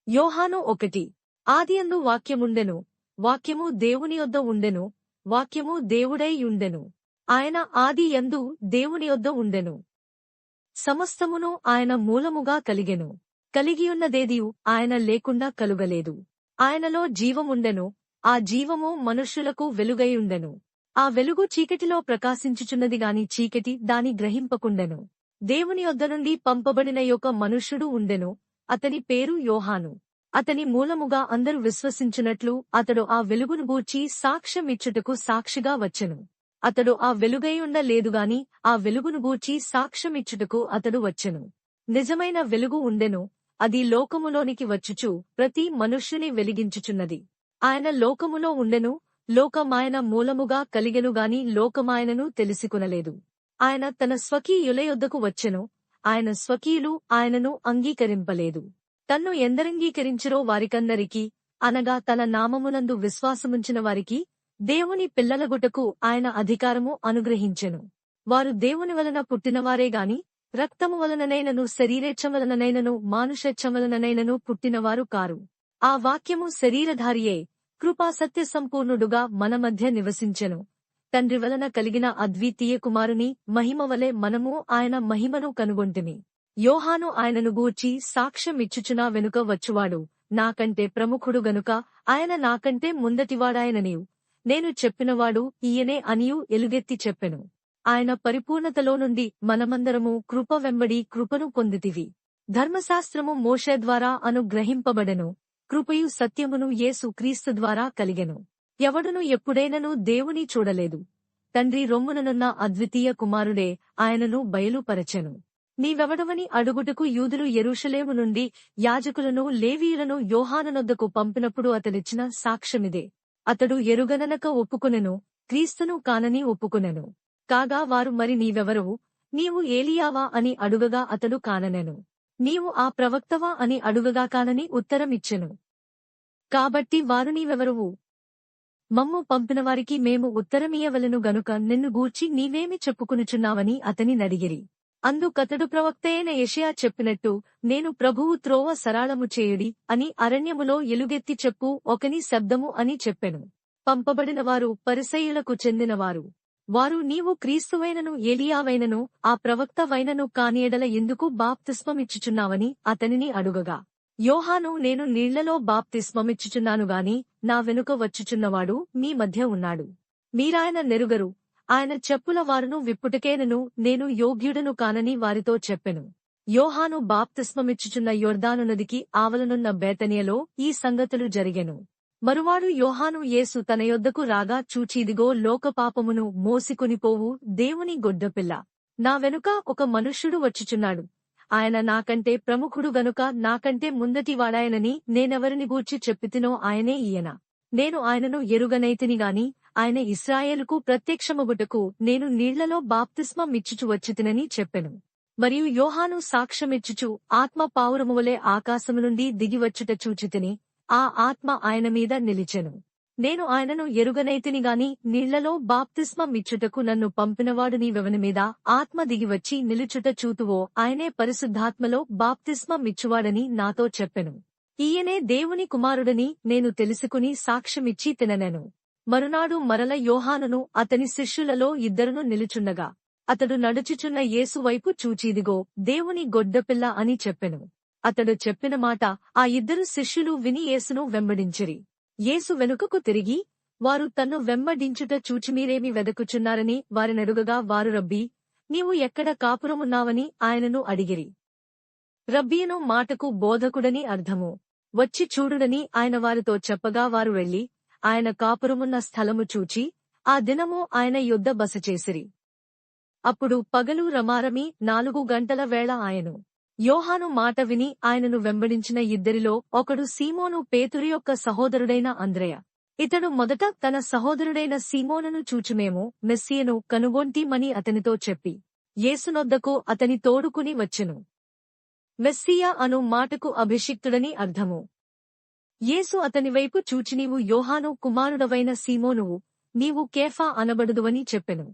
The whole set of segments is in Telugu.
యోహాను 1. ఆదియందు వాక్యముండెను, వాక్యము దేవుని యొద్ద ఉండెను, వాక్యము దేవుడై యుండెను. ఆయన ఆది యందు దేవుని యొద్ద ఉండెను. సమస్తమును ఆయన మూలముగా కలిగెను. కలిగియున్నదేదియు ఆయన లేకుండా కలుగలేదు. ఆయనలో జీవముండెను, ఆ జీవము మనుష్యులకు వెలుగైయుండెను. ఆ వెలుగు చీకటిలో ప్రకాశించుచున్నది గాని చీకటి దాని గ్రహింపకుండెను. దేవుని యొద్ద నుండి పంపబడిన యొక్క మనుష్యుడు ఉండెను, అతని పేరు యోహాను. అతని మూలముగా అందరూ విశ్వసించునట్లు అతడు ఆ వెలుగును గూర్చి సాక్ష్యమిచ్చుటకు సాక్షిగా వచ్చెను. అతడు ఆ వెలుగైయుండ లేదుగాని ఆ వెలుగును గూర్చి సాక్ష్యమిచ్చుటకు అతడు వచ్చెను. నిజమైన వెలుగు ఉండెను, అది లోకములోనికి వచ్చుచు ప్రతి మనుష్యుని వెలిగించుచున్నది. ఆయన లోకములో ఉండెను, లోకమాయన మూలముగా కలిగెనుగాని లోకమాయనను తెలిసికొనలేదు. ఆయన తన స్వకీయుల యొద్దకు వచ్చెను, ఆయన స్వకీయులు ఆయనను అంగీకరింపలేదు. తన్ను ఎందరంగీకరించిరో వారికందరికీ, అనగా తన నామమునందు విశ్వాసముంచిన వారికి, దేవుని పిల్లలగుటకు ఆయన అధికారము అనుగ్రహించెను. వారు దేవుని వలన పుట్టినవారేగాని రక్తము వలననైనను శరీరేచ్ఛ వలననైనను మానుషేచ్ఛ వలననైనను పుట్టినవారు కారు. ఆ వాక్యము శరీరధారియే కృపాసత్య సంపూర్ణుడుగా మన మధ్య నివసించెను. తండ్రి వలన కలిగిన అద్వితీయ కుమారుని మహిమ వలె మనము ఆయన మహిమను కనుగొంటిమి. యోహాను ఆయనను గూర్చి సాక్ష్యమిచ్చుచునా వెనుక వచ్చువాడు నాకంటే ప్రముఖుడు గనుక ఆయన నాకంటే ముందటివాడాయననియు నేను చెప్పినవాడు ఈయనే అనియు ఎలుగెత్తి చెప్పెను. ఆయన పరిపూర్ణతలో నుండి మనమందరము కృప వెంబడి కృపను పొందితివి. ధర్మశాస్త్రము మోషే ద్వారా అనుగ్రహింపబడెను, కృపయు సత్యమును యేసు క్రీస్తు ద్వారా కలిగెను. ఎవడును ఎప్పుడైనను దేవుని చూడలేదు. తండ్రి రొమ్ముననున్న అద్వితీయ కుమారుడే ఆయనను బయలుపరచెను. నీవెవడవని అడుగుటకు యూదులు యెరూషలేము నుండి యాజకులను లేవీయులను యోహానునొద్దకు పంపినప్పుడు అతడిచ్చిన సాక్ష్యమిదే. అతడు ఎరుగననక ఒప్పుకొనెను, క్రీస్తును కానని ఒప్పుకొనెను. కాగా వారు మరి నీవెవరవు, నీవు ఏలియావా అని అడుగగా అతడు కాననెను. నీవు ఆ ప్రవక్తవా అని అడుగగా కానని ఉత్తరమిచ్చెను. కాబట్టి వారు నీవెవరువు, మమ్ము పంపినవారికి మేము ఉత్తరమియ్యవలెను గనుక నిన్ను గూర్చి నీవేమి చెప్పుకునుచున్నావని అతని నడిగిరి. అందుకతడు ప్రవక్తయైన యెషయా చెప్పినట్టు, నేను ప్రభువు త్రోవ సరాళము చేయుడి అని అరణ్యములో ఎలుగెత్తి చెప్పు ఒకని శబ్దము అని చెప్పెను. పంపబడినవారు పరిసయ్యులకు చెందినవారు. వారు నీవు క్రీస్తువైనను ఏలియావైనను ఆ ప్రవక్తవైనను కానియెడల ఎందుకు బాప్తిస్మమిచ్చుచున్నావని అతనిని అడుగగా, యోహాను నేను నీళ్లలో బాప్తిస్మమిచ్చుచున్నానుగాని నా వెనుక వచ్చుచున్నవాడు మీ మధ్య ఉన్నాడు. మీరాయన నెరుగరు, ఆయన చెప్పుల వారును విప్పుటకేనను నేను యోగ్యుడను కానని వారితో చెప్పెను. యోహాను బాప్తిస్మమిచ్చుచున్న యొర్దాను నదికి ఆవలనున్న బేతనియలో ఈ సంగతులు జరిగెను. మరువాడు యోహాను యేసు తన యొద్దకు రాగా చూచిదిగో లోకపాపమును మోసికొనిపోవు దేవుని గొడ్డపిల్ల, నా వెనుక ఒక మనుష్యుడు వచ్చుచున్నాడు. ఆయన నాకంటే ప్రముఖుడు గనుక నాకంటే ముందటివాడాయనని నేనెవరిని గూర్చి చెప్పితినో ఆయనే ఈయన. నేను ఆయనను ఎరుగనైతినిగాని ఆయన ఇశ్రాయేలుకు ప్రత్యక్షమగుటకు నేను నీళ్లలో బాప్తిస్మమిచ్చుచు వచ్చితినని చెప్పెను. మరియు యోహాను సాక్ష్యమిచ్చుచు ఆత్మ పావురమువలె ఆకాశము నుండి దిగివచ్చుట చూచితిని, ఆ ఆత్మ ఆయన మీద నిలిచెను. నేను ఆయనను ఎరుగనైతినిగాని నీళ్లలో బాప్తిస్మమిచ్చుటకు నన్ను పంపినవాడు నీవెవని మీద ఆత్మ దిగివచ్చి నిలుచుట చూతువో ఆయనే పరిశుద్ధాత్మలో బాప్తిస్మమిచ్చువాడని నాతో చెప్పెను. ఈయనే దేవుని కుమారుడని నేను తెలుసుకుని సాక్ష్యమిచ్చి తిననెను. మరునాడు మరల యోహానును అతని శిష్యులలో ఇద్దరును నిలుచుండగా అతడు నడుచుచున్న యేసు వైపు చూచిదిగో దేవుని గొడ్డపిల్ల అని చెప్పెను. అతడు చెప్పిన మాట ఆ ఇద్దరు శిష్యులు విని యేసును వెంబడించిరి. యేసు వెనుకకు తిరిగి వారు తన్ను వెంబడించుట చూచి మీరేమి వెదకుచున్నారని వారినడుగగా వారు రబ్బీ, నీవు ఎక్కడ కాపురమున్నావని ఆయనను అడిగిరి. రబ్బీను మాటకు బోధకుడని అర్థము. వచ్చి చూడుడని ఆయన వారితో చెప్పగా వారు వెళ్లి ఆయన కాపురమున్న స్థలము చూచి ఆ దినము ఆయన యొద్ద బసచేసిరి. అప్పుడు పగలు రమారమి 4 గంటల వేళ ఆయను. యోహాను మాట విని ఆయనను వెంబడించిన ఇద్దరిలో ఒకడు సీమోను పేతురు యొక్క సహోదరుడైన అంద్రెయ. ఇతడు మొదట తన సహోదరుడైన సీమోనును చూచుమేమో మెస్సియను కనుగొంటిమని అతనితో చెప్పి యేసునొద్దకు అతని తోడుకుని వచ్చెను. మెస్సియా అను మాటకు అభిషిక్తుడని అర్థము. యేసు అతని వైపు చూచి నీవు యోహాను కుమారుడవైన సీమోనువు, నీవు కేఫా అనబడుదువని చెప్పెను.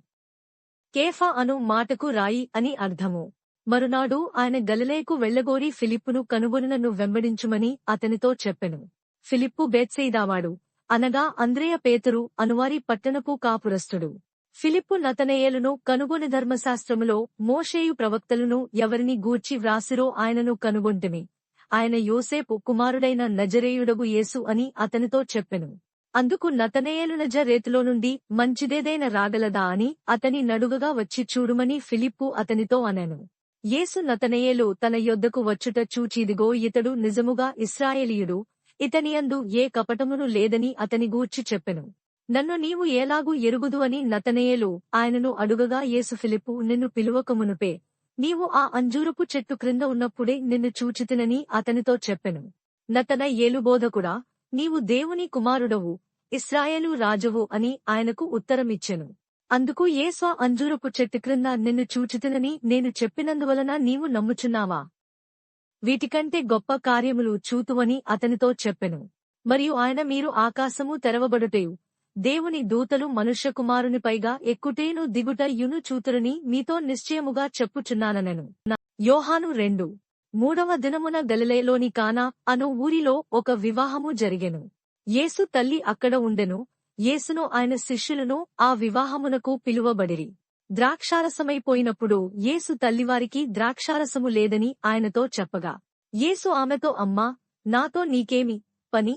కేఫా అను మాటకు రాయి అని అర్థము. మరునాడు ఆయన గలిలయకు వెళ్లగోరి ఫిలిప్పును కనుగొనునను వెంబడించుమని అతనితో చెప్పెను. ఫిలిప్పు బేత్సయిదావాడు, అనగా అంద్రెయ పేతురు అనువారి పట్టణపు కాపురస్థుడు. ఫిలిప్పు నతనయేలును కనుగొని ధర్మశాస్త్రములో మోషేయు ప్రవక్తలను ఎవరిని గూర్చి వ్రాసిరో ఆయనను కనుగొంటిమి. ఆయన యోసేపు కుమారుడైన నజరేయుడగు యేసు అని అతనితో చెప్పెను. అందుకు నతనయేలు నజరేతులో నుండి మంచిదేదైన రాగలదా అని అతని నడుగగా వచ్చి చూడుమని ఫిలిప్పు అతనితో అనెను. యేసు నతనయేలు తన యొద్దకు వచ్చుట చూచిదిగో ఇతడు నిజముగా ఇశ్రాయేలీయుడు, ఇతనియందు ఏ కపటమును లేదని అతని గూర్చి చెప్పెను. నన్ను నీవు ఏలాగు ఎరుగుదు అని నతనయేలు ఆయనను అడుగగా యేసు ఫిలిప్పు నిన్ను పిలువకమునుపే నీవు ఆ అంజూరపు చెట్టు క్రింద ఉన్నప్పుడే నిన్ను చూచితినని అతనితో చెప్పెను. నతనయేలు బోధకుడా, నీవు దేవుని కుమారుడవు, ఇశ్రాయేలు రాజువు అని ఆయనకు ఉత్తరమిచ్చెను. అందుకు యేసు ఆ అంజూరపు చెట్టు క్రింద నిన్ను చూచితినని నేను చెప్పినందువలన నీవు నమ్ముచున్నావా? వీటికంటే గొప్ప కార్యములు చూతువని అతనితో చెప్పెను. మరియు ఆయన మీరు ఆకాశము తెరవబడుటయు దేవుని దూతలు మనుష్యకుమారునిపైగా ఎక్కుటేను దిగుటయును చూతురని మీతో నిశ్చయముగా చెప్పుచున్నాననెను. యోహాను 2. 3వ దినమున గలిలయలోని కానా అను ఊరిలో ఒక వివాహము జరిగెను. యేసు తల్లి అక్కడ ఉండెను. యేసును ఆయన శిష్యులను ఆ వివాహమునకు పిలువబడిరి. ద్రాక్షారసమైపోయినప్పుడు యేసు తల్లివారికి ద్రాక్షారసము లేదని ఆయనతో చెప్పగా, యేసు ఆమెతో అమ్మా, నాతో నీకేమి పని?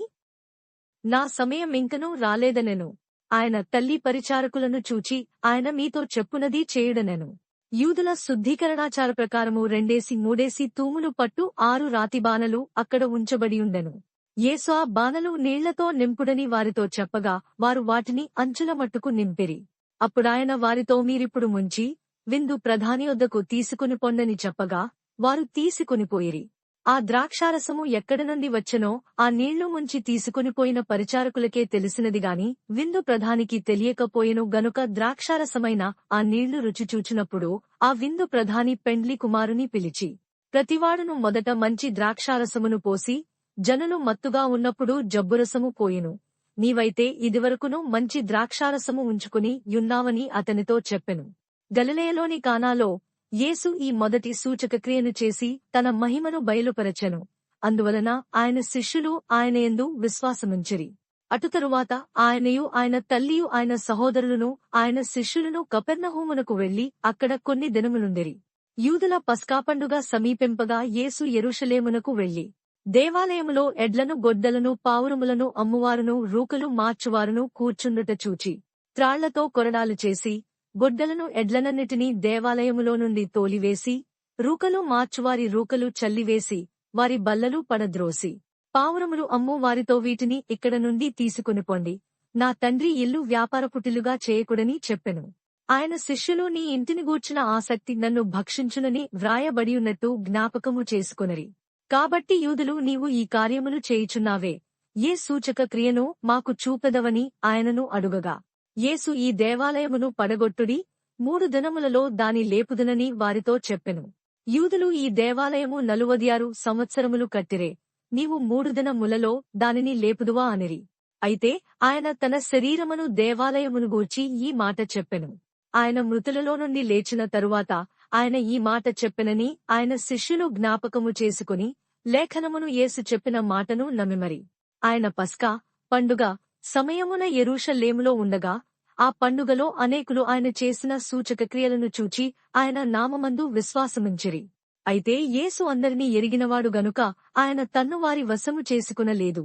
నా సమయమింకనూ రాలేదనెను. ఆయన తల్లి పరిచారకులను చూచి ఆయన మీతో చెప్పునది చేయుడనెను. యూదుల శుద్ధీకరణాచార ప్రకారము 2-3 తూములు పట్టు 6 రాతి బానలు అక్కడ ఉంచబడియుండెను. యేసు ఆ బానలు నీళ్లతో నింపుడని వారితో చెప్పగా వారు వాటిని అంచుల మట్టుకు నింపిరి. అప్పుడాయన వారితో మీరిప్పుడు ముంచి విందు ప్రధాని వద్దకు తీసుకుని పొండని చెప్పగా వారు తీసుకునిపోయిరి. ఆ ద్రాక్షారసము ఎక్కడి నుండి వచ్చెనో ఆ నీళ్లు ముంచి తీసుకునిపోయిన పరిచారకులకే తెలిసినదిగాని విందు ప్రధానికి తెలియకపోయెను గనుక ద్రాక్షారసమైన ఆ నీళ్లు రుచి చూచినప్పుడు ఆ విందు ప్రధాని పెండ్లి కుమారుని పిలిచి, ప్రతివాడును మొదట మంచి ద్రాక్షారసమును పోసి జనులు మత్తుగా ఉన్నప్పుడు జబ్బురసము పోయెను. నీవైతే ఇదివరకును మంచి ద్రాక్షారసము ఉంచుకుని యున్నావని అతనితో చెప్పెను. గలిలయలోని కానాలో యేసు ఈ మొదటి సూచకక్రియను చేసి తన మహిమను బయలుపరచెను. అందువలన ఆయన శిష్యులు ఆయనయందు విశ్వాసముంచిరి. అటు తరువాత ఆయనయు ఆయన తల్లియు ఆయన సహోదరులను ఆయన శిష్యులను కపెర్నహూమునకు వెళ్లి అక్కడ కొన్ని దినములుండిరి. యూదుల పస్కా పండుగ సమీపింపగా యేసు యెరూషలేమునకు వెళ్లి దేవాలయములో ఎడ్లను గొడ్డలను పావురములను అమ్మువారును రూకలు మార్చువారును కూర్చుండుట చూచి త్రాళ్లతో కొరడాలు చేసి గొడ్డలను ఎడ్లనన్నిటినీ దేవాలయములో నుండి తోలివేసి రూకలు మార్చువారి రూకలు చల్లివేసి వారి బల్లలు పడద్రోసి పావురములు అమ్ము వారితో వీటిని ఇక్కడ నుండి తీసుకునిపోండి, నా తండ్రి ఇల్లు వ్యాపారపుటిలుగా చేయకుడని చెప్పెను. ఆయన శిష్యులు నీ ఇంటిని గూర్చిన ఆసక్తి నన్ను భక్షించునని వ్రాయబడియున్నట్టు జ్ఞాపకము చేసుకొనిరి. కాబట్టి యూదులు నీవు ఈ కార్యములు చేయుచున్నావే, ఏ సూచక క్రియను మాకు చూపెదవని ఆయనను అడుగగా, యేసు ఈ దేవాలయమును పడగొట్టుడి, 3 దినములలో దాని లేపుదునని వారితో చెప్పెను. యూదులు ఈ దేవాలయము 46 సంవత్సరములు కట్టిరే, నీవు 3 దినములలో దానిని లేపుదువా అనిరి. అయితే ఆయన తన శరీరమును దేవాలయమును గూర్చి ఈ మాట చెప్పెను. ఆయన మృతులలో నుండి లేచిన తరువాత ఆయన ఈ మాట చెప్పెనని ఆయన శిష్యులు జ్ఞాపకము చేసుకుని లేఖనమును యేసు చెప్పిన మాటను నమ్మిమరి. ఆయన పస్కా పండుగ సమయమున యెరూషలేములో ఉండగా ఆ పండుగలో అనేకులు ఆయన చేసిన సూచకక్రియలను చూచి ఆయన నామమందు విశ్వాసముంచిరి. అయితే యేసు అందరినీ ఎరిగినవాడు గనుక ఆయన తన్ను వారి వశము చేసుకునలేదు.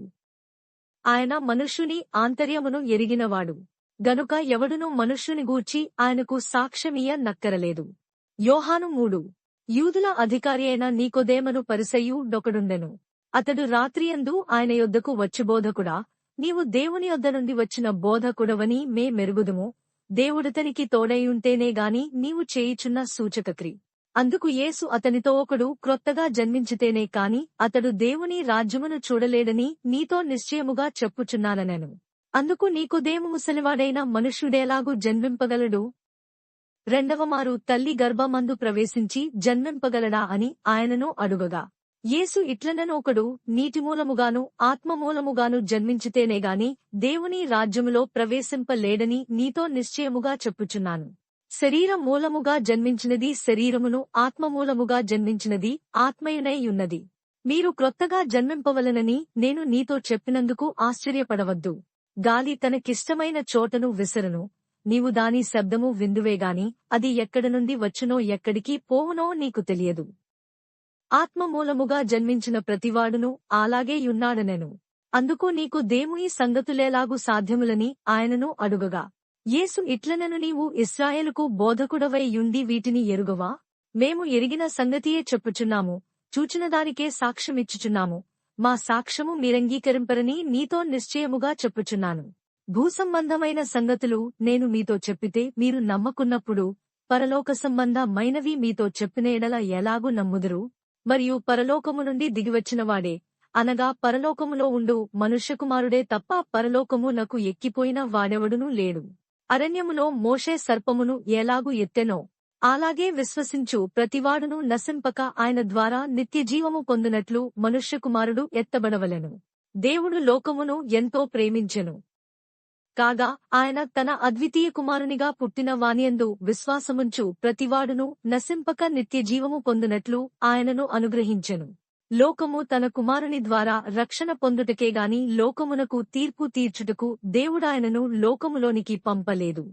ఆయన మనుష్యుని ఆంతర్యమును ఎరిగినవాడు గనుక ఎవడునూ మనుష్యుని గూర్చి ఆయనకు సాక్ష్యమియ్య నక్కరలేదు. యోహాను 3. యూదుల అధికారి అయిన నీకోదేమను పరిసయ్యు డొకడుండెను. అతడు రాత్రియందు ఆయన యొద్దకు వచ్చి బోధకుడా, నీవు దేవుని యొద్ద నుండి వచ్చిన బోధకుడవని మే మెరుగుదుము, దేవుడతనికి తోడైయుంటేనే గాని నీవు చేయుచున్న సూచకక్రి. అందుకు యేసు అతనితో ఒకడు క్రొత్తగా జన్మించితేనే కాని అతడు దేవుని రాజ్యమును చూడలేడని నీతో నిశ్చయముగా చెప్పుచున్నాననెను. అందుకు నీకోదేము ముసలివాడైన మనుష్యుడేలాగు జన్మింపగలడు? రెండవమారు తల్లి గర్భమందు ప్రవేశించి జన్మింపగలడా అని ఆయనను అడుగగా, యేసు ఇట్లనెను, ఒకడు నీటిమూలముగాను ఆత్మమూలముగాను జన్మించితేనేగాని దేవుని రాజ్యములో ప్రవేశింపలేడని నీతో నిశ్చయముగా చెప్పుచున్నాను. శరీర మూలముగా జన్మించినది శరీరమును, ఆత్మ మూలముగా జన్మించినది ఆత్మయునై యున్నది. మీరు క్రొత్తగా జన్మింపవలెనని నేను నీతో చెప్పినందుకు ఆశ్చర్యపడవద్దు. గాలి తనకిష్టమైన చోటను విసరును, నీవు దాని శబ్దము విందువేగాని అది ఎక్కడ నుండి వచ్చునో ఎక్కడికి పోవునో నీకు తెలియదు. ఆత్మ మూలముగా జన్మించిన ప్రతివాడును అలాగే యున్నాడనెను. అందుకు నీకు దేవుని సంగతులేలాగు సాధ్యములని ఆయనను అడుగగా, యేసు ఇట్లనెను, నీవు ఇశ్రాయేలుకు బోధకుడవై యుండి వీటిని ఎరుగవా? మేము ఎరిగిన సంగతియే చెప్పుచున్నాము, చూచినదానికే సాక్ష్యమిచ్చుచున్నాము. మా సాక్ష్యము మీరంగీకరింపరని నీతో నిశ్చయముగా చెప్పుచున్నాను. భూసంబంధమైన సంగతులు నేను మీతో చెప్పితే మీరు నమ్మకున్నప్పుడు పరలోక సంబంధమైనవి మీతో చెప్పిన ఎడల ఎలాగు నమ్ముదురు? మరియు పరలోకము నుండి దిగివచ్చినవాడే, అనగా పరలోకములో ఉండు మనుష్యకుమారుడే తప్ప పరలోకమునకు ఎక్కిపోయిన వాడెవడునూ లేడు. అరణ్యములో మోషే సర్పమును ఎలాగు ఎత్తెనో అలాగే విశ్వసించు ప్రతివాడును నశింపక ఆయన ద్వారా నిత్యజీవము పొందునట్లు మనుష్యకుమారుడు ఎత్తబడవలెను. దేవుడు లోకమును ఎంతో ప్రేమించెను కాగా ఆయన తన అద్వితీయ కుమారునిగా పుట్టిన వానియందు విశ్వాసముంచు ప్రతివాడును నశింపక నిత్యజీవము పొందునట్లు ఆయనను అనుగ్రహించెను. లోకము తన కుమారుని ద్వారా రక్షణ పొందుటకేగాని లోకమునకు తీర్పు తీర్చుటకు దేవుడాయనను లోకములోనికి పంపలేదు.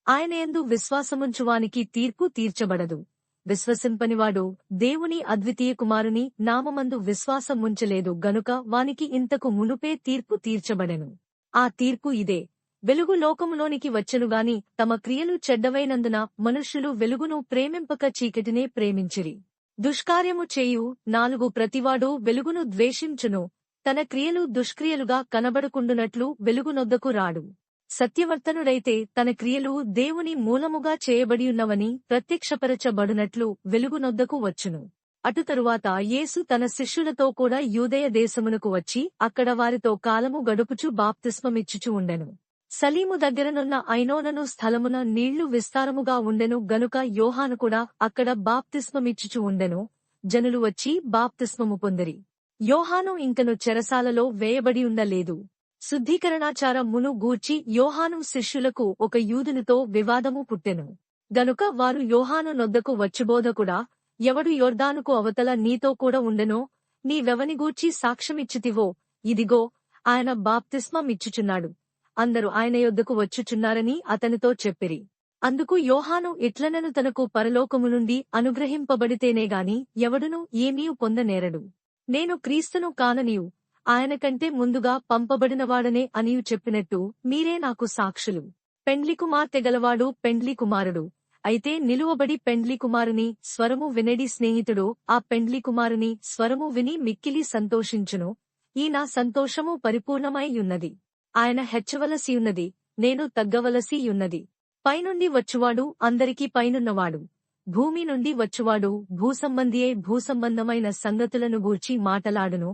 ఆయనయందు విశ్వాసముంచువానికి తీర్పు తీర్చబడదు. విశ్వసింపనివాడు దేవుని అద్వితీయ కుమారుని నామమందు విశ్వాసముంచలేదు గనుక వానికి ఇంతకు మునుపే తీర్పు తీర్చబడెను. ఆ తీర్పు ఇదే: వెలుగు లోకములోనికి వచ్చెనుగాని తమ క్రియలు చెడ్డవైనందున మనుష్యులు వెలుగును ప్రేమింపక చీకటినే ప్రేమించిరి. దుష్కార్యము చేయు 4 ప్రతివాడు వెలుగును ద్వేషించును, తన క్రియలు దుష్క్రియలుగా కనబడకుండునట్లు వెలుగునొద్దకు రాడు. సత్యవర్తనుడైతే తన క్రియలు దేవుని మూలముగా చేయబడియున్నవని ప్రత్యక్షపరచబడునట్లు వెలుగునొద్దకు వచ్చును. అటు తరువాత యేసు తన శిష్యులతో కూడా యూదయ దేశమునకు వచ్చి అక్కడ వారితో కాలము గడుపుచు బాప్తిస్మమిచ్చుచు ఉండెను. సలీము దగ్గరనున్న ఐనోనను స్థలమున నీళ్లు విస్తారముగా ఉండెను గనుక యోహాను కూడా అక్కడ బాప్తిస్మమిచ్చుచు ఉండెను. జనులు వచ్చి బాప్తిస్మము పొందిరి. యోహాను ఇంకను చెరసాలలో వేయబడియుండలేదు. శుద్ధీకరణాచారమును గూర్చి యోహాను శిష్యులకు ఒక యూదునితో వివాదము పుట్టెను. గనుక వారు యోహాను నొద్దకు వచ్చి, బోధకుడా, ఎవడు యొర్దానుకు అవతల నీతో కూడా ఉండెనో నీవెవని గూర్చి సాక్ష్యమిచ్చితివో, ఇదిగో ఆయన బాప్తిస్మమిచ్చుచున్నాడు, అందరూ ఆయన యొద్దకు వచ్చుచున్నారని అతనితో చెప్పిరి. అందుకు యోహాను ఇట్లనెను, తనకు పరలోకము నుండి అనుగ్రహింపబడితేనేగాని ఎవడునూ ఏమీ పొందనేరడు. నేను క్రీస్తును కాననియు ఆయన కంటే ముందుగా పంపబడినవాడనే అనియు చెప్పినట్టు మీరే నాకు సాక్షులు. పెండ్లి కుమార్తె గలవాడు పెండ్లి కుమారుడు. అయితే నిలువబడి పెండ్లి కుమారుని స్వరము వినడి స్నేహితుడు ఆ పెండ్లి కుమారుని స్వరము విని మిక్కిలి సంతోషించును. ఈ నా సంతోషము పరిపూర్ణమై యున్నది. ఆయన హెచ్చవలసియున్నది, నేను తగ్గవలసి యున్నది. పైనుండి వచ్చువాడు అందరికీ పైనున్నవాడు, భూమి నుండి వచ్చువాడు భూసంబంధియే భూసంబంధమైన సంగతులను గూర్చి మాటలాడును.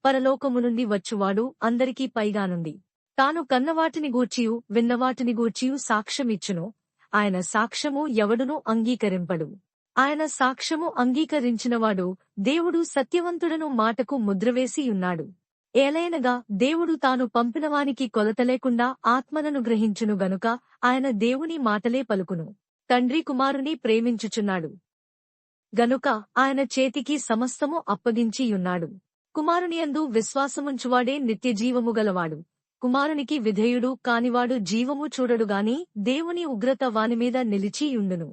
పరలోకము నుండి వచ్చువాడు అందరికీ పైగానుండి తాను కన్నవాటిని గూర్చియు విన్నవాటిని గూర్చియు సాక్ష్యమిచ్చును. ఆయన సాక్ష్యము ఎవడునూ అంగీకరింపడు. ఆయన సాక్ష్యము అంగీకరించినవాడు దేవుడు సత్యవంతుడను మాటకు ముద్రవేసియున్నాడు. ఏలైనగా దేవుడు తాను పంపినవానికి కొలతలేకుండా ఆత్మనను గ్రహించును గనుక ఆయన దేవుని మాటలే పలుకును. తండ్రి కుమారుని ప్రేమించుచున్నాడు గనుక ఆయన చేతికి సమస్తము అప్పగించియున్నాడు. కుమారునియందు విశ్వాసముంచువాడే నిత్యజీవము గలవాడు. కుమారునికి విధేయుడు కానివాడు జీవము చూడడుగాని దేవుని ఉగ్రత వానిమీద నిలిచియుండును.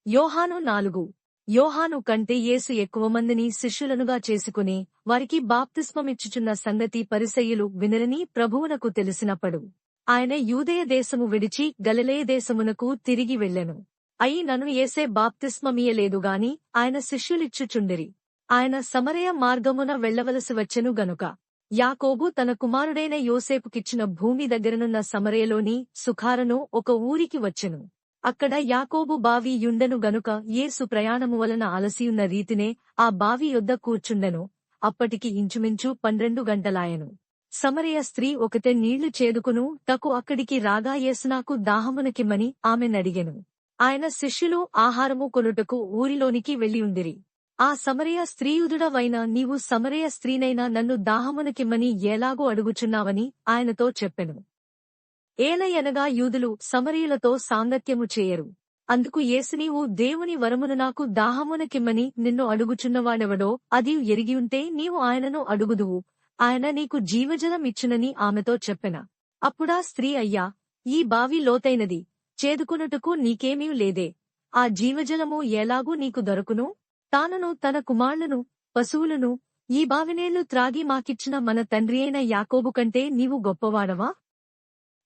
యోహాను 4. యోహాను కంటే యేసు ఎక్కువ మందిని శిష్యులనుగా చేసుకుని వారికి బాప్తిస్మమిచ్చుచున్న సంగతి పరిసయ్యులు వినరని ప్రభువునకు తెలిసినప్పుడు ఆయన యూదయ దేశము విడిచి గలిలయ దేశమునకు తిరిగి వెళ్ళెను. అయినను యేసే బాప్తిస్మమియ్యలేదుగాని ఆయన శిష్యులిచ్చుచుండిరి. ఆయన సమరయ మార్గమున వెళ్లవలసి వచ్చెను గనుక యాకోబు తన కుమారుడైన యోసేపుకిచ్చిన భూమి దగ్గరనున్న సమరయలోని సుఖారను ఒక ఊరికి వచ్చెను. అక్కడ యాకోబు బావి యుండెను గనుక యేసు ప్రయాణము వలన అలసియున్న రీతినే ఆ బావి యొద్ద కూర్చుండెను. అప్పటికి ఇంచుమించు 12 గంటలాయెను. సమరయ స్త్రీ ఒకతే నీళ్లు చేదుకును తకు అక్కడికి రాగా యేసు, నాకు దాహమునకిమ్మని ఆమెనడిగెను. ఆయన శిష్యులు ఆహారము కొనుటకు ఊరిలోనికి వెళ్లియుండిరి. ఆ సమరయ స్త్రీయుదుడవైన నీవు సమరయ స్త్రీనైనా నన్ను దాహమునకిమ్మని ఎలాగూ అడుగుచున్నావని ఆయనతో చెప్పెను. ఏలయనగా యూదులు సమరయులతో సాంగత్యము చేయరు. అందుకు యేసు నీవు దేవుని వరమును నాకు దాహమునకిమ్మని నిన్ను అడుగుచున్నవాడెవడో అది ఎరిగియుంటే నీవు ఆయనను అడుగుదువు, ఆయన నీకు జీవజలం ఇచ్చునని ఆమెతో చెప్పెన. అప్పుడా స్త్రీ అయ్యా, ఈ బావి లోతైనది, చేదుకొనుటకు నీకేమీ లేదే, ఆ జీవజలము ఎలాగూ నీకు దొరకును? తానును తన కుమారులను పశువులను ఈ బావినీళ్లు త్రాగి మాకిచ్చిన మన తండ్రి అయిన యాకోబు కంటే నీవు గొప్పవాడవా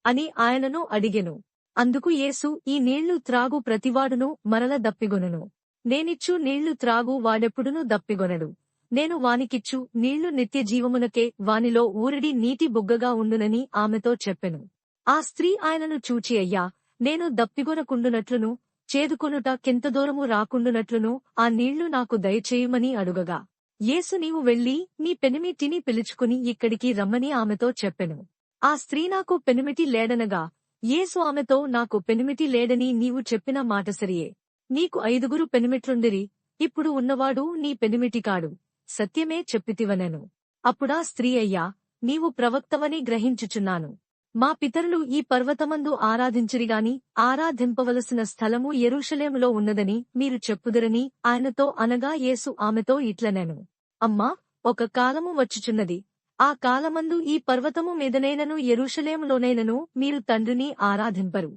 అని ఆయనను అడిగెను. అందుకు యేసు, ఈ నీళ్లు త్రాగు ప్రతివాడును మరల దప్పిగొనును. నేనిచ్చు నీళ్లు త్రాగు వాడెప్పుడునూ దప్పిగొనడు. నేను వానికిచ్చు నీళ్లు నిత్య జీవమునకే, వానిలో ఊరిడి నీటి బుగ్గగా ఉండునని ఆమెతో చెప్పెను. ఆ స్త్రీ ఆయనను చూచి, అయ్యా, నేను దప్పిగొనకుండునట్లును చేదుకొనుట కెంత దూరము రాకుండునట్లును ఆ నీళ్లు నాకు దయచేయుమని అడుగగా, యేసు నీవు వెళ్లి నీ పెనిమిటిని పిలుచుకుని ఇక్కడికి రమ్మని ఆమెతో చెప్పెను. ఆ స్త్రీ నాకు పెనిమిటి లేడనగా, యేసు ఆమెతో, నాకు పెనిమిటి లేడని నీవు చెప్పిన మాట సరియే. నీకు 5 పెనిమిట్లుండిరి, ఇప్పుడు ఉన్నవాడు నీ పెనిమిటి కాడు, సత్యమే చెప్పితివనెను. అప్పుడా స్త్రీ, అయ్యా, నీవు ప్రవక్తవని గ్రహించుచున్నాను. మా పితరులు ఈ పర్వతమందు ఆరాధించిరిగాని ఆరాధింపవలసిన స్థలము యెరూషలేములో ఉన్నదని మీరు చెప్పుదురని ఆయనతో అనగా, యేసు ఆమెతో ఇట్లనెను, అమ్మా, ఒక కాలము వచ్చుచున్నది, ఆ కాలమందు ఈ పర్వతము మీదనైనను యెరూషలేములోనైనను మీరు తండ్రిని ఆరాధింపరు.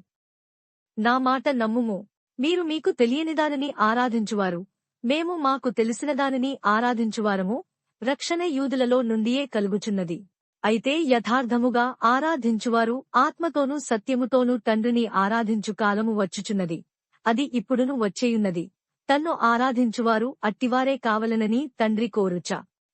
నా మాట నమ్ముము. మీరు మీకు తెలియనిదానిని ఆరాధించువారు, మేము మాకు తెలిసిన దానిని ఆరాధించువారము. రక్షణ యూదులలో నుండియే కలుగుచున్నది. అయితే యథార్థముగా ఆరాధించువారు ఆత్మతోనూ సత్యముతోనూ తండ్రిని ఆరాధించు కాలము వచ్చుచున్నది, అది ఇప్పుడును వచ్చేయున్నది. తన్ను ఆరాధించువారు అట్టివారే కావలెనని తండ్రి కోరుచ.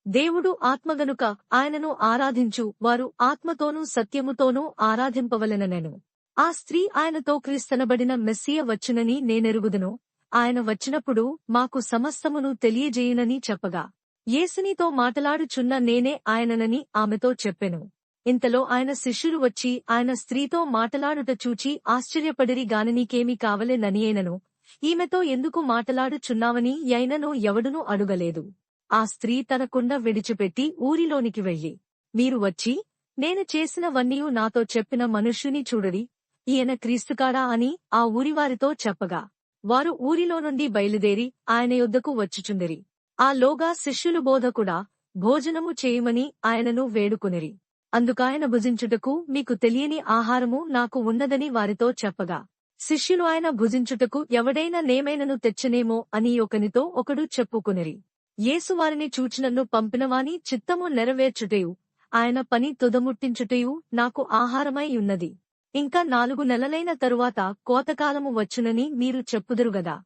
దేవుడు ఆత్మగనుక ఆయనను ఆరాధించు వారు ఆత్మతోనూ సత్యముతోనూ ఆరాధింపవలెననెను. ఆ స్త్రీ ఆయనతో, క్రీస్తనబడిన మెస్సియ వచ్చునని నేనెరుగుదును, ఆయన వచ్చినప్పుడు మాకు సమస్తమును తెలియజేయునని చెప్పగా, యేసునితో మాటలాడుచున్న నేనే ఆయననని ఆమెతో చెప్పెను. ఇంతలో ఆయన శిష్యులు వచ్చి ఆయన స్త్రీతో మాటలాడుట చూచి ఆశ్చర్యపడిరి గాని, నీకేమి కావలెననియేనను ఈమెతో ఎందుకు మాటలాడుచున్నావని యైనను ఎవడునూ అడుగలేదు. ఆ స్త్రీ తన కుండ విడిచిపెట్టి ఊరిలోనికి వెళ్ళి, మీరు వచ్చి నేను చేసినవన్నీయు నాతో చెప్పిన మనుష్యుని చూడడి, ఈయన క్రీస్తుకాడా అని ఆ ఊరివారితో చెప్పగా, వారు ఊరిలో నుండి బయలుదేరి ఆయన యొద్దకు వచ్చుచుండిరి. ఆ లోగా శిష్యులు, బోధకుడా, భోజనము చేయుమని ఆయనను వేడుకొనిరి. అందుకాయన భుజించుటకు మీకు తెలియని ఆహారము నాకు ఉన్నదని వారితో చెప్పగా, శిష్యులు ఆయన భుజించుటకు ఎవడైనా నేమైనను తెచ్చనేమో అని ఒకనితో ఒకడు చెప్పుకొనిరి. యేసు వారిని చూచి, నన్ను పంపినవాని చిత్తము నెరవేర్చుటయు ఆయన పని తుదముట్టించుటయు నాకు ఆహారమై ఉన్నది. ఇంకా 4 నెలలైన తరువాత కోతకాలము వచ్చునని మీరు చెప్పుదురుగదా.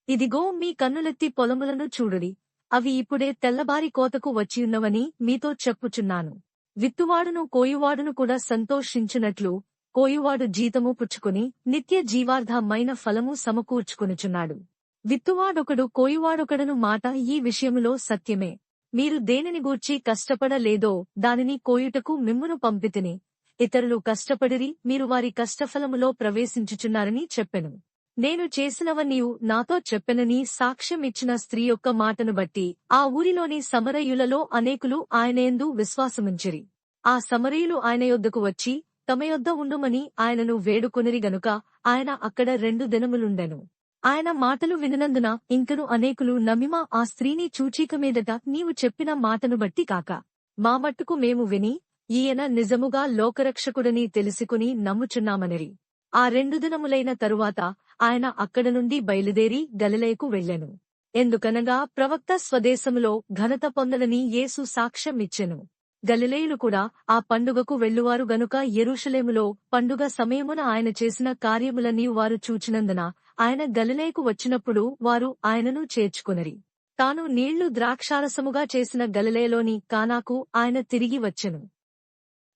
ఇదిగో, మీ కన్నులెత్తి పొలములను చూడుడి, అవి ఇప్పుడే తెల్లబారి కోతకు వచ్చియున్నవని మీతో చెప్పుచున్నాను. విత్తువాడును కోయువాడును కూడా సంతోషించునట్లు కోయువాడు జీతము పుచ్చుకుని నిత్య జీవార్ధమైన ఫలము సమకూర్చుకొనుచున్నాడు. విత్తువాడొకడు కోయువాడొకడను మాట ఈ విషయములో సత్యమే. మీరు దేనిని గూర్చి కష్టపడలేదో దానిని కోయుటకు మిమ్మును పంపితిని. ఇతరులు కష్టపడిరి, మీరు వారి కష్టఫలములో ప్రవేశించుచున్నారని చెప్పెను. నేను చేసినవన్నీయు నాతో చెప్పెనని సాక్ష్యం ఇచ్చిన స్త్రీ యొక్క మాటను బట్టి ఆ ఊరిలోని సమరయులలో అనేకులు ఆయనయందు విశ్వాసముంచిరి. ఆ సమరయులు ఆయన యొద్దకు వచ్చి తమ యొద్ద ఉండుమని ఆయనను వేడుకొనిరి గనుక ఆయన అక్కడ 2 దినములుండెను. ఆయన మాటలు వినినందున ఇంకను అనేకులు నమ్మిమ ఆ స్త్రీని చూచీక మీదట నీవు చెప్పిన మాటను బట్టి కాక, మా మట్టుకు మేము విని ఈయన నిజముగా లోకరక్షకుడని తెలుసుకుని నమ్ముచున్నామనిరి. ఆ 2 దినములైన తరువాత ఆయన అక్కడ నుండి బయలుదేరి గలిలయకు వెళ్ళెను. ఎందుకనగా ప్రవక్త స్వదేశములో ఘనత పొందలని యేసు సాక్ష్యం ఇచ్చెను. గలిలయులు కూడా ఆ పండుగకు వెళ్ళువారు గనుక యెరూషలేములో పండుగ సమయమున ఆయన చేసిన కార్యములన్నీ వారు చూచినందున ఆయన గలిలయకు వచ్చినప్పుడు వారు ఆయనను చేర్చుకొనిరి. తాను నీళ్లు ద్రాక్షారసముగా చేసిన గలిలయలోని కానాకు ఆయన తిరిగి వచ్చెను.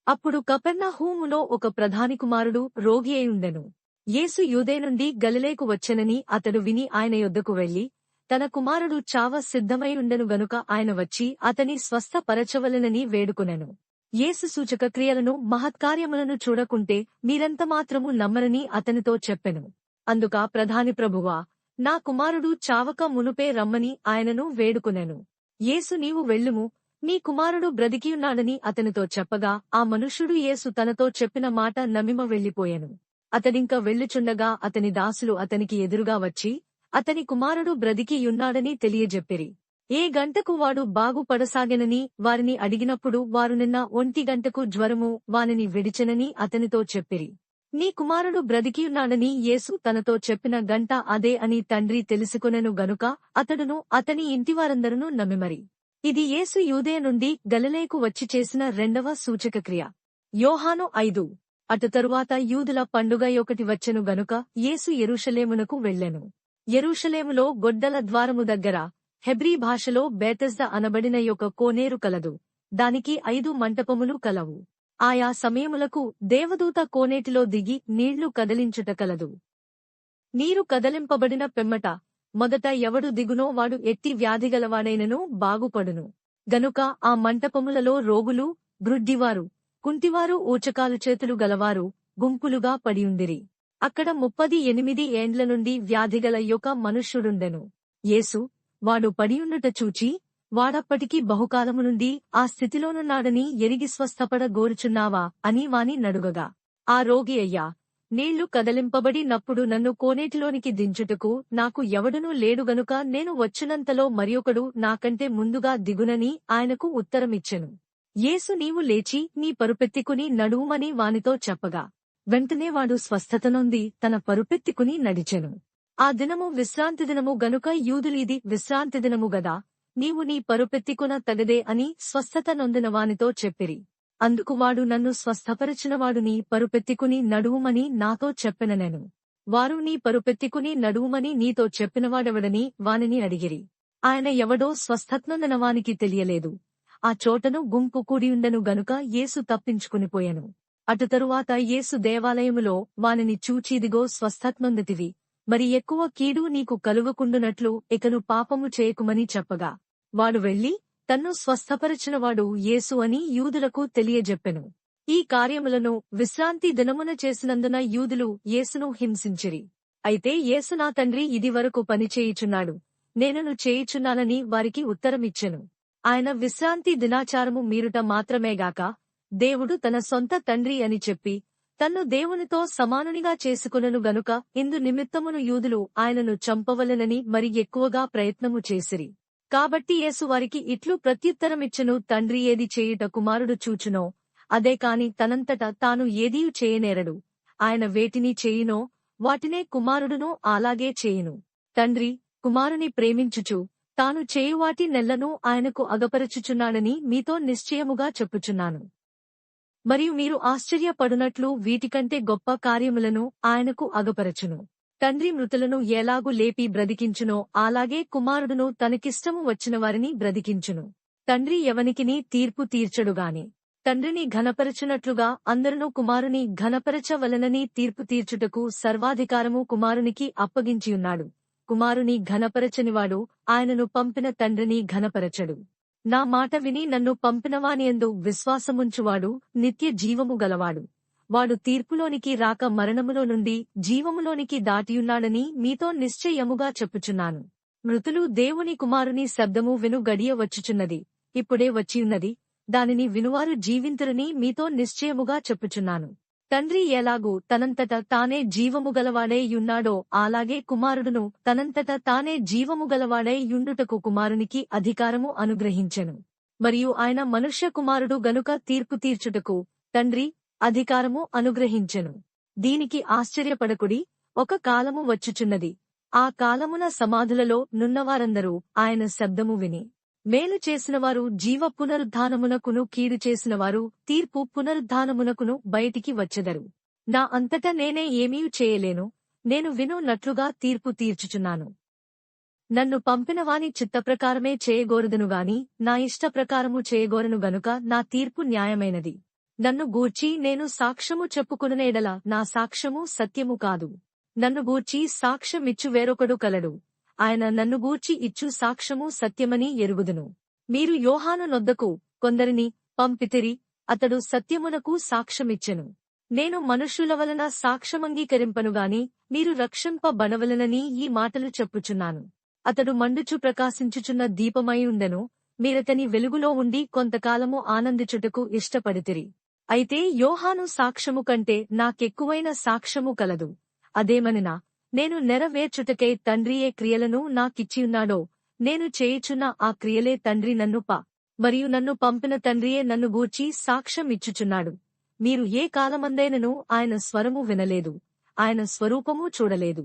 అప్పుడు కపెర్నహూములో ఒక ప్రధాని కుమారుడు రోగి అయుండెను. యేసు యూదే నుండి గలిలయకు వచ్చెనని అతడు విని ఆయన యొద్దకు వెళ్లి, తన కుమారుడు చావ సిద్ధమైయుండెను గనుక ఆయన వచ్చి అతని స్వస్థపరచవలెనని వేడుకొనెను. యేసు సూచక క్రియలను మహత్కార్యములను చూడకుంటే మీరెంతమాత్రము నమ్మరని అతనితో చెప్పెను. అందుక ప్రధాని, ప్రభువా, నా కుమారుడు చావక మునుపే రమ్మని ఆయనను వేడుకొనెను. యేసు, నీవు వెళ్ళుము, నీ కుమారుడు బ్రతికియున్నాడని అతనితో చెప్పగా ఆ మనుష్యుడు యేసు తనతో చెప్పిన మాట నమ్మిమ వెళ్ళిపోయెను. అతడింక వెళ్ళుచుండగా అతని దాసులు అతనికి ఎదురుగా వచ్చి అతని కుమారుడు బ్రతికియున్నాడని తెలియజెప్పిరి. ఏ గంటకు వాడు బాగుపడసాగెనని వారిని అడిగినప్పుడు వారు నిన్న 1 గంటకు జ్వరము వానిని విడిచెనని అతనితో చెప్పిరి. నీ కుమారుడు బ్రతికియున్నాడని యేసు తనతో చెప్పిన గంట అదే అని తండ్రి తెలుసుకొనెను గనుక అతడును అతని ఇంటివారందరూ నమ్మిమరి. ఇది యేసు యూదయ నుండి గలిలయకు వచ్చి చేసిన రెండవ సూచకక్రియ. యోహాను 5. అటు తరువాత యూదుల పండుగ ఒకటి వచ్చెను గనుక యేసు యెరూషలేమునకు వెళ్ళెను. యెరూషలేములో గొడ్డల ద్వారము దగ్గర హెబ్రీ భాషలో బేతెస్దా అనబడిన యొక్క కోనేరు కలదు. దానికి 5 మంటపములు కలవు. ఆయా సమయములకు దేవదూత కోనేటిలో దిగి నీళ్లు కదలించుట కలదు. నీరు కదలింపబడిన పెమ్మట మొదట ఎవడు దిగునో వాడు ఎట్టి వ్యాధిగలవాడైనను బాగుపడును. గనుక ఆ మంటపములలో రోగులు, గ్రుడ్డివారు, కుంటివారు, ఊచకాలు చేతులు గలవారు గుంపులుగా పడియుండిరి. అక్కడ 38 ఏండ్ల నుండి వ్యాధిగల యొక్క మనుష్యుడుండెను. యేసు వాడు పడియుండుట చూచి వాడప్పటికి బహుకాలము నుండి ఆ స్థితిలోనున్నాడని ఎరిగి స్వస్థపడ గోరుచున్నావా అని వాని నడుగగా, ఆ రోగి అయ్యా, నీళ్లు కదలింపబడి నప్పుడు నన్ను కోనేటిలోనికి దించుటకు నాకు ఎవడునూ లేడు గనుక నేను వచ్చినంతలో మరియొకడు నాకంటే ముందుగా దిగునని ఆయనకు ఉత్తరమిచ్చెను. యేసు నీవు లేచి నీ పరుపెత్తికుని నడువుమని వానితో చెప్పగా వెంటనే వాడు స్వస్థత నొంది తన పరుపెత్తికుని నడిచెను. ఆ దినము విశ్రాంతి దినము గనుక యూదులు ఇది విశ్రాంతి దినము గదా, నీవు నీ పరుపెత్తికున తగదే అని స్వస్థత నొందిన వానితో చెప్పిరి. అందుకు వాడు నన్ను స్వస్థపరచినవాడు నీ పరుపెత్తికుని నడువుమని నాతో చెప్పెననెను. వారు నీ పరుపెత్తికుని నడువుమని నీతో చెప్పినవాడెవడని వానిని అడిగిరి. ఆయన ఎవడో స్వస్థతనొందిన వానికి తెలియలేదు. ఆ చోటను గుంపు కూడియుండెను గనుక యేసు తప్పించుకునిపోయెను. అటు తరువాత యేసు దేవాలయములో వానిని చూచిదిగో స్వస్థతనొందితివి, మరి ఎక్కువ కీడు నీకు కలుగకుండునట్లు ఇకను పాపము చేయకుమని చెప్పగా వాడు వెళ్లి తన్ను స్వస్థపరచినవాడు యేసు అని యూదులకు తెలియజెప్పెను. ఈ కార్యములను విశ్రాంతి దినమున చేసినందున యూదులు యేసును హింసించిరి. అయితే యేసు నా తండ్రి ఇదివరకు పనిచేయుచున్నాడు, నేనును చేయుచున్నానని వారికి ఉత్తరమిచ్చెను. ఆయన విశ్రాంతి దినాచారము మీరుట మాత్రమేగాక దేవుడు తన సొంత తండ్రి అని చెప్పి తన్ను దేవునితో సమానునిగా చేసుకొనెను గనుక ఇందు నిమిత్తమును యూదులు ఆయనను చంపవలెనని మరి ఎక్కువగా ప్రయత్నము చేసిరి. కాబట్టి యేసు వారికి ఇట్లు ప్రత్యుత్తరమిచ్చెను, తండ్రి ఏది చేయుట కుమారుడు చూచునో అదే కాని తనంతట తాను ఏదియూ చేయనేరడు. ఆయన వేటిని చేయునో వాటినే కుమారుడును అలాగే చేయును. తండ్రి కుమారుని ప్రేమించుచు తాను చేయువాటి నెల్లను ఆయనకు అగపరచుచున్నాడని మీతో నిశ్చయముగా చెప్పుచున్నాను. మరియు మీరు ఆశ్చర్యపడునట్లు వీటికంటే గొప్ప కార్యములను ఆయనకు అగపరచును. తండ్రి మృతులను ఎలాగు లేపి బ్రతికించునో అలాగే కుమారుడును తనకిష్టము వచ్చిన వారిని బ్రతికించును. తండ్రి ఎవనికిని తీర్పు తీర్చడుగాని తండ్రిని ఘనపరచునట్లుగా అందరును కుమారుని ఘనపరచవలనని తీర్పు తీర్చుటకు సర్వాధికారము కుమారునికి అప్పగించియున్నాడు. కుమారుని ఘనపరచనివాడు ఆయనను పంపిన తండ్రిని ఘనపరచడు. నా మాట విని నన్ను పంపినవానియందు విశ్వాసముంచువాడు నిత్య జీవము గలవాడు. వాడు తీర్పులోనికి రాక మరణములో నుండి జీవములోనికి దాటియున్నాడని మీతో నిశ్చయముగా చెప్పుచున్నాను. మృతులు దేవుని కుమారుని శబ్దము విను గడియ వచ్చుచున్నది, ఇప్పుడే వచ్చియున్నది, దానిని వినువారు జీవింతురని మీతో నిశ్చయముగా చెప్పుచున్నాను. తండ్రి ఎలాగూ తనంతట తానే జీవముగలవాడై యున్నాడో అలాగే కుమారుడును తనంతట తానే జీవముగలవాడై యుండుటకు కుమారునికి అధికారము అనుగ్రహించెను. మరియు ఆయన మనుష్య కుమారుడు గనుక తీర్పు తీర్చుటకు తండ్రి అధికారము అనుగ్రహించెను. దీనికి ఆశ్చర్యపడకుడి, ఒక కాలము వచ్చుచున్నది, ఆ కాలమున సమాధులలో నున్నవారందరూ ఆయన శబ్దము విని మేలు చేసినవారు జీవ పునరుద్ధానమునకును కీడు చేసినవారు తీర్పు పునరుద్ధానమునకును బయటికి వచ్చెదరు. నా అంతటా నేనే ఏమీ చేయలేను, నేను వినున్నట్లుగా తీర్పు తీర్చుచున్నాను. నన్ను పంపినవాని చిత్తప్రకారమే చేయగోరదునుగాని నా ఇష్టప్రకారము చేయగోరను గనుక నా తీర్పు న్యాయమైనది. నన్ను గూర్చి నేను సాక్ష్యము చెప్పుకున్న ఎడల నా సాక్ష్యము సత్యము కాదు. నన్ను గూర్చి సాక్ష్యమిచ్చు వేరొకడు కలడు, ఆయన నన్ను గూర్చి ఇచ్చు సాక్ష్యము సత్యమని ఎరుగుదును. మీరు యోహాను నొద్దకు కొందరిని పంపితిరి, అతడు సత్యమునకు సాక్ష్యమిచ్చెను. నేను మనుష్యుల వలన సాక్ష్యమంగీకరింపనుగాని మీరు రక్షింపబడవలెనని ఈ మాటలు చెప్పుచున్నాను. అతడు మండుచు ప్రకాశించుచున్న దీపమై ఉండెను. మీరతని వెలుగులో ఉండి కొంతకాలము ఆనందించుటకు ఇష్టపడితిరి. అయితే యోహాను సాక్ష్యము కంటే నాకెక్కువైన సాక్ష్యము కలదు. అదేమనినా, నేను నెరవేర్చుటకై తండ్రి ఏ క్రియలను నాకిచ్చియున్నాడో, నేను చేయుచున్న ఆ క్రియలే తండ్రి మరియు నన్ను పంపిన తండ్రియే నన్ను గూర్చి సాక్ష్యం ఇచ్చుచున్నాడు. మీరు ఏ కాలమందైనను ఆయన స్వరము వినలేదు, ఆయన స్వరూపము చూడలేదు.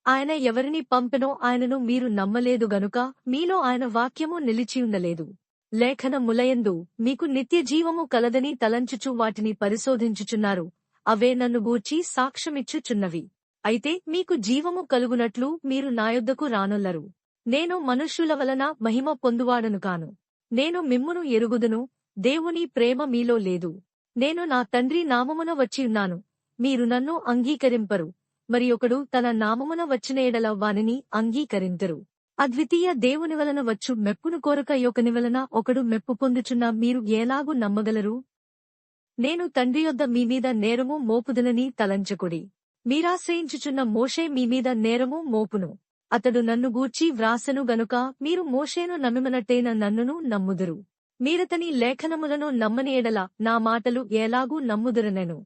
ఆయన ఎవరిని పంపెనో ఆయనను మీరు నమ్మలేదు గనుక మీలో ఆయన వాక్యము నిలిచియుండలేదు. లేఖనములయందు మీకు నిత్య జీవము కలదని తలంచుచు వాటిని పరిశోధించుచున్నారు, అవే నన్ను గూర్చి సాక్ష్యమిచ్చుచున్నవి. అయితే మీకు జీవము కలుగునట్లు మీరు నా యొద్దకు రానొల్లరు. నేను మనుష్యుల వలన మహిమ పొందువాడను కాను. నేను మిమ్మును ఎరుగుదును, దేవుని ప్రేమ మీలో లేదు. నేను నా తండ్రి నామమున వచ్చియున్నాను, మీరు నన్ను అంగీకరింపరు. మరి ఒకడు తన నామమున వచ్చిన ఎడల వానిని అంగీకరింతురు. అద్వితీయ దేవుని వలన వచ్చు మెప్పును కోరక యొకని వలన ఒకడు మెప్పు పొందుచున్న మీరు ఎలాగు నమ్మగలరు? నేను తండ్రి యొద్ద మీమీద నేరము మోపుదునని తలంచకుడి. మీరాశ్రయించుచున్న మోషే మీమీద నేరము మోపును. అతడు నన్ను గూర్చి వ్రాసెను గనుక మీరు మోషేను నమ్మిమనట్టేన నన్నును నమ్ముదురు. మీరతని లేఖనములను నమ్మని ఎడల నా మాటలు ఎలాగూ నమ్ముదురనెను.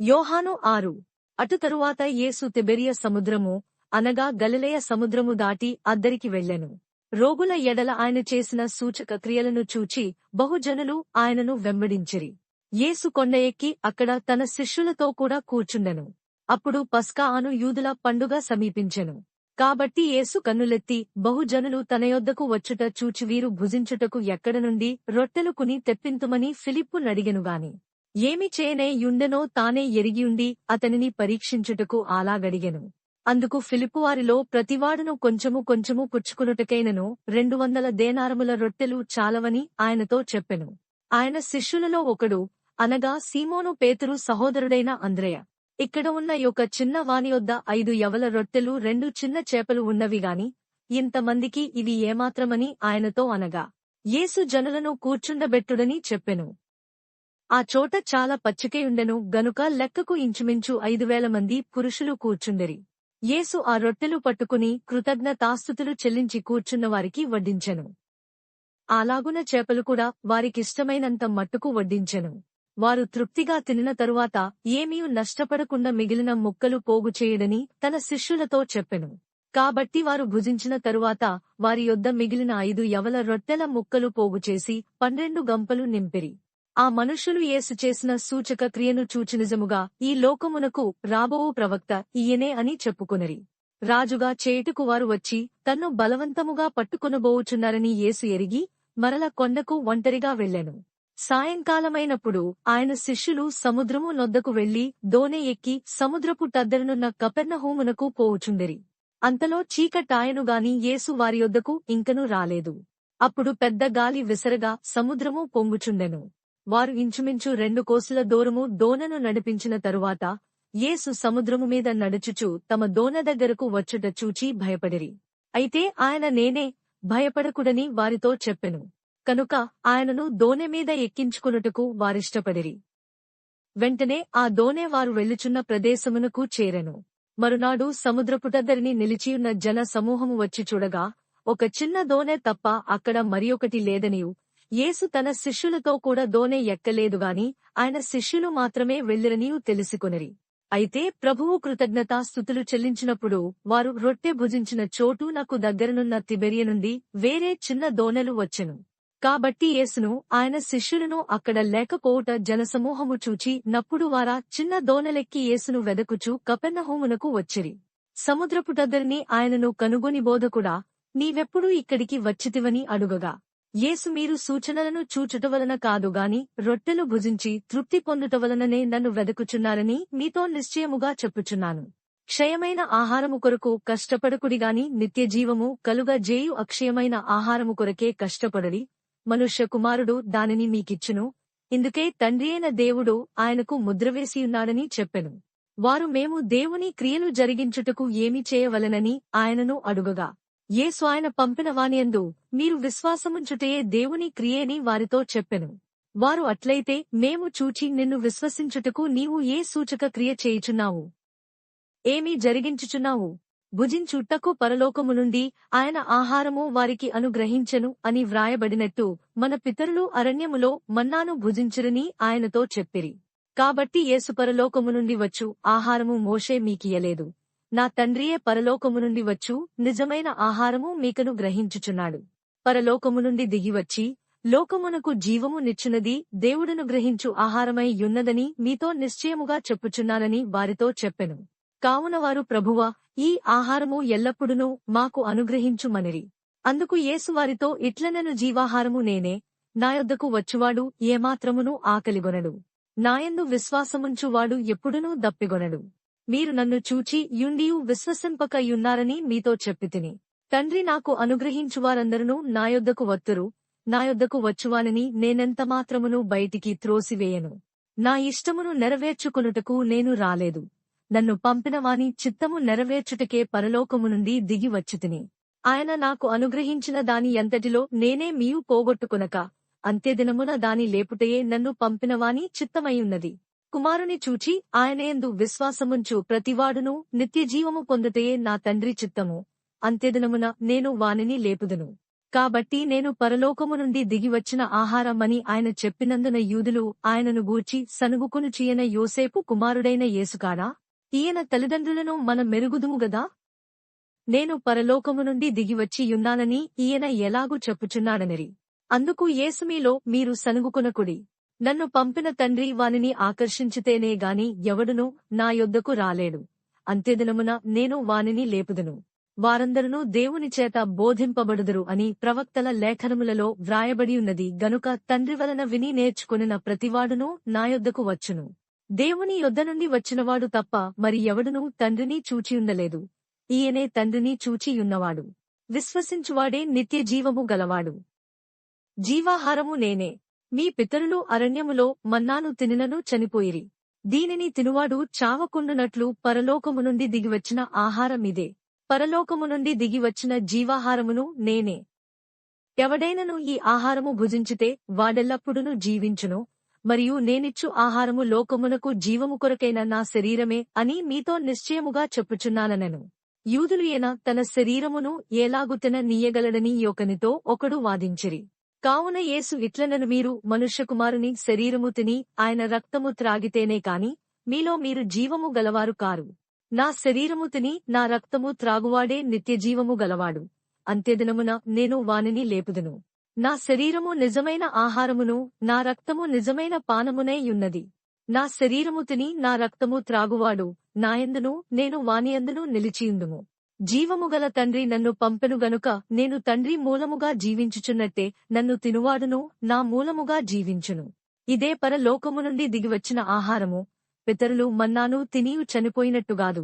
యోహాను 6. అటు తరువాత యేసు తిబెరియ సముద్రము అనగా గలిలయ సముద్రము దాటి అద్దరికి వెళ్ళెను. రోగుల ఎడల ఆయన చేసిన సూచక క్రియలను చూచి బహుజనులు ఆయనను వెంబడించిరి. యేసు కొండ ఎక్కి అక్కడ తన శిష్యులతో కూడా కూర్చుండెను. అప్పుడు పస్కా అను యూదుల పండుగ సమీపించెను. కాబట్టి యేసు కన్నులెత్తి బహుజనులు తన యొద్దకు వచ్చుట చూచి వీరు భుజించుటకు ఎక్కడ నుండి రొట్టెలు కొని తెప్పింతుమని ఫిలిప్పు నడిగెనుగాని, ఏమి చేయనే యుండెనో తానే ఎరిగియుండి అతనిని పరీక్షించుటకు అలాగడిగెను. అందుకు ఫిలిప్పు వారిలో ప్రతివాడును కొంచెము కొంచెము పుచ్చుకునుటకైనను 200 దేనారముల రొట్టెలు చాలవని ఆయనతో చెప్పెను. ఆయన శిష్యులలో ఒకడు, అనగా సీమోను పేతురు సహోదరుడైన అంద్రెయ, ఇక్కడ ఉన్న యొక్క చిన్న వాని యొద్ద 5 యవల రొట్టెలు 2 చిన్న చేపలు ఉన్నవిగాని ఇంతమందికి ఇవి ఏమాత్రమని ఆయనతో అనగా, యేసు జనులను కూర్చుండబెట్టుడని చెప్పెను. ఆ చోట చాలా పచ్చికయుండెను గనుక లెక్కకు ఇంచుమించు 5000 మంది పురుషులు కూర్చుండిరి. యేసు ఆ రొట్టెలు పట్టుకుని కృతజ్ఞతాస్తుతులు చెల్లించి కూర్చున్న వారికి వడ్డించెను. అలాగున చేపలు కూడా వారికిష్టమైనంత మట్టుకు వడ్డించెను. వారు తృప్తిగా తినిన తరువాత ఏమీయు నష్టపడకుండా మిగిలిన ముక్కలు పోగుచేయుడని తన శిష్యులతో చెప్పెను. కాబట్టి వారు భుజించిన తరువాత వారి యొద్ద మిగిలిన 5 యవల రొట్టెల ముక్కలు పోగుచేసి 12 గంపలు నింపిరి. ఆ మనుష్యులు యేసు చేసిన సూచక క్రియను చూచి నిజముగా ఈ లోకమునకు రాబోవు ప్రవక్త ఈయనే అని చెప్పుకొనిరి. రాజుగా చేయుటకు వారు వచ్చి తన్ను బలవంతముగా పట్టుకొనబోవుచున్నారని యేసు ఎరిగి మరల కొండకు ఒంటరిగా వెళ్ళెను. సాయంకాలమైనప్పుడు ఆయన శిష్యులు సముద్రము నొద్దకు వెళ్లి దోణె ఎక్కి సముద్రపు టద్దరనున్న కపెర్నహూమునకు పోవుచుండిరి. అంతలో చీకటాయనుగాని యేసు వారి యొద్దకు ఇంకను రాలేదు. అప్పుడు పెద్ద గాలి విసరగా సముద్రము పొంగుచుండెను. వారు ఇంచుమించు 2 కోసుల దూరము దోణను నడిపించిన తరువాత యేసు సముద్రము మీద నడుచుచు తమ దోణ దగ్గరకు వచ్చుట చూచి భయపడిరి. అయితే ఆయన నేనే, భయపడకుడని వారితో చెప్పెను. కనుక ఆయనను దోణె మీద ఎక్కించుకొనుటకు వారిష్టపడిరి. వెంటనే ఆ దోణె వారు వెళ్ళుచున్న ప్రదేశమునకు చేరెను. మరునాడు సముద్రపుటద్దరిని నిలిచియున్న జన సమూహము వచ్చి చూడగా ఒక చిన్న దోణె తప్ప అక్కడ మరియొకటి లేదనియు, యేసు తన శిష్యులతో కూడా దోణె ఎక్కలేదుగాని ఆయన శిష్యులు మాత్రమే వెళ్ళిరనియూ తెలిసికొనిరి. అయితే ప్రభువు కృతజ్ఞతాస్తుతులు చెల్లించినప్పుడు వారు రొట్టె భుజించిన చోటు నాకు దగ్గరనున్న తిబెరియ నుండి వేరే చిన్న దోణెలు వచ్చెను. కాబట్టి యేసును ఆయన శిష్యులను అక్కడ లేకపోవుట జనసమూహము చూచి నప్పుడు వారా చిన్న దోణెలెక్కి యేసును వెదకుచు కపెర్నహూమునకు వచ్చిరి. సముద్రపుటద్దరిని ఆయనను కనుగొని బోధకుడా, నీవెప్పుడు ఇక్కడికి వచ్చితివని అడుగగా, యేసు మీరు సూచనలను చూచుట వలన కాదుగాని రొట్టెలు భుజించి తృప్తి పొందుట వలననే నన్ను వెదకుచున్నారని మీతో నిశ్చయముగా చెప్పుచున్నాను. క్షయమైన ఆహారము కొరకు కష్టపడకుడిగాని నిత్యజీవము కలుగజేయు అక్షయమైన ఆహారము కొరకే కష్టపడడి. మనుష్య కుమారుడు దానిని మీకిచ్చును. ఇందుకే తండ్రియైన దేవుడు ఆయనకు ముద్రవేసియున్నాడని చెప్పెను. వారు మేము దేవుని క్రియలు జరిగించుటకు ఏమి చేయవలెనని ఆయనను అడుగగా, యేసు ఆయన పంపిన వానియందు మీరు విశ్వాసముంచుటయే దేవుని క్రియని వారితో చెప్పెను. వారు అట్లయితే మేము చూచి నిన్ను విశ్వసించుటకు నీవు ఏ సూచక క్రియ చేయుచున్నావు, ఏమి జరిగించుచున్నావు? భుజించుటకు పరలోకము నుండి ఆయన ఆహారము వారికి అనుగ్రహించెను అని వ్రాయబడినట్టు మన పితరులు అరణ్యములో మన్నాను భుజించిరని ఆయనతో చెప్పిరి. కాబట్టి యేసు పరలోకము నుండి వచ్చు ఆహారము మోషే మీకియ్యలేదు, నా తండ్రియే పరలోకము నుండి వచ్చు నిజమైన ఆహారము మీకను గ్రహించుచున్నాడు. పరలోకము నుండి దిగివచ్చి లోకమునకు జీవము నిచ్చునది దేవుడును గ్రహించు ఆహారమై యున్నదని మీతో నిశ్చయముగా చెప్పుచున్నానని వారితో చెప్పెను. కావున వారు, ప్రభువా, ఈ ఆహారము ఎల్లప్పుడునూ మాకు అనుగ్రహించుమనిరి. అందుకు యేసు వారితో ఇట్లనెను, జీవాహారము నేనే, నా యొద్దకు వచ్చువాడు ఏమాత్రమునూ ఆకలిగొనడు, నాయందు విశ్వాసముంచువాడు ఎప్పుడునూ దప్పిగొనడు. మీరు నన్ను చూచి యుండియు విశ్వసింపక యున్నారని మీతో చెప్పితిని. తండ్రి నాకు అనుగ్రహించువారందరునూ నా యొద్దకు వత్తురు, నా యొద్దకు వచ్చువానిని నేనెంతమాత్రమునూ బయటికి త్రోసివేయను. నా ఇష్టమును నెరవేర్చుకొనుటకు నేను రాలేదు, నన్ను పంపినవాని చిత్తము నెరవేర్చుటకే పరలోకము నుండి దిగి వచ్చితిని. ఆయన నాకు అనుగ్రహించిన దాని ఎంతటిలో నేనే మీయు పోగొట్టుకొనక అంత్యదినమున దాని లేపుటయే నన్ను పంపినవాని చిత్తమయ్యున్నది. కుమారుని చూచి ఆయనయందు విశ్వాసముంచు ప్రతివాడునూ నిత్యజీవము పొందుటయే నా తండ్రి చిత్తము. అంత్యదినమున నేను వానిని లేపుదును. కాబట్టి నేను పరలోకము నుండి దిగివచ్చిన ఆహారమని ఆయన చెప్పినందున యూదులు ఆయనను గూర్చి సనుగుకొనుచున్న యోసేపు కుమారుడైన యేసుకాడా, ఈయన తల్లిదండ్రులను మనం మెరుగుదుము గదా? నేను పరలోకము నుండి దిగివచ్చి యున్నానని ఈయన ఎలాగూ చెప్పుచున్నాడనిరి. అందుకు యేసు, మీలో మీరు సనుగుకొనకుడి. నన్ను పంపిన తండ్రి వానిని ఆకర్షించితేనే గాని ఎవడునూ నా యొద్దకు రాలేడు. అంత్యదినమున నేను వానిని లేపుదును. వారందరునూ దేవుని చేత బోధింపబడుదురు అని ప్రవక్తల లేఖనములలో వ్రాయబడియున్నది గనుక తండ్రి వలన విని నేర్చుకొనిన ప్రతివాడునూ నా యొద్దకు వచ్చును. దేవుని యొద్ద నుండి వచ్చినవాడు తప్ప మరి ఎవడునూ తండ్రిని చూచియుండలేదు. ఈయనే తండ్రిని చూచియున్నవాడు. విశ్వసించువాడే నిత్య జీవము గలవాడు. జీవాహారము నేనే. మీ పితరులు అరణ్యములో మన్నాను తినినను చనిపోయిరి. దీనిని తినువాడు చావకుండునట్లు పరలోకము నుండి దిగివచ్చిన ఆహారమిదే. పరలోకము నుండి దిగివచ్చిన జీవాహారమును నేనే. ఎవడైనను ఈ ఆహారము భుజించితే వాడెల్లప్పుడును జీవించును. మరియు నేనిచ్చు ఆహారము లోకమునకు జీవము కొరకైన నా శరీరమే అని మీతో నిశ్చయముగా చెప్పుచున్నానెను. యూదులు ఈయన తన శరీరమును ఏలాగు తిననీయగలడని ఒకనితో ఒకడు వాదించిరి. కావున యేసు ఇట్లనెను, మీరు మనుష్యకుమారుని శరీరము తిని ఆయన రక్తము త్రాగితేనే కాని మీలో మీరు జీవము గలవారు కారు. నా శరీరము తిని నా రక్తము త్రాగువాడే నిత్యజీవము గలవాడు. అంత్యదినమున నేను వానిని లేపుదును. నా శరీరము నిజమైన ఆహారమును, నా రక్తము నిజమైన పానమునై యున్నది. నా శరీరము తిని నా రక్తము త్రాగువాడు నాయందును నేను వానియందును నిలిచియుందుము. జీవముగల తండ్రి నన్ను పంపెను గనుక నేను తండ్రి మూలముగా జీవించుచున్నట్టే నన్ను తినువాడును నా మూలముగా జీవించును. ఇదే పరలోకము నుండి దిగివచ్చిన ఆహారము. పితరులు మన్నాను తినియు చనిపోయినట్టుగాదు.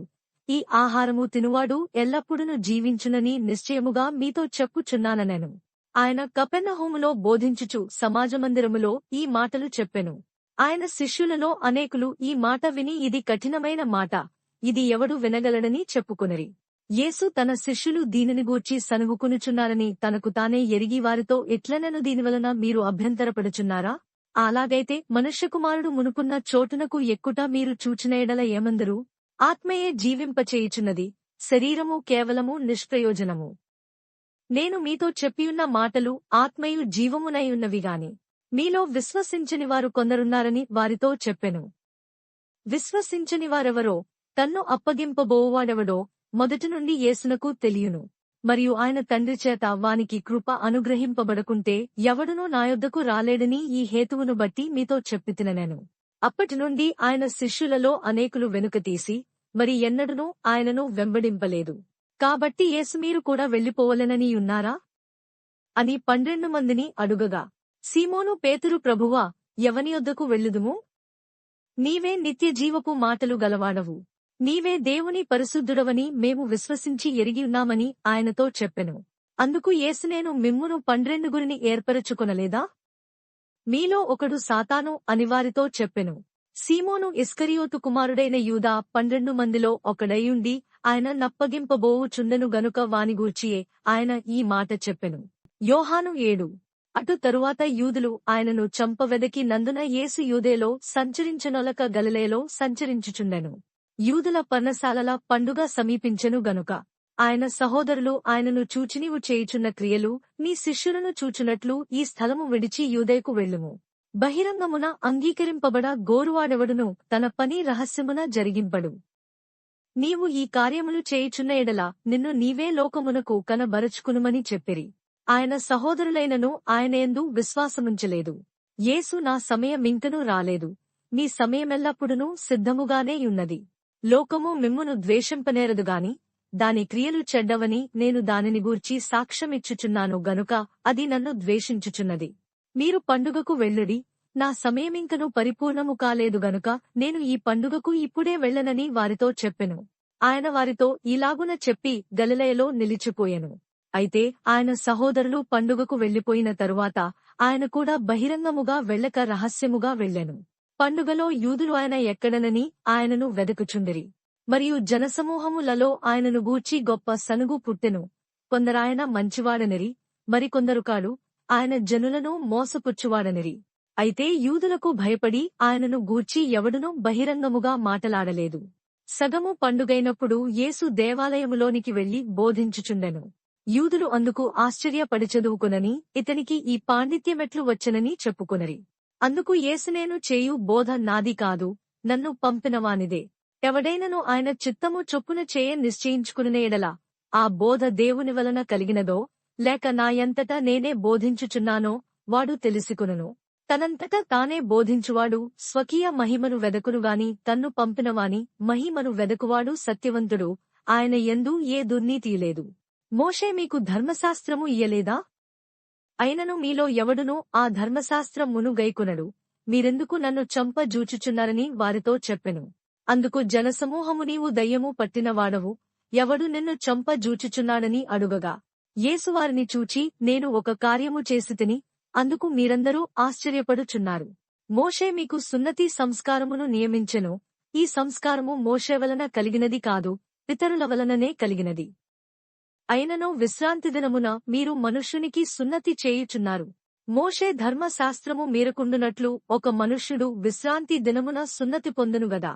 ఈ ఆహారము తినువాడు ఎల్లప్పుడును జీవించునని నిశ్చయముగా మీతో చెప్పుచున్నానెను. ఆయన కపెర్నహూములో బోధించుచు సమాజమందిరములో ఈ మాటలు చెప్పెను. ఆయన శిష్యులలో అనేకులు ఈ మాట విని, ఇది కఠినమైన మాట, ఇది ఎవడు వినగలడని చెప్పుకొనిరి. యేసు తన శిష్యులు దీనిని గూర్చి సనుగుకొనుచున్నారని తనకు తానే ఎరిగి వారితో ఇట్లనెను, దీనివలన మీరు అభ్యంతరపడుచున్నారా? అలాగైతే మనుష్యకుమారుడు మునుపున్న చోటునకు ఎక్కుట మీరు చూచిన ఎడల ఏమందరు? ఆత్మయే జీవింపచేయుచున్నది, శరీరము కేవలము నిష్ప్రయోజనము. నేను మీతో చెప్పియున్న మాటలు ఆత్మయు జీవమునై ఉన్నవిగాని మీలో విశ్వసించని వారు కొందరున్నారని వారితో చెప్పెను. విశ్వసించని వారెవరో, తన్ను అప్పగింపబోవాడెవడో మొదటి నుండి యేసునకు తెలియును. మరియు ఆయన తండ్రి చేత వానికి కృప అనుగ్రహింపబడకుంటే ఎవడునూ నా యొద్దకు రాలేడని ఈ హేతువును బట్టి మీతో చెప్పితినెను. అప్పటి నుండి ఆయన శిష్యులలో అనేకులు వెనుకతీసి మరి ఎన్నడూనూ ఆయనను వెంబడింపలేదు. కాబట్టి యేసు, మీరు కూడా వెళ్ళిపోవలెనని ఉన్నారా అని 12 మందిని అడుగగా, సీమోను పేతురు, ప్రభువా, ఎవని యొద్దకు వెళ్ళుదుము? నీవే నిత్య జీవపు మాటలు గలవాడవు. నీవే దేవుని పరిశుద్ధుడవని మేము విశ్వసించి ఎరిగియున్నామని ఆయనతో చెప్పెను. అందుకు యేసు, నేను మిమ్మును 12 ఏర్పరచుకొనలేదా? మీలో ఒకడు సాతాను అని వారితో చెప్పెను. సీమోను ఇస్కరియోతు కుమారుడైన యూదా 12 మందిలో ఒకడైయుండి ఆయన నప్పగింపబోవుచుండెను గనుక వానిగూర్చియే ఆయన ఈ మాట చెప్పెను. యోహాను 7. అటు తరువాత యూదులు ఆయనను చంపవెదకి నందున యేసు యూదేలో సంచరించనొలక గలిలయలో సంచరించుచుండెను. యూదుల పర్ణశాలల పండుగ సమీపించెను గనుక ఆయన సహోదరులు ఆయనను చూచి, నీవు చేయుచున్న క్రియలు నీ శిష్యులను చూచునట్లు ఈ స్థలము విడిచి యూదేకు వెళ్ళుము. బహిరంగమున అంగీకరింపబడ గోరువాడెవడును తన పని రహస్యమున జరిగింపడు. నీవు ఈ కార్యములు చేయుచున్న ఎడల నిన్ను నీవే లోకమునకు కనబరచుకునుమని చెప్పిరి. ఆయన సహోదరులైనను ఆయనయందు విశ్వాసముంచలేదు. యేసు నా సమయమింకను రాలేదు, మీ సమయమెల్లప్పుడునూ సిద్ధముగానే యున్నది. లోకము మిమ్మును ద్వేషింపనేరదుగాని దాని క్రియలు చెడ్డవని నేను దానిని గూర్చి సాక్ష్యమిచ్చుచున్నాను గనుక అది నన్ను ద్వేషించుచున్నది. మీరు పండుగకు వెళ్ళుడి, నా సమయమింకను పరిపూర్ణము కాలేదు గనుక నేను ఈ పండుగకు ఇప్పుడే వెళ్ళనని వారితో చెప్పెను. ఆయన వారితో ఇలాగున చెప్పి గలిలయలో నిలిచిపోయెను. అయితే ఆయన సహోదరులు పండుగకు వెళ్లిపోయిన తరువాత ఆయన కూడా బహిరంగముగా వెళ్ళక రహస్యముగా వెళ్ళెను. పండుగలో యూదులు ఆయన ఎక్కడనని ఆయనను వెదకుచుండిరి. మరియు జనసమూహములలో ఆయనను గూర్చి గొప్ప సనుగు పుట్టెను. కొందరాయన మంచివాడనిరి, మరికొందరు కాడు, ఆయన జనులను మోసపుచ్చువాడనిరి. అయితే యూదులకు భయపడి ఆయనను గూర్చి ఎవడునూ బహిరంగముగా మాటలాడలేదు. సగము పండుగైనప్పుడు యేసు దేవాలయములోనికి వెళ్లి బోధించుచుండెను. యూదులు అందుకు ఆశ్చర్యపడి చదువుకునని ఇతనికి ఈ పాండిత్యమెట్లు వచ్చెనని చెప్పుకొనిరి. అందుకు యేసు నేను చేయు బోధ నాది కాదు, నన్ను పంపినవానిదే. ఎవడైనను ఆయన చిత్తము చొప్పున చేయ నిశ్చయించుకునే ఎడల ఆ బోధ దేవుని వలన కలిగినదో లేక నాయంతటా నేనే బోధించుచున్నానో వాడు తెలుసుకొనును. తనంతట తానే బోధించువాడు స్వకీయ మహిమను వెదకునుగాని తన్ను పంపినవాని మహిమను వెదకువాడు సత్యవంతుడు, ఆయన యందు ఏ దుర్నీతి లేదు. మోషే మీకు ధర్మశాస్త్రము ఇయ్యలేదా? అయినను మీలో ఎవడునూ ఆ ధర్మశాస్త్రమును గైకొనడు. మీరెందుకు నన్ను చంప జూచుచున్నారని వారితో చెప్పెను. అందుకు జనసమూహము నీవు దయ్యము పట్టినవాడవు, ఎవడు నిన్ను చంప జూచుచున్నాడని అడుగగా, యేసు వారిని చూచి నేను ఒక కార్యము చేసితిని, అందుకు మీరందరూ ఆశ్చర్యపడుచున్నారు. మోషే మీకు సున్నతి సంస్కారమును నియమించెను. ఈ సంస్కారము మోషే వలన కలిగినది కాదు, పితరుల వలననే కలిగినది. అయినను విశ్రాంతి దినమున మీరు మనుష్యునికి సున్నతి చేయుచున్నారు. మోషే ధర్మశాస్త్రము మీరకుండునట్లు ఒక మనుష్యుడు విశ్రాంతి దినమున సున్నతి పొందును గదా.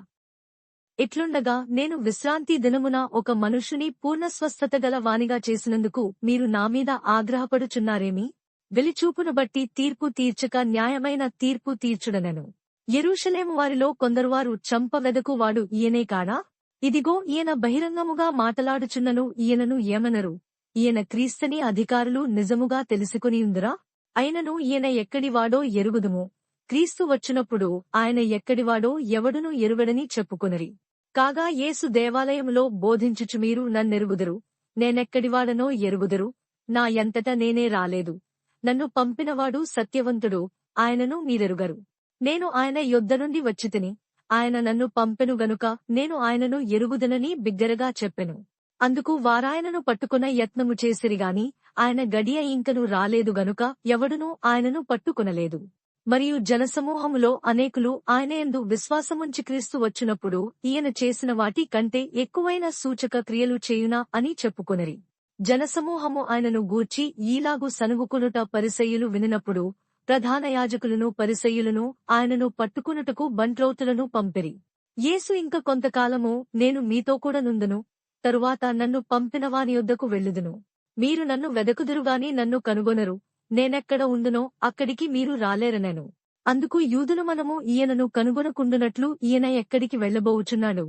ఇట్లుండగా నేను విశ్రాంతి దినమున ఒక మనుష్యుని పూర్ణస్వస్థత గల వానిగా చేసినందుకు మీరు నామీద ఆగ్రహపడుచున్నారేమి? వెలిచూపును బట్టి తీర్పు తీర్చక న్యాయమైన తీర్పు తీర్చుడనెను. యెరూషలేము వారిలో కొందరువారు చంపవెదకు వాడు ఈయనే కాడా? ఇదిగో ఈయన బహిరంగముగా మాటలాడుచున్నను, ఈయనను ఏమనరు? ఈయన క్రీస్తని అధికారులు నిజముగా తెలుసుకునియుందురా? అయినను ఈయన ఎక్కడివాడో ఎరుగుదుము. క్రీస్తు వచ్చినప్పుడు ఆయన ఎక్కడివాడో ఎవడునూ ఎరుగడని చెప్పుకొనిరి. కాగా యేసు దేవాలయములో బోధించుచు మీరు నన్నెరుగుదురు, నేనెక్కడివాడనో ఎరుగుదురు, నా యంతట నేనే రాలేదు, నన్ను పంపినవాడు సత్యవంతుడు, ఆయనను మీరెరుగరు. నేను ఆయన యొద్ద నుండి వచ్చితిని, ఆయన నన్ను పంపెను గనుక నేను ఆయనను ఎరుగుదునని బిగ్గరగా చెప్పెను. అందుకు వారాయనను పట్టుకున యత్నము చేసిరిగాని ఆయన గడియ ఇంకను రాలేదు గనుక ఎవడునూ ఆయనను పట్టుకొనలేదు. మరియు జనసమూహములో అనేకులు ఆయనయందు విశ్వాసముంచి క్రీస్తు వచ్చినప్పుడు ఈయన చేసిన వాటి కంటే ఎక్కువైన సూచక క్రియలు చేయునా అని చెప్పుకొనిరి. జనసమూహము ఆయనను గూర్చి ఈలాగు సనుగుకొనుట పరిసయ్యులు వినినప్పుడు ప్రధాన యాజకులను పరిసయ్యులను ఆయనను పట్టుకొనుటకు బంట్రౌతులను పంపిరి. యేసు ఇంక కొంతకాలము నేను మీతో కూడా నుందును, తరువాత నన్ను పంపినవాని యొద్దకు వెళ్ళుదును. మీరు నన్ను వెదకుదురుగాని నన్ను కనుగొనరు, నేనెక్కడ ఉండునో అక్కడికి మీరు రాలేరనెను. అందుకు యూదులు మనము ఈయనను కనుగొనకుండునట్లు ఈయన ఎక్కడికి వెళ్లబోవుచున్నాడు?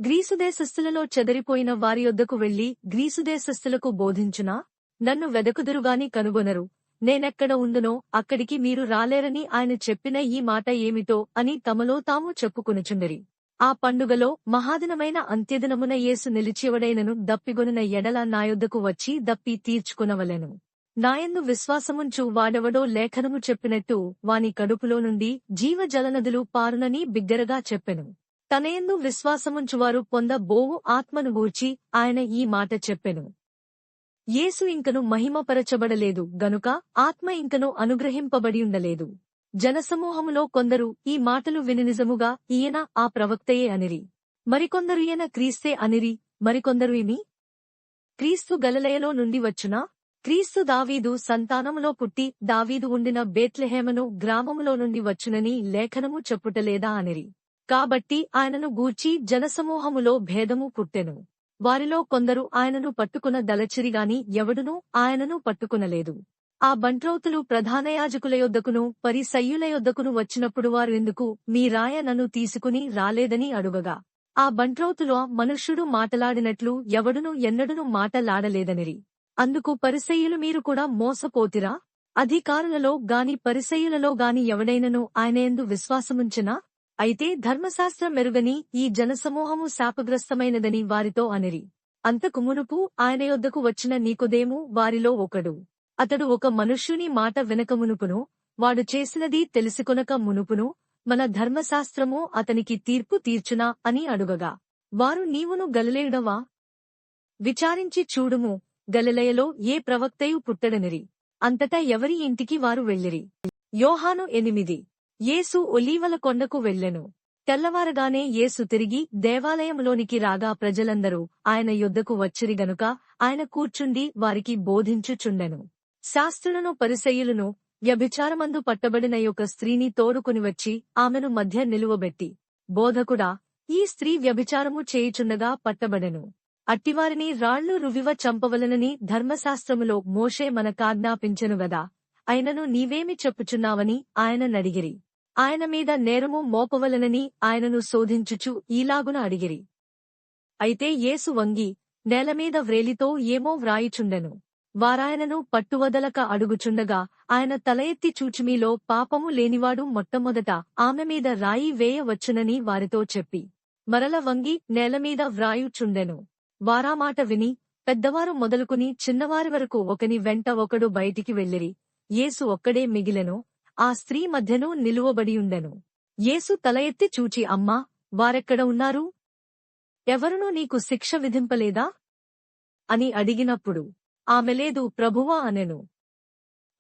గ్రీసుదేశస్థులలో చెదరిపోయిన వారి యొద్దకు వెళ్లి గ్రీసుదేశస్థులకు బోధించునా? నన్ను వెదకుదురుగాని కనుగొనరు, నేనెక్కడ ఉండునో అక్కడికి మీరు రాలేరని ఆయన చెప్పిన ఈ మాట ఏమిటో అని తమలో తాము చెప్పుకొనుచుండిరి. ఆ పండుగలో మహాదినమైన అంత్యదినమున యేసు నిలిచివడైనను దప్పిగొనిన ఎడల నా యొద్దకు వచ్చి దప్పి తీర్చుకొనవలెను. నాయందు విశ్వాసముంచు వాడెవడో లేఖనము చెప్పినట్టు వాని కడుపులో నుండి జీవజలనదులు పారునని బిగ్గరగా చెప్పెను. తనయందు విశ్వాసముంచువారు పొందబోవు ఆత్మను గూర్చి ఆయన ఈ మాట చెప్పెను. యేసు ఇంకను మహిమపరచబడలేదు గనుక ఆత్మ ఇంకను అనుగ్రహింపబడియుండలేదు. జనసమూహములో కొందరు ఈ మాటలు విని నిజముగా ఈయన ఆ ప్రవక్తయే అనిరి. మరికొందరు ఈయన క్రీస్తే అనిరి. మరికొందరు ఈమె క్రీస్తు గలిలయలో నుండి వచ్చునా? క్రీస్తు దావీదు సంతానములో పుట్టి దావీదు ఉండిన బేత్లెహేమను గ్రామములో నుండి వచ్చునని లేఖనము చెప్పుటలేదా అనిరి. కాబట్టి ఆయనను గూర్చి జనసమూహములో భేదము పుట్టెను. వారిలో కొందరు ఆయనను పట్టుకున దలచిరిగాని ఎవడునూ ఆయనను పట్టుకునలేదు. ఆ బంట్రౌతులు ప్రధానయాజకుల యొద్దకును పరిసయ్యుల యొద్దకును వచ్చినప్పుడు వారు ఎందుకు మీ రాయ నన్ను తీసుకుని రాలేదని అడుగగా, ఆ బంట్రౌతులు మనుష్యుడు మాటలాడినట్లు ఎవడును ఎన్నడును మాటలాడలేదనిరి. అందుకు పరిసయ్యులు మీరు కూడా మోసపోతిరా? అధికారులలో గాని పరిసయ్యులలో గాని ఎవడైనను ఆయనయందు విశ్వాసముంచెనా? అయితే ధర్మశాస్త్రం మెరుగని ఈ జనసమూహము శాపగ్రస్తమైనదని వారితో అనిరి. అంతకు మునుపు ఆయన యొద్దకు వచ్చిన నీకొదేము వారిలో ఒకడు. అతడు ఒక మనుష్యుని మాట వినకమునుపును వాడు చేసినది తెలిసికొనక మునుపును మన ధర్మశాస్త్రము అతనికి తీర్పు తీర్చునా అని అడుగగా, వారు నీవును గలిలయుడవా? విచారించి చూడుము, గలిలయలో ఏ ప్రవక్తయు పుట్టడనిరి. అంతటా ఎవరి ఇంటికి వారు వెళ్ళిరి. యోహాను 8. యేసు ఒలీవల కొండకు వెళ్ళెను. తెల్లవారగానే యేసు తిరిగి దేవాలయంలోనికి రాగా ప్రజలందరూ ఆయన యొద్దకు వచ్చిరి గనుక ఆయన కూర్చుండి వారికి బోధించుచుండెను. శాస్త్రులను పరిసయ్యులను వ్యభిచారమందు పట్టబడిన యొక్క స్త్రీని తోడుకుని వచ్చి ఆమెను మధ్య నిలువబెట్టి, బోధకుడా, ఈ స్త్రీ వ్యభిచారము చేయుచుండగా పట్టబడెను. అట్టివారిని రాళ్లు రువివ చంపవలనని ధర్మశాస్త్రములో మోషే మనకాజ్ఞాపించెను గదా, అయినను నీవేమి చెప్పుచున్నావని ఆయన నడిగిరి. ఆయన మీద నేరము మోపవలనని ఆయనను శోధించుచు ఈలాగున అడిగిరి. అయితే యేసు వంగి నేలమీద వ్రేలితో ఏమో వ్రాయుచుండెను. వారాయనను పట్టువదలక అడుగుచుండగా ఆయన తల ఎత్తి చూచిమీలో పాపము లేనివాడు మొట్టమొదట ఆమె మీద రాయి వేయవచ్చునని వారితో చెప్పి మరల వంగి నేలమీద వ్రాయుచుండెను. వారామాట విని పెద్దవారు మొదలుకుని చిన్నవారి వరకు ఒకని వెంట ఒకడు బయటికి వెళ్ళిరి. యేసు ఒక్కడే మిగిలెను. ఆ స్త్రీ మధ్యను నిలువబడియుండెను. యేసు తల ఎత్తి చూచి, అమ్మా, వారెక్కడ ఉన్నారు? ఎవరునూ నీకు శిక్ష విధింపలేదా అని అడిగినప్పుడు ఆమె లేదు ప్రభువా అనెను.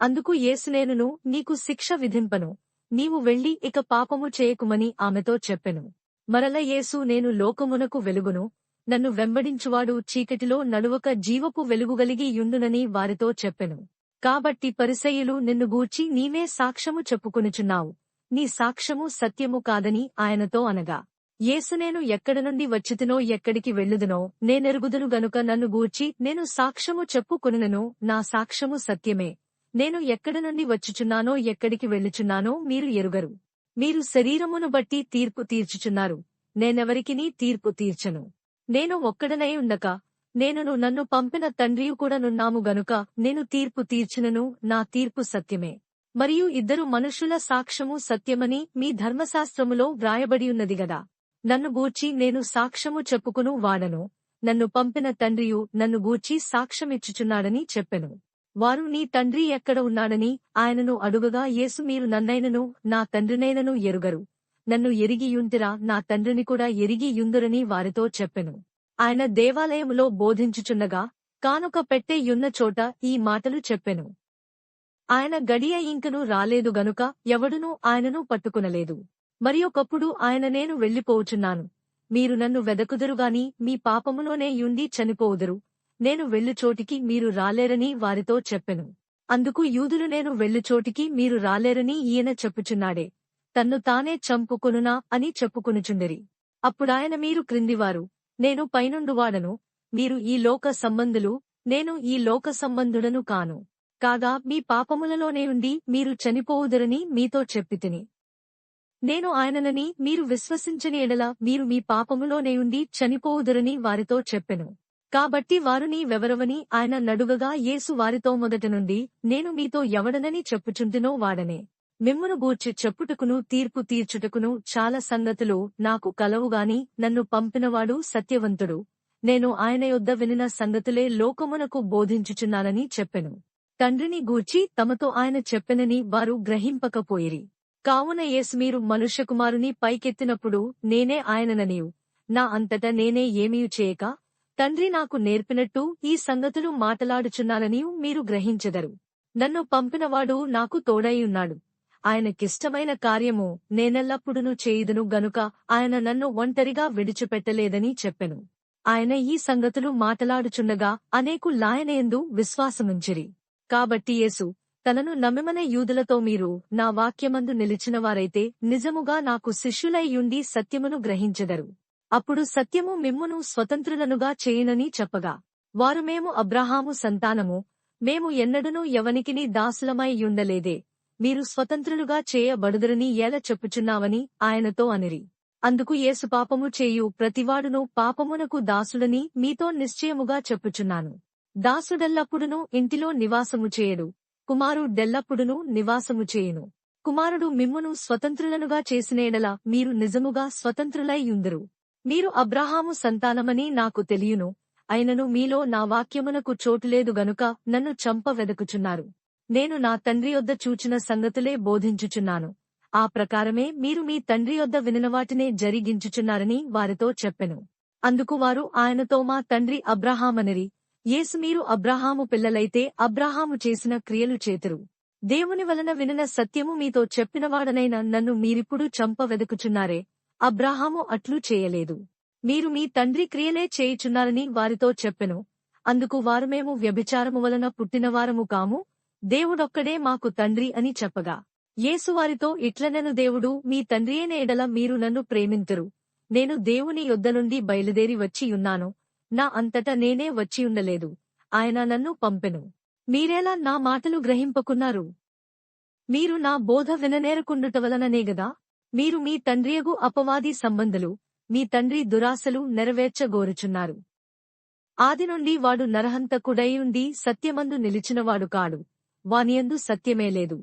అందుకు యేసు నేనును నీకు శిక్ష విధింపను, నీవు వెళ్ళి ఇక పాపము చేయకుమని ఆమెతో చెప్పెను. మరల యేసు నేను లోకమునకు వెలుగును, నన్ను వెంబడించువాడు చీకటిలో నడువక జీవపు వెలుగుగలిగి యుండునని వారితో చెప్పెను. కాబట్టి పరిసయ్యులు నిన్ను గూర్చి నీవే సాక్ష్యము చెప్పుకొనుచున్నావు, నీ సాక్ష్యము సత్యము కాదని ఆయనతో అనగా, యేసు నేను ఎక్కడ నుండి వచ్చితినో ఎక్కడికి వెళ్ళుదునో నేనెరుగుదును గనుక నన్ను గూర్చి నేను సాక్ష్యము చెప్పుకొనును, నా సాక్ష్యము సత్యమే. నేను ఎక్కడ నుండి వచ్చుచున్నానో ఎక్కడికి వెళ్ళుచున్నానో మీరు ఎరుగరు. మీరు శరీరమును బట్టి తీర్పు తీర్చుచున్నారు, నేనెవరికినీ తీర్పు తీర్చను. నేను ఒక్కడనై ఉండక నేనును నన్ను పంపిన తండ్రియు కూడా నున్నాము గనుక నేను తీర్పు తీర్చునను, నా తీర్పు సత్యమే. మరియు ఇద్దరు మనుషుల సాక్ష్యము సత్యమని మీ ధర్మశాస్త్రములో వ్రాయబడియున్నది గదా. నన్ను గూర్చి నేను సాక్ష్యము చెప్పుకును వాడను, నన్ను పంపిన తండ్రియు నన్ను గూర్చి సాక్ష్యమిచ్చుచున్నాడని చెప్పెను. వారు నీ తండ్రి ఎక్కడ ఉన్నాడని ఆయనను అడుగగా యేసు మీరు నన్నైనను నా తండ్రినైనను ఎరుగరు, నన్ను ఎరిగియుంటిరా నా తండ్రిని కూడా ఎరిగియుందురని వారితో చెప్పెను. ఆయన దేవాలయములో బోధించుచుండగా కానుక పెట్టె యున్న చోట ఈ మాటలు చెప్పెను. ఆయన గడియ ఇంకను రాలేదు గనుక ఎవడునూ ఆయనను పట్టుకునలేదు. మరియొకప్పుడు ఆయన నేను వెళ్ళిపోవుచున్నాను, మీరు నన్ను వెదకుదురుగాని మీ పాపములోనే యుండి చనిపోవుదురు, నేను వెళ్ళుచోటికి మీరు రాలేరని వారితో చెప్పెను. అందుకు యూదులు నేను వెళ్ళుచోటికి మీరు రాలేరని ఈయన చెప్పుచున్నాడే, తన్ను తానే చంపుకొనునా అని చెప్పుకొనుచుండిరి. అప్పుడాయన మీరు క్రిందివారు, నేను పైనుండువాడను, మీరు ఈ లోక సంబంధులు, నేను ఈ లోక సంబంధుడను కాను. కాగా మీ పాపములలోనే ఉండి మీరు చనిపోవుదురని మీతో చెప్పితిని. నేను ఆయననని మీరు విశ్వసించని ఎడల మీరు మీ పాపములోనే ఉండి చనిపోవుదురని వారితో చెప్పెను. కాబట్టి వారు నీవెవరవని ఆయన నడుగగా యేసు వారితో మొదట నుండి నేను మీతో ఎవడనని చెప్పుచుంటినో వాడనే. మిమ్మును గూర్చి చెప్పుటకును తీర్పు తీర్చుటకును చాలా సంగతులు నాకు కలవుగాని నన్ను పంపినవాడు సత్యవంతుడు, నేను ఆయన యొద్ద వినిన సంగతులే లోకమునకు బోధించుచున్నానని చెప్పెను. తండ్రిని గూర్చి తమతో ఆయన చెప్పెనని వారు గ్రహింపకపోయిరి. కావున యేసు మీరు మనుష్యకుమారుని పైకెత్తినప్పుడు నేనే ఆయనననియు నా అంతట నేనే ఏమీయు చేయక తండ్రి నాకు నేర్పినట్టు ఈ సంగతులు మాటలాడుచున్నాననియు మీరు గ్రహించెదరు. నన్ను పంపినవాడు నాకు తోడైయున్నాడు, ఆయనకిష్టమైన కార్యము నేనెల్లప్పుడూ చేయుదును గనుక ఆయన నన్ను ఒంటరిగా విడిచిపెట్టలేదని చెప్పెను. ఆయన ఈ సంగతులు మాటలాడుచుండగా అనేకులాయనయందు విశ్వాసముంచిరి. కాబట్టి యేసు తనను నమ్మిన యూదులతో మీరు నా వాక్యమందు నిలిచినవారైతే నిజముగా నాకు శిష్యులై యుండి సత్యమును గ్రహించెదరు. అప్పుడు సత్యము మిమ్మును స్వతంత్రులనుగా చేయునని చెప్పగా వారు మేము అబ్రాహాము సంతానము, మేము ఎన్నడూనూ ఎవనికిని దాసులమై యుండలేదే, మీరు స్వతంత్రులుగా చేయబడుదురని ఏల చెప్పుచున్నావని ఆయనతో అనిరి. అందుకు యేసు పాపము చేయు ప్రతివాడును పాపమునకు దాసుడని మీతో నిశ్చయముగా చెప్పుచున్నాను. దాసుడెల్లప్పుడునూ ఇంటిలో నివాసము చేయడు, కుమారుడెల్లప్పుడునూ నివాసము చేయును. కుమారుడు మిమ్మును స్వతంత్రులనుగా చేసిన యెడల మీరు నిజముగా స్వతంత్రులై యుందురు. మీరు అబ్రాహాము సంతానమని నాకు తెలియును, అయినను మీలో నా వాక్యమునకు చోటులేదు గనుక నన్ను చంప వెదకుచున్నారు. నేను నా తండ్రి యొద్ద చూచిన సంగతులే బోధించుచున్నాను. ఆ ప్రకారమే మీరు మీ తండ్రి యొద్ద వినినవాటినే జరిగించుచున్నారని వారితో చెప్పెను. అందుకు వారు ఆయనతో మా తండ్రి అబ్రాహామనిరి. యేసు మీరు అబ్రాహాము పిల్లలైతే అబ్రాహాము చేసిన క్రియలు చేతురు. దేవుని వలన వినిన సత్యము మీతో చెప్పినవాడనైన నన్ను మీరిప్పుడు చంప వెదకుచున్నారే, అబ్రాహాము అట్లు చేయలేదు. మీరు మీ తండ్రి క్రియలే చేయుచున్నారని వారితో చెప్పెను. అందుకు వారు మేము వ్యభిచారము వలన పుట్టినవారము కాము, దేవుడొక్కడే మాకు తండ్రి అని చెప్పగా, యేసు వారితో ఇట్లనెను, దేవుడు మీ తండ్రియైన యెడల మీరు నన్ను ప్రేమింతురు. నేను దేవుని యొద్ద నుండి బయలుదేరి వచ్చియున్నాను, నా అంతట నేనే వచ్చియుండలేదు, ఆయన నన్ను పంపెను. మీరేలా నా మాటలు గ్రహింపకున్నారు? మీరు నా బోధ విననేరకుండుట వలననే గదా. మీరు మీ తండ్రియగు అపవాది సంబంధులు, మీ తండ్రి దురాశలు నెరవేర్చగోరుచున్నారు. ఆదినుండి వాడు నరహంతకుడై ఉండి సత్యమందు నిలిచినవాడు కాడు, వానియందు సత్యమే లేదు.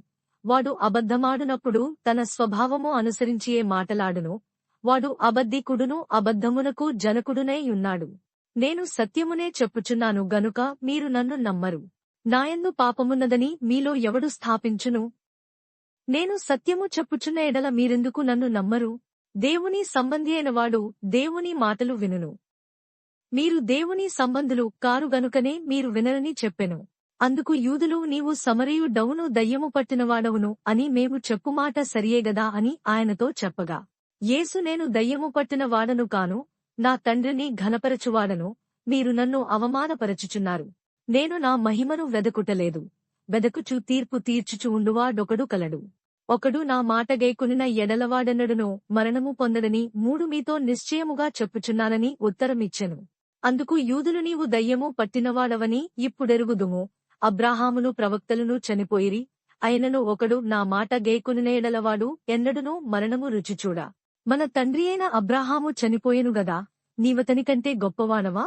వాడు అబద్ధమాడునప్పుడు తన స్వభావము అనుసరించియే మాటలాడును. వాడు అబద్ధికుడును అబద్ధమునకు జనకుడునై యున్నాడు. నేను సత్యమునే చెప్పుచున్నాను గనుక మీరు నన్ను నమ్మరు. నాయందు పాపమున్నదని మీలో ఎవడు స్థాపించును? నేను సత్యము చెప్పుచున్న ఎడల మీరెందుకు నన్ను నమ్మరు? దేవుని సంబంధియైనవాడు దేవుని మాటలు వినును. మీరు దేవుని సంబంధులు కారు గనుకనే మీరు వినరని చెప్పెను. అందుకు యూదులు, నీవు సమరయుడవును దయ్యము పట్టినవాడవును అని మేము చెప్పుమాట సరియే గదా అని ఆయనతో చెప్పగా, యేసు నేను దయ్యము పట్టిన వాడను కాను, నా తండ్రిని ఘనపరచువాడను. మీరు నన్ను అవమానపరచుచున్నారు. నేను నా మహిమను వెదకుటలేదు. వెదకుచు తీర్పు తీర్చుచు ఉండువాడొకడు కలడు. ఒకడు నా మాట గైకొనిన ఎడలవాడెన్నడునో మరణము పొందడని మీతో నిశ్చయముగా చెప్పుచున్నానని ఉత్తరమిచ్చెను. అందుకు యూదులు, నీవు దయ్యము పట్టినవాడవని ఇప్పుడెరుగుదుము. అబ్రాహామును ప్రవక్తలను చనిపోయిరి, అయినను ఒకడు నా మాట గైకొనిన ఎడలవాడు ఎన్నడునూ మరణము రుచిచూడ. మన తండ్రియైన అబ్రాహాము చనిపోయెను గదా, నీవతనికంటే గొప్పవాడవా?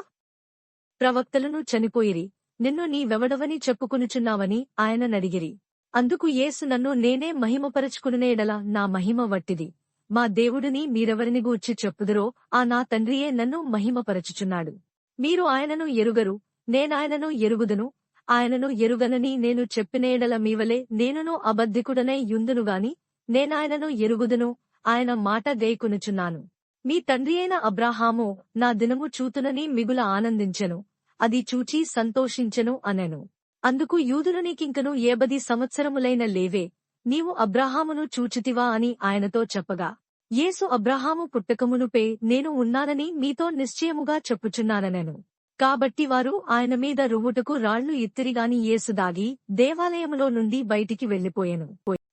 ప్రవక్తలను చనిపోయిరి, నిన్ను నీవెవడవని చెప్పుకొనుచున్నావని ఆయన నడిగిరి. అందుకు యేసు, నన్ను నేనే మహిమపరచుకునే ఎడల నా మహిమ వట్టిది. మా దేవుడిని మీరెవరిని గూర్చి చెప్పుదురో ఆ నా తండ్రియే నన్ను మహిమపరచుచున్నాడు. మీరు ఆయనను ఎరుగరు, నేనాయనను ఎరుగుదును. ఆయనను ఎరుగనని నేను చెప్పిన ఎడల మీవలే నేనును అబద్ధికుడనై యుందునుగాని, నేనాయనను ఎరుగుదును, ఆయన మాట గైకొనుచున్నాను. మీ తండ్రియైన అబ్రాహాము నా దినము చూతునని మిగుల ఆనందించెను, అది చూచి సంతోషించెను అనెను. అందుకు యూదులు, నీకింకను 80 సంవత్సరములైన లేవే, నీవు అబ్రాహామును చూచితివా అని ఆయనతో చెప్పగా, యేసు అబ్రాహాము పుట్టకమునుపే నేను ఉన్నానని మీతో నిశ్చయముగా చెప్పుచున్నాననెను. కాబట్టి వారు ఆయన మీద రువ్వుటకు రాళ్లు ఇత్తిరిగాని యేసు దాగి దేవాలయములో నుండి బయటికి వెళ్లిపోయెను.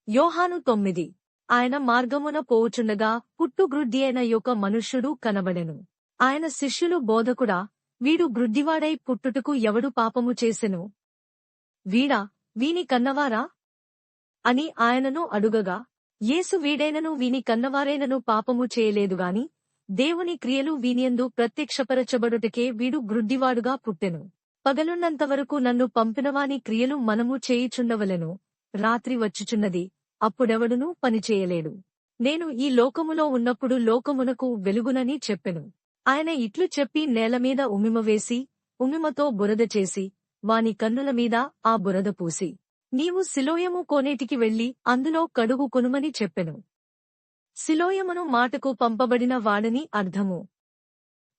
యోహాను 9. ఆయన మార్గమున పోవుచుండగా పుట్టుగ్రుడ్డి అయిన యొక్క మనుష్యుడు కనబడెను. ఆయన శిష్యులు, బోధకుడా, వీడు గ్రుడ్డివాడై పుట్టుటకు ఎవడు పాపము చేసెను? వీడా, వీని కన్నవారా అని ఆయనను అడుగగా, యేసు, వీడైనను వీని కన్నవారైనను పాపము చేయలేదుగాని దేవుని క్రియలు వీనియందు ప్రత్యక్షపరచబడుటకే వీడు గ్రుడ్డివాడుగా పుట్టెను. పగలున్నంతవరకు నన్ను పంపినవాని క్రియలు మనము చేయుచుండవలెను. రాత్రి వచ్చుచున్నది, అప్పుడెవడునూ పనిచేయలేడు. నేను ఈ లోకములో ఉన్నప్పుడు లోకమునకు వెలుగునని చెప్పెను. ఆయన ఇట్లు చెప్పి నేలమీద ఉమిమ వేసి, ఉమిమతో బురద చేసి, వాని కన్నుల మీద ఆ బురద పూసి, నీవు సిలోయము కోనేటికి వెళ్లి అందులో కడుగు కొనుమని చెప్పెను. సిలోయమును మాటకు పంపబడిన వాడని అర్థము.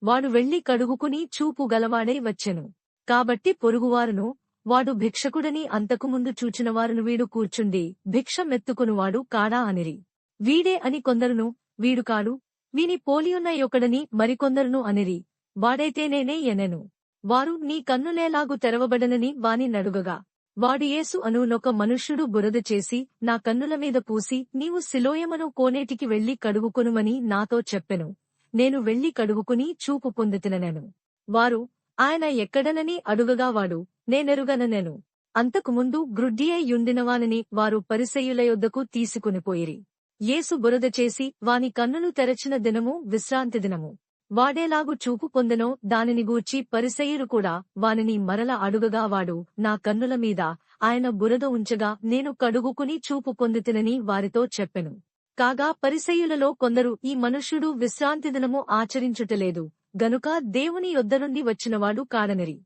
వాడు వెళ్లి కడుగుకుని చూపు గలవాడై వచ్చెను. కాబట్టి పొరుగువారును, వాడు భిక్షకుడని అంతకుముందు చూచినవారును, వీడు కూర్చుండి భిక్ష మెత్తుకునువాడు కాడా అనిరి. వీడే అని కొందరును, వీడు కాడు, వీని పోలియున్న యొక్కడని మరికొందరును అనిరి. వాడైతే నేనే ఎనెను. వారు, నీ కన్నులేలాగు తెరవబడనని వాని నడుగగా, వాడు, యేసు అను నొక మనుష్యుడు బురద చేసి నా కన్నుల మీద పూసి, నీవు సిలోయమను కోనేటికి వెళ్లి కడుగుకొనుమని నాతో చెప్పెను. నేను వెళ్లి కడుగుకుని చూపు పొందితినెను. వారు, ఆయన ఎక్కడనని అడుగగా వాడు, నేనెరుగననెను. అంతకుముందు గ్రుడ్డియై యుండినవానిని వారు పరిసయ్యుల యొద్దకు తీసుకునిపోయిరి. యేసు బురద చేసి వాని కన్నులు తెరచిన దినము విశ్రాంతి దినము. వాడేలాగు చూపు పొందెనో దానిని గూర్చి పరిసయ్యులు కూడా వానిని మరల అడుగగా వాడు, నా కన్నుల మీద ఆయన బురద ఉంచగా నేను కడుగుకుని చూపు పొందితినని వారితో చెప్పెను. కాగా పరిసయ్యులలో కొందరు ఈ మనుష్యుడు విశ్రాంతి దినము ఆచరించుటలేదు గనుక దేవుని యొద్ద నుండి వచ్చినవాడు కాడనిరి.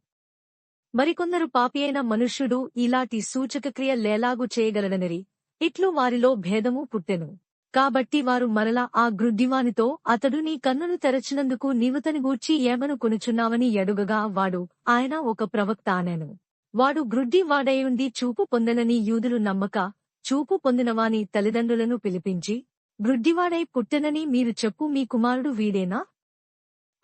మరికొందరు పాపియైన మనుష్యుడు ఇలాంటి సూచకక్రియ లేలాగు చేయగలడనిరి. ఇట్లు వారిలో భేదము పుట్టెను. కాబట్టి వారు మరలా ఆ గ్రుడ్డివానితో, అతడు నీ కన్నులు తెరచినందుకు నీవుతని గూర్చి ఏమను కొనుచున్నావని అడుగగా వాడు, ఆయన ఒక ప్రవక్త అనెను. వాడు గ్రుడ్డి వాడైయుండి చూపు పొందెనని యూదులు నమ్మక, చూపు పొందినవాని తల్లిదండ్రులను పిలిపించి, గ్రుడ్డివాడై పుట్టెనని మీరు చెప్పు మీ కుమారుడు వీడేనా?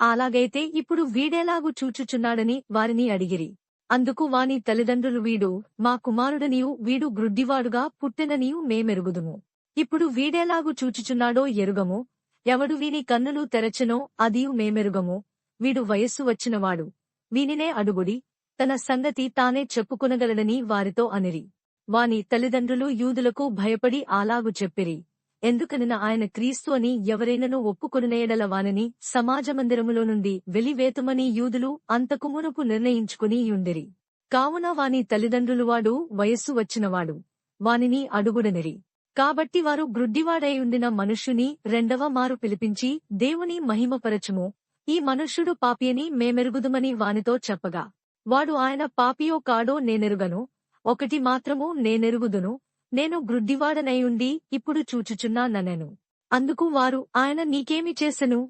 అలాగైతే ఇప్పుడు వీడేలాగు చూచుచున్నాడని వారిని అడిగిరి. అందుకు వాని తల్లిదండ్రులు, వీడు మా కుమారుడనియు వీడు గ్రుడ్డివాడుగా పుట్టెననియు మేమెరుగుదుము. ఇప్పుడు వీడేలాగు చూచుచున్నాడో ఎరుగము. ఎవడు వీని కన్నులు తెరచెనో అదియు మేమెరుగము. వీడు వయస్సు వచ్చినవాడు. వీనినే అడుగుడి, తన సంగతి తానే చెప్పుకొనగలడని వారితో అనిరి. వాని తల్లిదండ్రులు యూదులకు భయపడి అలాగు చెప్పిరి. ఎందుకనిన ఆయన క్రీస్తు అని ఎవరైనను ఒప్పుకొనునేయడల వానిని సమాజమందిరములో నుండి వెలివేతుమని యూదులు అంతకు మునుపు నిర్ణయించుకుని యుండిరి. కావున వాని తల్లిదండ్రులు, వాడు వయస్సు వచ్చినవాడు, వానిని అడుగుడనిరి. కాబట్టి వారు గ్రుడ్డివాడైయుండిన మనుష్యుని రెండవ మారు పిలిపించి, దేవుని మహిమపరచుము, ఈ మనుష్యుడు పాపియని మేమెరుగుదుమని వానితో చెప్పగా, వాడు ఆయన పాపియో కాడో నేనెరుగను, ఒకటి మాత్రము నేనెరుగుదును, నేను గ్రుడ్డివాడనైయుండి ఇప్పుడు చూచుచున్నానెను. అందుకు వారు, ఆయన నీకేమి చేసెను?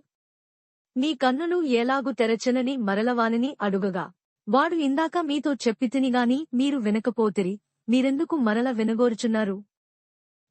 నీ కన్నులు ఏలాగు తెరచెనని మరలవానిని అడుగగా, వాడు, ఇందాక మీతో చెప్పితినిగాని మీరు వినకపోతిరి, మీరెందుకు మరల వినగోరుచున్నారు?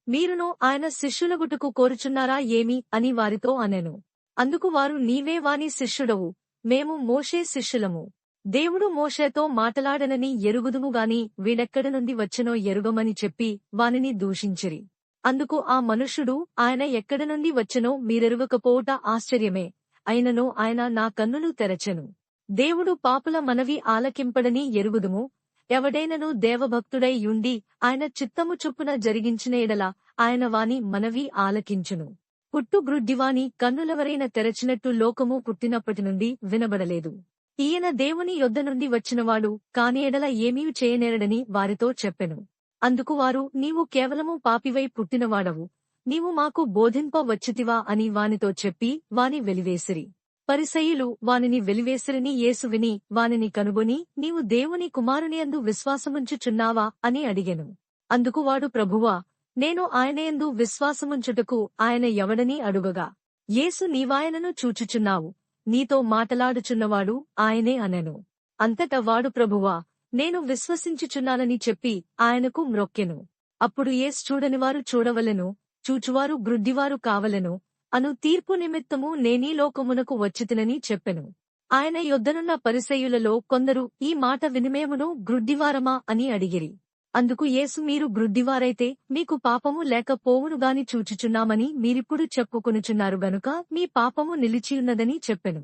మీరును ఆయన శిష్యులగుటకు కోరుచున్నారా ఏమి అని వారితో అనెను. అందుకు వారు, నీవే వాని శిష్యుడవు, మేము మోషే శిష్యులము. దేవుడు మోషేతో మాటలాడనని ఎరుగుదుముగాని వీడెక్కడి నుండి వచ్చెనో ఎరుగమని చెప్పి వానిని దూషించిరి. అందుకు ఆ మనుష్యుడు, ఆయన ఎక్కడి నుండి వచ్చెనో మీరెరుగకపోవుట ఆశ్చర్యమే, అయినను ఆయన నా కన్నులు తెరచెను. దేవుడు పాపుల మనవి ఆలకింపడని ఎరుగుదుము. ఎవడైనను దేవభక్తుడై యుండి ఆయన చిత్తము చొప్పున జరిగించిన ఎడల ఆయన వాని మనవి ఆలకించును. పుట్టు గ్రుడ్డివాని కన్నులెవరైన తెరచినట్టు లోకము పుట్టినప్పటి నుండి వినబడలేదు. ఈయన దేవుని యొద్ద నుండి వచ్చినవాడు కాని ఎడల ఏమీ చేయనేరడని వారితో చెప్పెను. అందుకు వారు, నీవు కేవలము పాపివై పుట్టినవాడవు, నీవు మాకు బోధింప వచ్చితివా అని వానితో చెప్పి వాని వెలివేసిరి. పరిసయ్యులు వానిని వెలివేసిరని యేసు విని వానిని కనుగొని, నీవు దేవుని కుమారునియందు విశ్వాసముంచుచున్నావా అని అడిగెను. అందుకు వాడు, ప్రభువా, నేను ఆయనయందు విశ్వాసముంచుటకు ఆయన ఎవడని అడుగగా, యేసు, నీవాయనను చూచుచున్నావు, నీతో మాటలాడుచున్నవాడు ఆయనే అనెను. అంతటా వాడు, ప్రభువా, నేను విశ్వసించుచున్నానని చెప్పి ఆయనకు మ్రొక్కెను. అప్పుడు యేసు, చూడనివారు చూడవలెను, చూచువారు గ్రుడ్డివారు కావలెను అను తీర్పు నిమిత్తము నేనీ లోకమునకు వచ్చితినని చెప్పెను. ఆయన యొద్దనున్న పరిసయ్యులలో కొందరు ఈ మాట వినిమేమును గ్రుడ్డివారమా అని అడిగిరి. అందుకు యేసు, మీరు గ్రుడ్డివారైతే మీకు పాపము లేకపోవునుగాని చూచుచున్నామని మీరిప్పుడు చెప్పుకొనుచున్నారు గనుక మీ పాపము నిలిచియున్నదని చెప్పెను.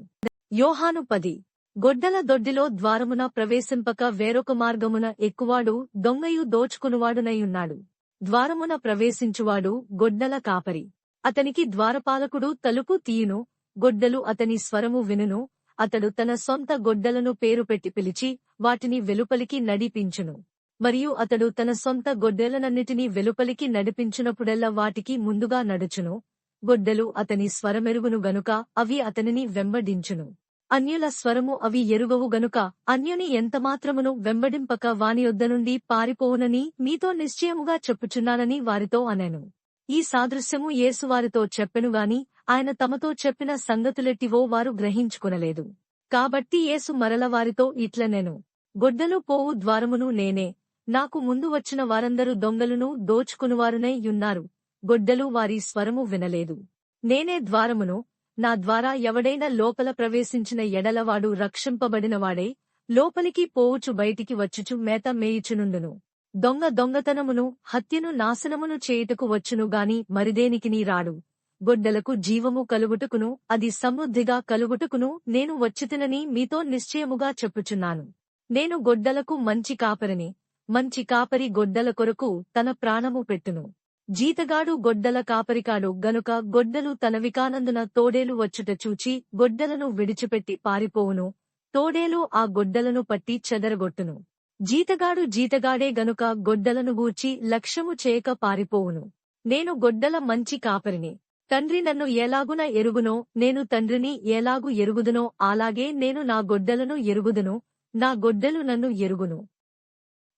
యోహాను 10. గొడ్డల దొడ్డిలో ద్వారమున ప్రవేశింపక వేరొక మార్గమున ఎక్కువాడు దొంగయు దోచుకునువాడునైయున్నాడు. ద్వారమున ప్రవేశించువాడు గొడ్డల కాపరి. అతనికి ద్వారపాలకుడు తలుపు తీయును, గొడ్డలు అతని స్వరము వినును. అతడు తన సొంత గొడ్డలను పేరు పెట్టి పిలిచి వాటిని వెలుపలికి నడిపించును. మరియు అతడు తన సొంత గొడ్డలనన్నిటినీ వెలుపలికి నడిపించునప్పుడెల్లా వాటికి ముందుగా నడుచును. గొడ్డలు అతని స్వరమెరుగును గనుక అవి అతనిని వెంబడించును. అన్యుల స్వరము అవి ఎరుగవు గనుక అన్యుని ఎంతమాత్రమును వెంబడింపక వాని యొద్ద నుండి పారిపోవునని మీతో నిశ్చయముగా చెప్పుచున్నానని వారితో అనెను. ఈ సాదృశ్యము యేసు వారితో చెప్పెనుగాని ఆయన తమతో చెప్పిన సంగతులెట్టివో వారు గ్రహించుకొనలేదు. కాబట్టి యేసు మరల వారితో ఇట్లనెను, గొడ్డలు పోవు ద్వారమును నేనే. నాకు ముందు వచ్చిన వారందరూ దొంగలును దోచుకునివారునై యున్నారు, గొడ్డలు వారి స్వరము వినలేదు. నేనే ద్వారమును, నా ద్వారా ఎవడైనా లోపల ప్రవేశించిన ఎడలవాడు రక్షింపబడినవాడే, లోపలికి పోవుచు బయటికి వచ్చుచు మేత మేయుచునుండును. దొంగ దొంగతనమును హత్యను నాశనమును చేయుటకు వచ్చును గాని మరిదేనికినీ రాడు. గొడ్డలకు జీవము కలుగుటకును అది సమృద్ధిగా కలుగుటకును నేను వచ్చితినని మీతో నిశ్చయముగా చెప్పుచున్నాను. నేను గొడ్డలకు మంచి కాపరిని. మంచి కాపరి గొడ్డల కొరకు తన ప్రాణము పెట్టును. జీతగాడు గొడ్డల కాపరికాడు గనుక గొడ్డలు తనవి కానందున తోడేలు వచ్చుట చూచి గొడ్డలను విడిచిపెట్టి పారిపోవును. తోడేలు ఆ గొడ్డలను పట్టి చెదరగొట్టును. జీతగాడు జీతగాడే గనుక గొడ్డలను గూర్చి లక్ష్యము చేయక పారిపోవును. నేను గొడ్డల మంచి కాపరిని. తండ్రి నన్ను ఎలాగున ఎరుగునో నేను తండ్రిని ఎలాగు ఎరుగుదునో అలాగే నేను నా గొడ్డలను ఎరుగుదును, నా గొడ్డలు నన్ను ఎరుగును.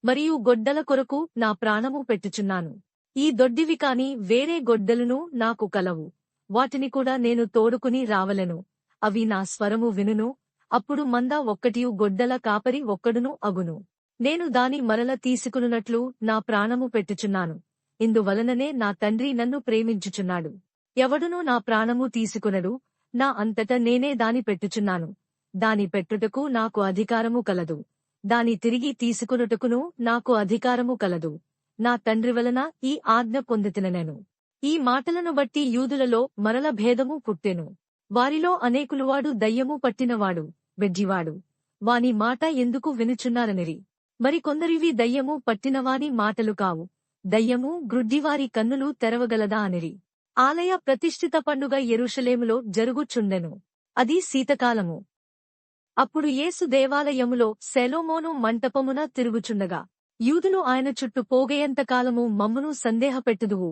మరియు గొడ్డల కొరకు నా ప్రాణము పెట్టుచున్నాను. ఈ దొడ్డివి కాని వేరే గొడ్డలును నాకు కలవు. వాటిని కూడా నేను తోడుకుని రావలెను. అవి నా స్వరము వినును. అప్పుడు మంద ఒక్కటియు గొడ్డల కాపరి ఒక్కడును అగును. నేను దాని మరల తీసుకునున్నట్లు నా ప్రాణము పెట్టుచున్నాను. ఇందువలననే నా తండ్రి నన్ను ప్రేమించుచున్నాడు. ఎవడునూ నా ప్రాణము తీసుకునడు. నా అంతట నేనే దాని పెట్టుచున్నాను. దాని పెట్టుటకు నాకు అధికారము కలదు. దాని తిరిగి తీసుకునుటకును నాకు అధికారము కలదు. నా తండ్రి వలన ఈ ఆజ్ఞ పొందితినెను. ఈ మాటలను బట్టి యూదులలో మరల భేదము పుట్టెను. వారిలో అనేకులు వాడు దయ్యము పట్టినవాడు, బెజ్జివాడు, వాని మాట ఎందుకు వినుచున్నారనిరి. మరికొందరివి దయ్యము పట్టినవాని మాటలు కావు, దయ్యము గ్రుడ్డివారి కన్నులు తెరవగలదా అనిరి. ఆలయ ప్రతిష్ఠిత పండుగ యెరూషలేములో జరుగుచుండెను. అది శీతకాలము. అప్పుడు యేసు దేవాలయములో సెలోమోను మంటపమున తిరుగుచుండగా యూదులు ఆయన చుట్టూ పోగేయంతకాలము మమ్మును సందేహపెట్టుదువు.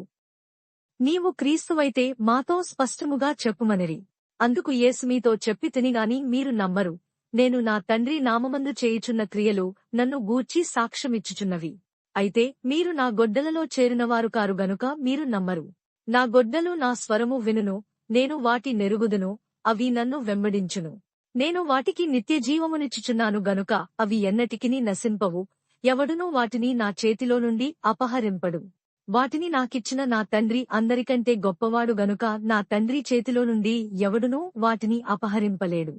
నీవు క్రీస్తువైతే మాతో స్పష్టముగా చెప్పుమనిరి. అందుకు యేసు మీతో చెప్పితినిగాని మీరు నమ్మరు. నేను నా తండ్రి నామమందు చేయుచున్న క్రియలు నన్ను గూర్చి సాక్ష్యమిచ్చుచున్నవి. అయితే మీరు నా గొడ్డలలో చేరినవారు కారు గనుక మీరు నమ్మరు. నా గొడ్డలు నా స్వరము వినును, నేను వాటి నెరుగుదును, అవి నన్ను వెంబడించును. నేను వాటికి నిత్యజీవమునిచ్చుచున్నాను గనుక అవి ఎన్నటికిని నశింపవు. ఎవడునూ వాటిని నా చేతిలో నుండి అపహరింపడు. వాటిని నాకిచ్చిన నా తండ్రి అందరికంటే గొప్పవాడు గనుక నా తండ్రి చేతిలో నుండి ఎవడునూ వాటిని అపహరింపలేడు.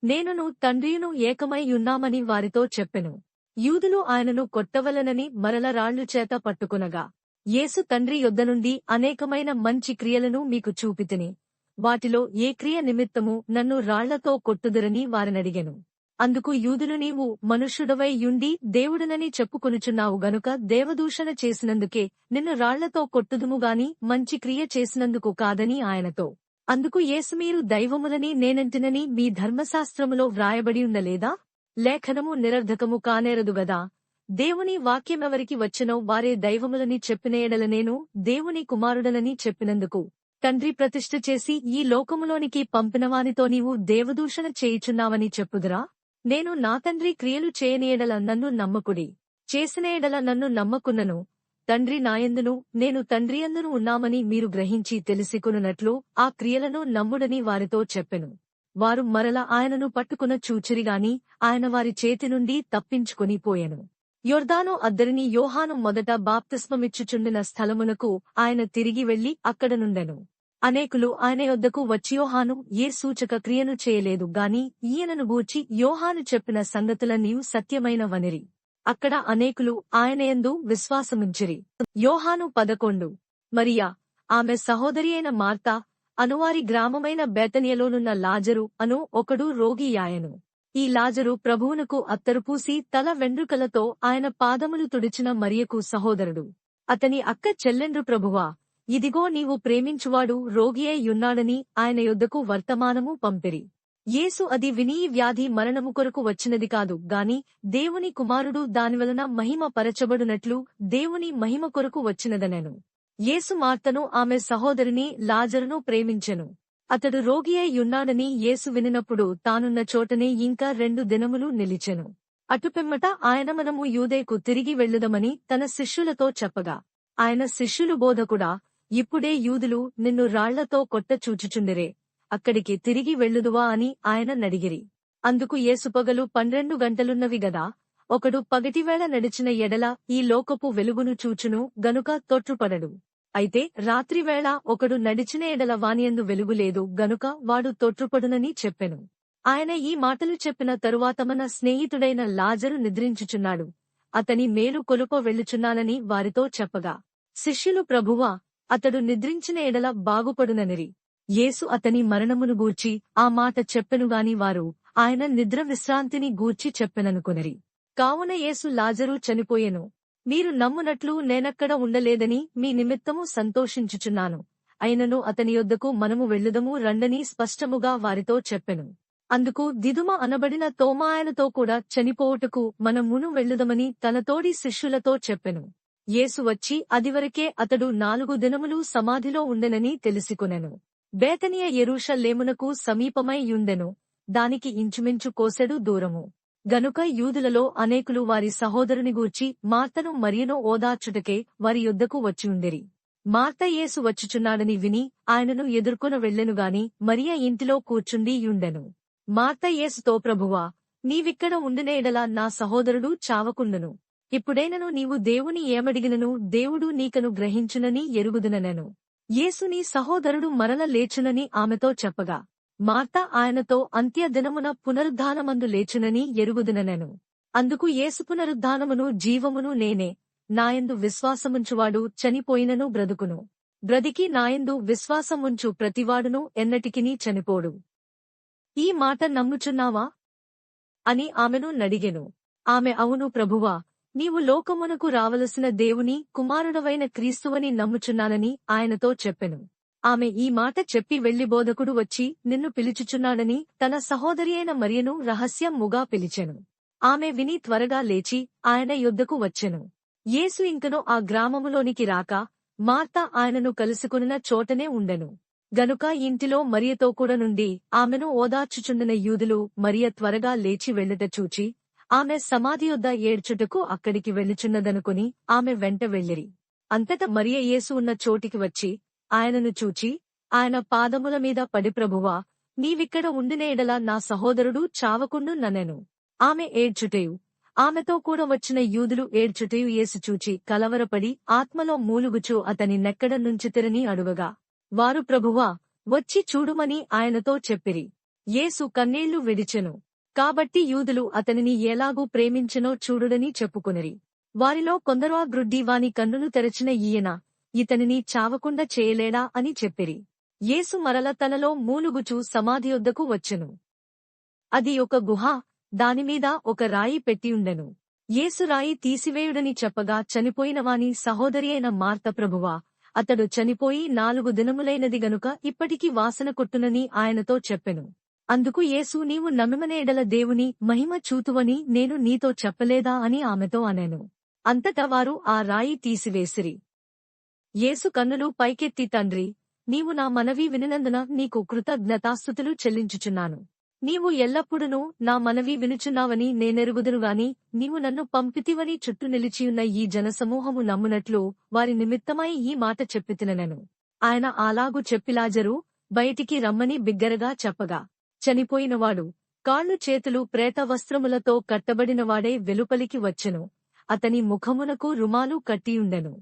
నేనును తండ్రియును ఏకమై యున్నామని వారితో చెప్పెను. యూదులు ఆయనను కొట్టవలెనని మరల రాళ్లు చేత పట్టుకునగా యేసు తండ్రి యొద్ద నుండి అనేకమైన మంచి క్రియలను మీకు చూపితిని. వాటిలో ఏ క్రియ నిమిత్తము నన్ను రాళ్లతో కొట్టుదురని వారినడిగెను. అందుకు యూదులు నీవు మనుష్యుడవై యుండి దేవుడనని చెప్పుకొనుచున్నావు గనుక దేవదూషణ చేసినందుకే నిన్ను రాళ్లతో కొట్టుదుముగాని మంచి క్రియ చేసినందుకు కాదని ఆయనతో. అందుకు యేసు మీరు దైవములని నేనంటినని మీ ధర్మశాస్త్రములో వ్రాయబడియుండలేదా? లేఖనము నిరర్ధకము కానేరదుగదా. దేవుని వాక్యమెవరికి వచ్చెనో వారే దైవములని చెప్పిన ఎడల నేను దేవుని కుమారుడనని చెప్పినందుకు తండ్రి ప్రతిష్ఠ చేసి ఈ లోకములోనికి పంపినవానితో నీవు దేవదూషణ చేయుచున్నావని చెప్పుదురా? నేను నా తండ్రి క్రియలు చేయని ఎడల నన్ను నమ్మకుడి. చేసిన ఎడల నన్ను నమ్మకున్నను. తండ్రి నాయందును నేను తండ్రియందును ఉన్నామని మీరు గ్రహించి తెలిసికొనున్నట్లు ఆ క్రియలను నమ్ముడని వారితో చెప్పెను. వారు మరల ఆయనను పట్టుకున చూచిరిగాని ఆయన వారి చేతి నుండి తప్పించుకొని పోయెను. యొర్దాను అద్దరిని యోహాను మొదట బాప్తిస్మమిచ్చుచుండిన స్థలమునకు ఆయన తిరిగి వెళ్లి అక్కడనుండెను. అనేకులు ఆయన యొద్దకు వచ్చి యోహాను ఏ సూచక క్రియను చేయలేదు గాని ఈయనను గూర్చి యోహాను చెప్పిన సంగతులన్నీ సత్యమైనవనిరి. అక్కడ అనేకులు ఆయనయందు విశ్వాసముంచిరి. యోహాను 11. మరియా, ఆమె సహోదరి అయిన మార్తా, అనువారి గ్రామమైన బేతనియలోనున్న లాజరు అను ఒకడు రోగియాయెను. ఈ లాజరు ప్రభువునకు అత్తరు పూసి తల వెండ్రుకలతో ఆయన పాదములు తుడిచిన మరియకు సహోదరుడు. అతని అక్క చెల్లెండ్రు ప్రభువా, ఇదిగో నీవు ప్రేమించువాడు రోగియై యున్నాడని ఆయన యొద్దకు వర్తమానము పంపిరి. యేసు అది విని ఈ వ్యాధి మరణము కొరకు వచ్చినది కాదు గాని దేవుని కుమారుడు దానివలన మహిమ పరచబడునట్లు దేవుని మహిమ కొరకు వచ్చినదనెను. యేసు మార్తను ఆమె సహోదరిని లాజరును ప్రేమించెను. అతడు రోగియై యున్నాడని యేసు వినినప్పుడు తానున్న చోటనే ఇంకా 2 దినములు నిలిచెను. అటుపిమ్మట ఆయన మనము యూదేకు తిరిగి వెళ్ళుదమని తన శిష్యులతో చెప్పగా ఆయన శిష్యులు బోధకుడా, ఇప్పుడే యూదులు నిన్ను రాళ్లతో కొట్ట చూచుచుండిరే, అక్కడికి తిరిగి వెళ్ళుదువా అని ఆయన నడిగిరి. అందుకు యేసు పగలు 12 గంటలున్నవి గదా, ఒకడు పగటివేళ నడిచిన ఎడల ఈ లోకపు వెలుగును చూచును గనుక తొట్రుపడడు. అయితే రాత్రివేళ ఒకడు నడిచిన ఎడల వానియందు వెలుగులేదు గనుక వాడు తొట్రుపడునని చెప్పెను. ఆయన ఈ మాటలు చెప్పిన తరువాత మన స్నేహితుడైన లాజరు నిద్రించుచున్నాడు, అతని మేలు కొలుప వెళ్ళుచున్నానని వారితో చెప్పగా శిష్యులు ప్రభువా, అతడు నిద్రించిన ఎడల బాగుపడుననిరి. యేసు అతని మరణమును గూర్చి ఆ మాట చెప్పెనుగాని వారు ఆయన నిద్ర విశ్రాంతిని గూర్చి చెప్పెననుకొనిరి. కావున యేసు లాజరు చనిపోయెను, మీరు నమ్మునట్లు నేనక్కడ ఉండలేదని మీ నిమిత్తము సంతోషించుచున్నాను. అయినను అతని యొద్దకు మనము వెళ్ళుదము రండని స్పష్టముగా వారితో చెప్పెను. అందుకు దిదుమ అనబడిన తోమా ఆయనతో కూడా చనిపోవుటకు మనమును వెళ్ళుదమని తన తోడి శిష్యులతో చెప్పెను. యేసు వచ్చి అదివరకే అతడు 4 దినములు సమాధిలో ఉండెనని తెలిసికొనెను. బేతనియ యెరూషలేమునకు సమీపమై యుండెను, దానికి ఇంచుమించు కోసెడు దూరము. గనుక యూదులలో అనేకులు వారి సహోదరుని గూర్చి మార్తను మరియును ఓదార్చుటకే వారి యొద్దకు వచ్చియుండిరి. మార్త యేసు వచ్చుచున్నాడని విని ఆయనను ఎదుర్కొన వెళ్ళెనుగాని మరియ ఇంటిలో కూర్చుండి యుండెను. మార్త యేసుతో, ప్రభువా, నీవిక్కడ ఉండిన ఎడల నా సహోదరుడు చావకుండును. ఇప్పుడైనను నీవు దేవుని ఏమడిగినను దేవుడు నీకను గ్రహించునని ఎరుగుదుననెను. యేసు నీ సహోదరుడు మరల లేచునని ఆమెతో చెప్పగా, మార్త ఆయనతో అంత్య దినమున పునరుద్ధానమందు లేచునని ఎరుగుదుననెను. అందుకు యేసు, పునరుద్ధానమును జీవమును నేనే. నాయందు విశ్వాసముంచువాడు చనిపోయినను బ్రతుకును. బ్రతికి నాయందు విశ్వాసముంచు ప్రతివాడును ఎన్నటికినీ చనిపోడు. ఈ మాట నమ్ముచున్నావా అని ఆమెను నడిగెను. ఆమె, అవును ప్రభువా, నీవు లోకమునకు రావలసిన దేవుని కుమారుడవైన క్రీస్తువని నమ్ముచున్నానని ఆయనతో చెప్పెను. ఆమె ఈ మాట చెప్పి వెళ్లి, బోధకుడు వచ్చి నిన్ను పిలుచుచున్నాడని తన సహోదరి అయిన మరియను రహస్యముగా పిలిచెను. ఆమె విని త్వరగా లేచి ఆయన యొద్దకు వచ్చెను. యేసు ఇంకను ఆ గ్రామములోనికి రాక మార్త ఆయనను కలుసుకొనిన చోటనే ఉండెను. గనుక ఇంటిలో మరియతో కూడా నుండి ఆమెను ఓదార్చుచుండిన యూదులు మరియ త్వరగా లేచి వెళ్ళుట చూచి ఆమె సమాధి యొద్ద ఏడ్చుటకు అక్కడికి వెళ్ళుచున్నదనుకుని ఆమె వెంట వెళ్ళిరి. అంతట మరియ యేసు ఉన్న చోటికి వచ్చి ఆయనను చూచి ఆయన పాదముల మీద పడి, ప్రభువా, నీవిక్కడ ఉండిన ఎడల నా సహోదరుడు చావకుండుననెను. ఆమె ఏడ్చుటయు ఆమెతో కూడా వచ్చిన యూదులు ఏడ్చుటయు యేసు చూచి కలవరపడి ఆత్మలో మూలుగుచు అతని నెక్కడ నుంచితిరని అడుగగా, వారు, ప్రభువా, వచ్చి చూడుమని ఆయనతో చెప్పిరి. యేసు కన్నీళ్లు విడిచెను. కాబట్టి యూదులు అతనిని ఎలాగూ ప్రేమించెనో చూడుడని చెప్పుకొనిరి. వారిలో కొందరు, ఆ గ్రుడ్డి వాని కన్నులు తెరచిన ఈయన ఇతనిని చావకుండా చేయలేడా అని చెప్పిరి. యేసు మరల తనలో మూలుగుచు సమాధి యొద్దకు వచ్చెను. అది ఒక గుహ, దానిమీద ఒక రాయి పెట్టియుండెను. యేసు రాయి తీసివేయుడని చెప్పగా చనిపోయిన వాని సహోదరి అయిన మార్త, ప్రభువా, అతడు చనిపోయి 4 దినములైనది గనుక ఇప్పటికి వాసన కొట్టునని ఆయనతో చెప్పెను. అందుకు యేసు, నీవు నమ్మిన ఎడల దేవుని మహిమ చూతువని నేను నీతో చెప్పలేదా అని ఆమెతో అనెను. అంతటా వారు ఆ రాయి తీసివేసిరి. యేసు కన్నులు పైకెత్తి, తండ్రి, నీవు నా మనవి వినినందున నీకు కృతజ్ఞతాస్తుతులు చెల్లించుచున్నాను. నీవు ఎల్లప్పుడునూ నా మనవి వినుచున్నావని నేనెరుగుదునుగాని నీవు నన్ను పంపితివని చుట్టూ నిలిచియున్న ఈ జనసమూహము నమ్మునట్లు వారి నిమిత్తమై ఈ మాట చెప్పితినెను. ఆయన అలాగు చెప్పి లాజరు బయటికి రమ్మని బిగ్గరగా చెప్పగా, చనిపోయినవాడు కాళ్ళు చేతులు ప్రేత వస్త్రములతో కట్టబడినవాడే వెలుపలికి వచ్చెను. అతని ముఖమునకు రుమాలు కట్టియుండెను.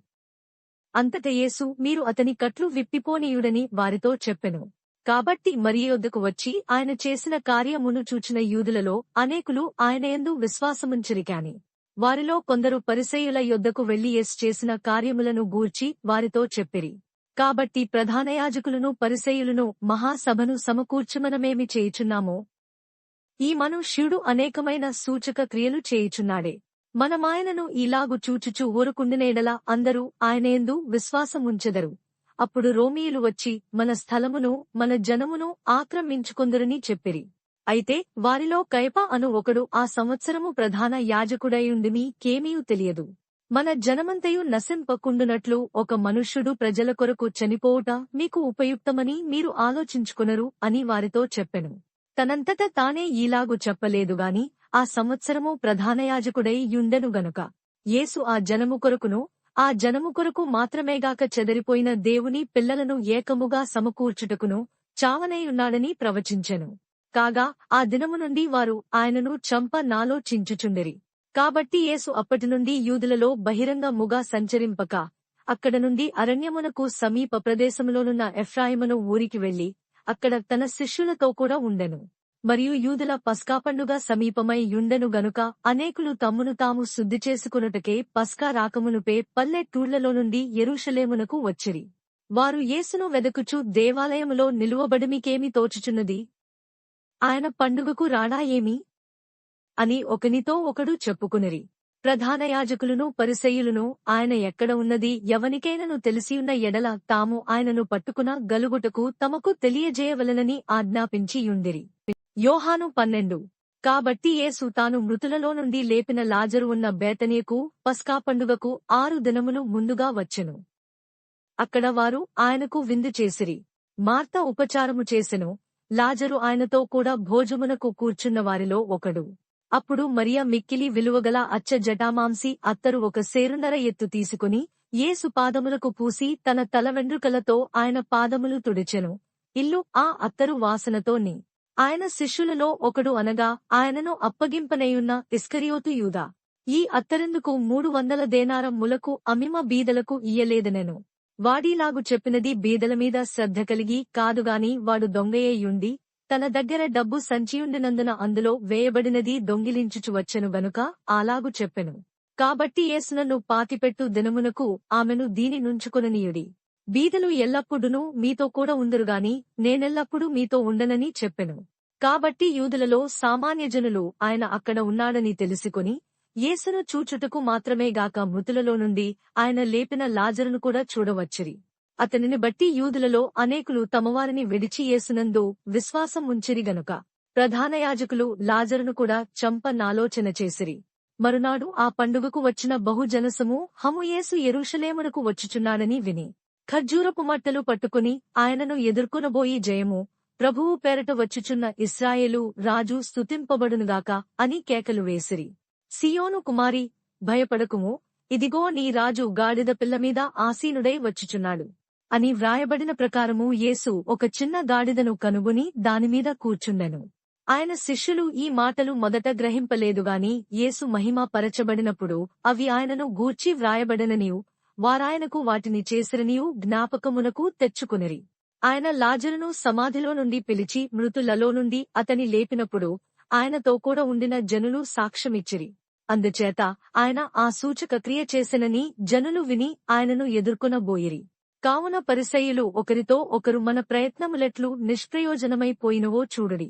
అంతట యేసు, మీరు అతని కట్లు విప్పిపోనీయుడని వారితో చెప్పెను. కాబట్టి మరియ యొద్దకు వచ్చి ఆయన చేసిన కార్యమును చూచిన యూదులలో అనేకులు ఆయనయందు విశ్వాసముంచిరిగాని వారిలో కొందరు పరిసయ్యుల యొద్దకు వెళ్లి యేసు చేసిన కార్యములను గూర్చి వారితో చెప్పిరి. కాబట్టి ప్రధాన యాజకులను పరిసయ్యులను మహాసభను సమకూర్చుమనమేమి చేయుచున్నామో, ఈ మనుష్యుడు అనేకమైన సూచక క్రియలు చేయుచున్నాడే. మనమాయనను ఇలాగు చూచుచు ఊరుకుండినేడల అందరూ ఆయనయందు విశ్వాసముంచెదరు. అప్పుడు రోమీయులు వచ్చి మన స్థలమును మన జనమును ఆక్రమించుకొందురని చెప్పిరి. అయితే వారిలో కయప అను ఒకడు ఆ సంవత్సరము ప్రధాన యాజకుడైయుండిని కేమీయూ తెలియదు. మన జనమంతయు నశింపకుండునట్లు ఒక మనుష్యుడు ప్రజల కొరకు చనిపోవుట మీకు ఉపయుక్తమని మీరు ఆలోచించుకొనరు అని వారితో చెప్పెను. తనంతట తానే ఈలాగు చెప్పలేదుగాని ఆ సంవత్సరము ప్రధాన యాజకుడై యుండెను గనుక యేసు ఆ జనము కొరకును ఆ జనము కొరకు మాత్రమేగాక చెదరిపోయిన దేవుని పిల్లలను ఏకముగా సమకూర్చుటకును చావనేయున్నాడని ప్రవచించెను. కాగా ఆ దినము నుండి వారు ఆయనను చంప నాలోచించుచుండిరి. కాబట్టి యేసు అప్పటినుండి యూదులలో బహిరంగముగా సంచరింపక అక్కడ నుండి అరణ్యమునకు సమీప ప్రదేశములోనున్న ఎఫ్రాయిమను ఊరికి వెళ్లి అక్కడ తన శిష్యులతో కూడా ఉండెను. మరియు యూదుల పస్కా పండుగ సమీపమై యుండెను గనుక అనేకులు తమ్మును తాము శుద్ధి చేసుకొనుటకే పస్కా రాకమునుపే పల్లెటూళ్లలో నుండి యెరూషలేమునకు వచ్చిరి. వారు యేసును వెదకుచు దేవాలయములో నిలువబడిమికేమి తోచుచున్నది, ఆయన పండుగకు రాడా ఏమి అని ఒకనితో ఒకడు చెప్పుకునిరి. ప్రధాన యాజకులును పరిసయ్యులును ఆయన ఎక్కడ ఉన్నది ఎవనికైనను తెలిసియున్న ఎడల తాము ఆయనను పట్టుకున గలుగుటకు తమకు తెలియజేయవలెనని ఆజ్ఞాపించియుండిరి. యోహాను 12. కాబట్టి యేసు తాను మృతులలో నుండి లేపిన లాజరు ఉన్న బేతనియకు పస్కా పండుగకు 6 దినములు ముందుగా వచ్చెను. అక్కడ వారు ఆయనకు విందు చేసిరి. మార్త ఉపచారము చేసెను. లాజరు ఆయనతో కూడా భోజమునకు కూర్చున్న వారిలో ఒకడు. అప్పుడు మరియ మిక్కిలి విలువగల అచ్చ జటామాంసి అత్తరు 1 సేరున్నర ఎత్తు తీసుకుని యేసు పాదములకు పూసి తన తల వెండ్రుకలతో ఆయన పాదములు తుడిచెను. ఇల్లు ఆ అత్తరు వాసనతోని. ఆయన శిష్యులలో ఒకడు అనగా ఆయనను అప్పగింపనేయున్న ఇస్కరియోతు యూదా. ఈ అత్తరెందుకు 300 దేనారం ములకు అమ్మిమ బీదలకు ఇయ్యలేదనెను. వాడీలాగు చెప్పినది బీదల మీద శ్రద్ధ కలిగి కాదుగాని వాడు దొంగయేయుండి తన దగ్గర డబ్బు సంచియుండినందున అందులో వేయబడినది దొంగిలించుచు వచ్చెను గనుక అలాగు చెప్పెను. కాబట్టి యేసునను పాతిపెట్టు దినమునకు ఆమెను దీని నుంచుకొననీయుడి. బీదలు ఎల్లప్పుడునూ మీతో కూడా ఉందురుగాని నేనెల్లప్పుడూ మీతో ఉండనని చెప్పెను. కాబట్టి యూదులలో సామాన్యజనులు ఆయన అక్కడ ఉన్నాడని తెలుసుకొని యేసును చూచుటకు మాత్రమేగాక మృతులలో నుండి ఆయన లేపిన లాజరును కూడా చూడవచ్చిరి. అతనిని బట్టి యూదులలో అనేకులు తమవారిని విడిచి యేసునందు విశ్వాసం ఉంచిరి గనుక ప్రధాన యాజకులు లాజరును కూడా చంపనాలోచన చేసిరి. మరునాడు ఆ పండుగకు వచ్చిన బహుజనసమూహము యేసు యెరూషలేమునకు వచ్చుచున్నాడని విని ఖర్జూరపు మట్టలు పట్టుకుని ఆయనను ఎదుర్కొనబోయి జయము ప్రభువు పేరట వచ్చుచున్న ఇశ్రాయేలు రాజు స్తుతింపబడునుగాక అని కేకలు వేసిరి. సియోను కుమారి, భయపడకుము, ఇదిగో నీ రాజు గాడిద పిల్లమీద ఆసీనుడై వచ్చుచున్నాడు అని వ్రాయబడిన ప్రకారము యేసు ఒక చిన్న గాడిదను కనుగొని దానిమీద కూర్చుండెను. ఆయన శిష్యులు ఈ మాటలు మొదట గ్రహింపలేదుగాని యేసు మహిమ పరచబడినప్పుడు అవి ఆయనను గూర్చి వ్రాయబడననియు వారాయనకు వాటిని చేసిరనియు జ్ఞాపకమునకు తెచ్చుకునిరి. ఆయన లాజరును సమాధిలో నుండి పిలిచి మృతులలో నుండి అతని లేపినప్పుడు ఆయనతో కూడా ఉండిన జనులు సాక్ష్యమిచ్చిరి. అందుచేత ఆయన ఆ సూచక క్రియ చేసెనని జనులు విని ఆయనను ఎదుర్కొనబోయిరి. కావున పరిసయ్యులు ఒకరితో ఒకరు మన ప్రయత్నములెట్లు నిష్ప్రయోజనమైపోయినవో చూడుడి.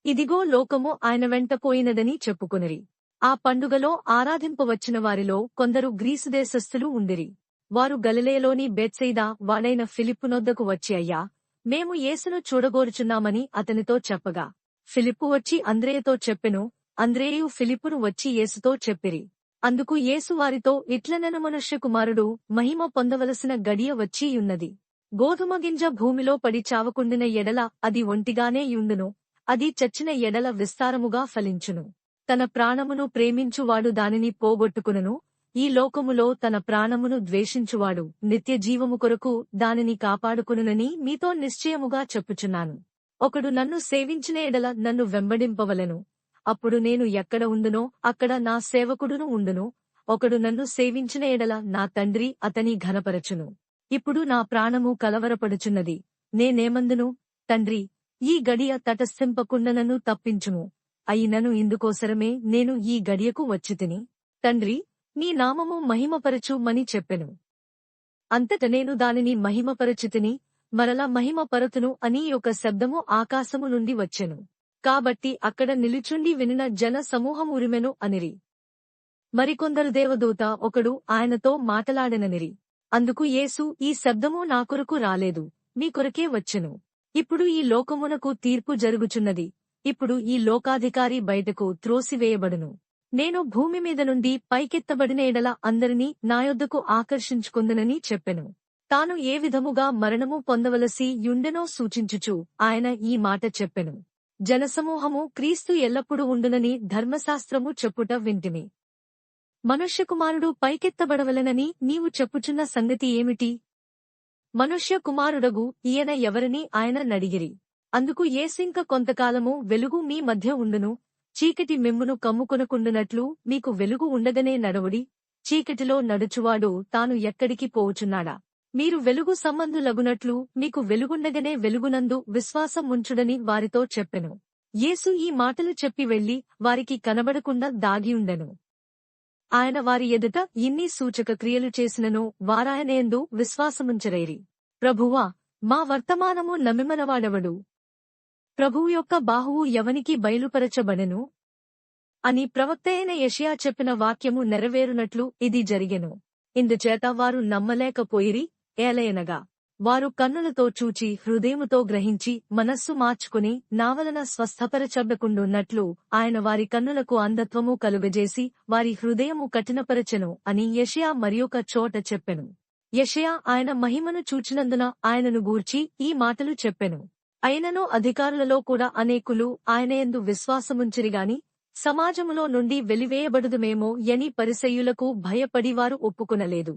ఇదిగో లోకము ఆయన వెంట పోయినదని చెప్పుకొనిరి. ఆ పండుగలో ఆరాధింపవచ్చిన వారిలో కొందరు గ్రీసు దేశస్థులు ఉండిరి. వారు గలిలయలోని బేత్సయిదా వాడైన ఫిలిప్పునొద్దకు వచ్చి అయ్యా, మేము యేసును చూడగోరుచున్నామని అతనితో చెప్పగా ఫిలిప్పు వచ్చి అంద్రేయతో చెప్పెను. అంద్రేయు ఫిలిప్పును వచ్చి యేసుతో చెప్పిరి. అందుకు యేసు వారితో ఇట్లనెను, మనుష్య కుమారుడు మహిమ పొందవలసిన గడియ వచ్చియున్నది. గోధుమ గింజ భూమిలో పడి చావకుండిన ఎడల అది ఒంటిగానే యుండును, అది చచ్చిన ఎడల విస్తారముగా ఫలించును. తన ప్రాణమును ప్రేమించువాడు దానిని పోగొట్టుకునను, ఈ లోకములో తన ప్రాణమును ద్వేషించువాడు నిత్య జీవము కొరకు దానిని కాపాడుకునునని మీతో నిశ్చయముగా చెప్పుచున్నాను. ఒకడు నన్ను సేవించిన ఎడల నన్ను వెంబడింపవలెను. అప్పుడు నేను ఎక్కడ ఉండునో అక్కడ నా సేవకుడును ఉండును. ఒకడు నన్ను సేవించిన ఎడల నా తండ్రి అతని ఘనపరచును. ఇప్పుడు నా ప్రాణము కలవరపడుచున్నది. నేనేమందును, తండ్రి, ఈ గడియ తటస్థింపకుండా నన్ను తప్పించుము. అయినను ఇందుకోసరమే నేను ఈ గడియకు వచ్చితిని. తండ్రి, నీ నామము మహిమపరచుమని చెప్పెను. అంతట నేను దానిని మహిమపరచితిని, మరలా మహిమపరతును అని ఒక శబ్దము ఆకాశము నుండి వచ్చెను. కాబట్టి అక్కడ నిలుచుండి వినిన జన సమూహము ఉరిమెను అనిరి. మరికొందరు దేవదూత ఒకడు ఆయనతో మాటలాడెననిరి. అందుకు యేసు, ఈ శబ్దము నా కొరకు రాలేదు, మీ కొరకే వచ్చెను. ఇప్పుడు ఈ లోకమునకు తీర్పు జరుగుచున్నది. ఇప్పుడు ఈ లోకాధికారి బయటకు త్రోసివేయబడును. నేను భూమి మీద నుండి పైకెత్తబడిన ఎడల అందరినీ నా యొద్దకు ఆకర్షించుకొందునని చెప్పెను. తాను ఏ విధముగా మరణము పొందవలసి యుండెనో సూచించుచు ఆయన ఈ మాట చెప్పెను. జనసమూహము క్రీస్తు ఎల్లప్పుడూ ఉండునని ధర్మశాస్త్రము చెప్పుట వింటిమి. మనుష్యకుమారుడు పైకెత్తబడవలెనని నీవు చెప్పుచున్న సంగతి ఏమిటి? మనుష్య కుమారుడగు ఈయన ఎవరని ఆయన నడిగిరి. అందుకు యేసింక కొంతకాలము వెలుగు మీ మధ్య ఉండును, చీకటి మిమ్మును కమ్ముకొనకుండునట్లు మీకు వెలుగు ఉండగనే నడవుడి. చీకటిలో నడుచువాడు తాను ఎక్కడికి పోవుచున్నాడా? మీరు వెలుగు సంబంధులగునట్లు మీకు వెలుగుండగనే వెలుగునందు విశ్వాసం ఉంచుడని వారితో చెప్పెను. యేసు ఈ మాటలు చెప్పి వెళ్లి వారికి కనబడకుండా దాగియుండెను. ఆయన వారి ఎదుట ఇన్ని సూచక క్రియలు చేసినను వారాయనయందు విశ్వాసముంచరైరి. ప్రభువా, మా వర్తమానము నమ్మిమనవాడెవడు? ప్రభువు యొక్క బాహువు ఎవనికి బయలుపరచబడెను? అని ప్రవక్తయైన యెషయా చెప్పిన వాక్యము నెరవేరునట్లు ఇది జరిగెను. ఇందుచేత వారు నమ్మలేకపోయిరి. ఏలయనగా వారు కన్నులతో చూచి హృదయముతో గ్రహించి మనస్సు మార్చుకుని నావలన స్వస్థపరచబడకుండున్నట్లు ఆయన వారి కన్నులకు అంధత్వము కలుగజేసి వారి హృదయము కఠినపరచెను అని యెషయా మరియొక చోట చెప్పెను. యెషయా ఆయన మహిమను చూచినందున ఆయనను గూర్చి ఈ మాటలు చెప్పెను. అయినను అధికారులలో కూడా అనేకులు ఆయనయందు విశ్వాసముంచిరిగాని సమాజములో నుండి వెలివేయబడుదుమేమో యని పరిసయ్యులకు భయపడి వారు ఒప్పుకొనలేదు.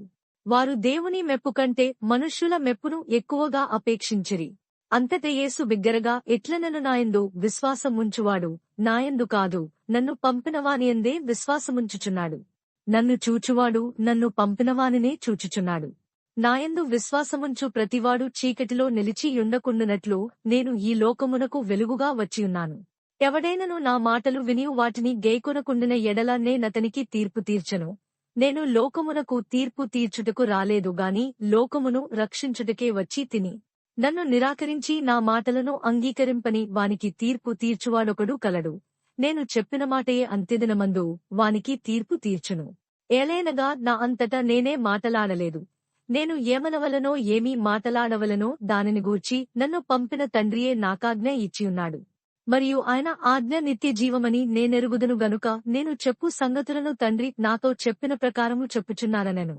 వారు దేవుని మెప్పు కంటే మనుష్యుల మెప్పును ఎక్కువగా అపేక్షించిరి. అంతట యేసు బిగ్గరగా ఇట్లనెను, నాయందు విశ్వాసముంచువాడు నాయందు కాదు, నన్ను పంపినవానియందే విశ్వాసముంచుచున్నాడు. నన్ను చూచువాడు నన్ను పంపినవానినే చూచుచున్నాడు. నాయందు విశ్వాసముంచు ప్రతివాడు చీకటిలో నిలిచి యుండకుండునట్లు నేను ఈ లోకమునకు వెలుగుగా వచ్చియున్నాను. ఎవడైనను నా మాటలు విని వాటిని గైకొనకుండిన ఎడల నేనతనికి తీర్పు తీర్చెను. నేను లోకమునకు తీర్పు తీర్చుటకు రాలేదు గాని లోకమును రక్షించుటకే వచ్చి తిని. నన్ను నిరాకరించి నా మాటలను అంగీకరింపని వానికి తీర్పు తీర్చువాడొకడు కలడు. నేను చెప్పిన మాటయే అంత్యదినమందు వానికి తీర్పు తీర్చును. ఏలైనగా నా అంతటా నేనే మాటలాడలేదు. నేను ఏమనవలనో ఏమీ మాటలాడవలనో దానిని గూర్చి నన్ను పంపిన తండ్రియే నాకాజ్ఞ ఇచ్చియున్నాడు. మరియు ఆయన ఆజ్ఞ నిత్య జీవమని నేనెరుగుదును గనుక నేను చెప్పు సంగతులను తండ్రి నాతో చెప్పిన ప్రకారము చెప్పుచున్నారనెను.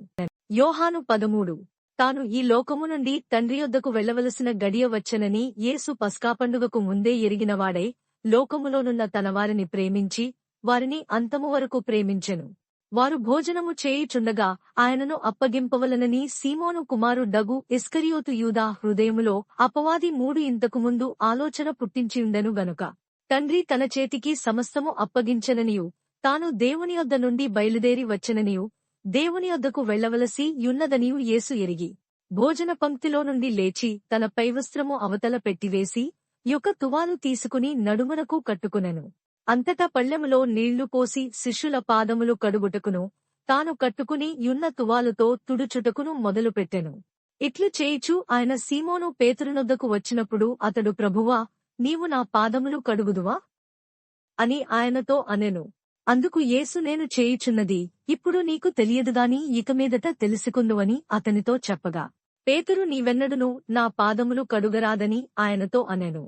యోహాను 13. తాను ఈ లోకము నుండి తండ్రి యొద్దకు వెళ్లవలసిన గడియ వచ్చెనని యేసు పస్కా పండుగకు ముందే ఎరిగినవాడై లోకములోనున్న తన వారిని ప్రేమించి వారిని అంతము వరకు ప్రేమించెను. వారు భోజనము చేయుచుండగా ఆయనను అప్పగింపవలనని సీమోను కుమారుడగు ఇస్కరియోతు యూదా హృదయములో అపవాది 3 ఇంతకు ముందు ఆలోచన పుట్టించియుండెను గనుక తండ్రి తన చేతికి సమస్తము అప్పగించెననియు తాను దేవుని యొద్ద నుండి బయలుదేరి వచ్చెననియు దేవుని యొద్దకు వెళ్లవలసి యున్నదనియు యేసు ఎరిగి భోజన పంక్తిలో నుండి లేచి తన పైవస్త్రము అవతల పెట్టివేసి యొక తువాలు తీసుకుని నడుమునకు కట్టుకునెను. అంతటా పళ్ళెములో నీళ్లు పోసి శిష్యుల పాదములు కడుగుటకును తాను కట్టుకుని యున్న తువాలుతో తుడుచుటకును మొదలుపెట్టెను. ఇట్లు చేయిచు ఆయన సీమోను పేతురునొద్దకు వచ్చినప్పుడు అతడు, ప్రభువా, నీవు నా పాదములు కడుగుదువా అని ఆయనతో అనెను. అందుకు యేసు, నేను చేయుచున్నది ఇప్పుడు నీకు తెలియదుగాని ఇకమీదట తెలుసుకుందువని అతనితో చెప్పగా, పేతురు నీవెన్నడును నా పాదములు కడుగరాదని ఆయనతో అనెను.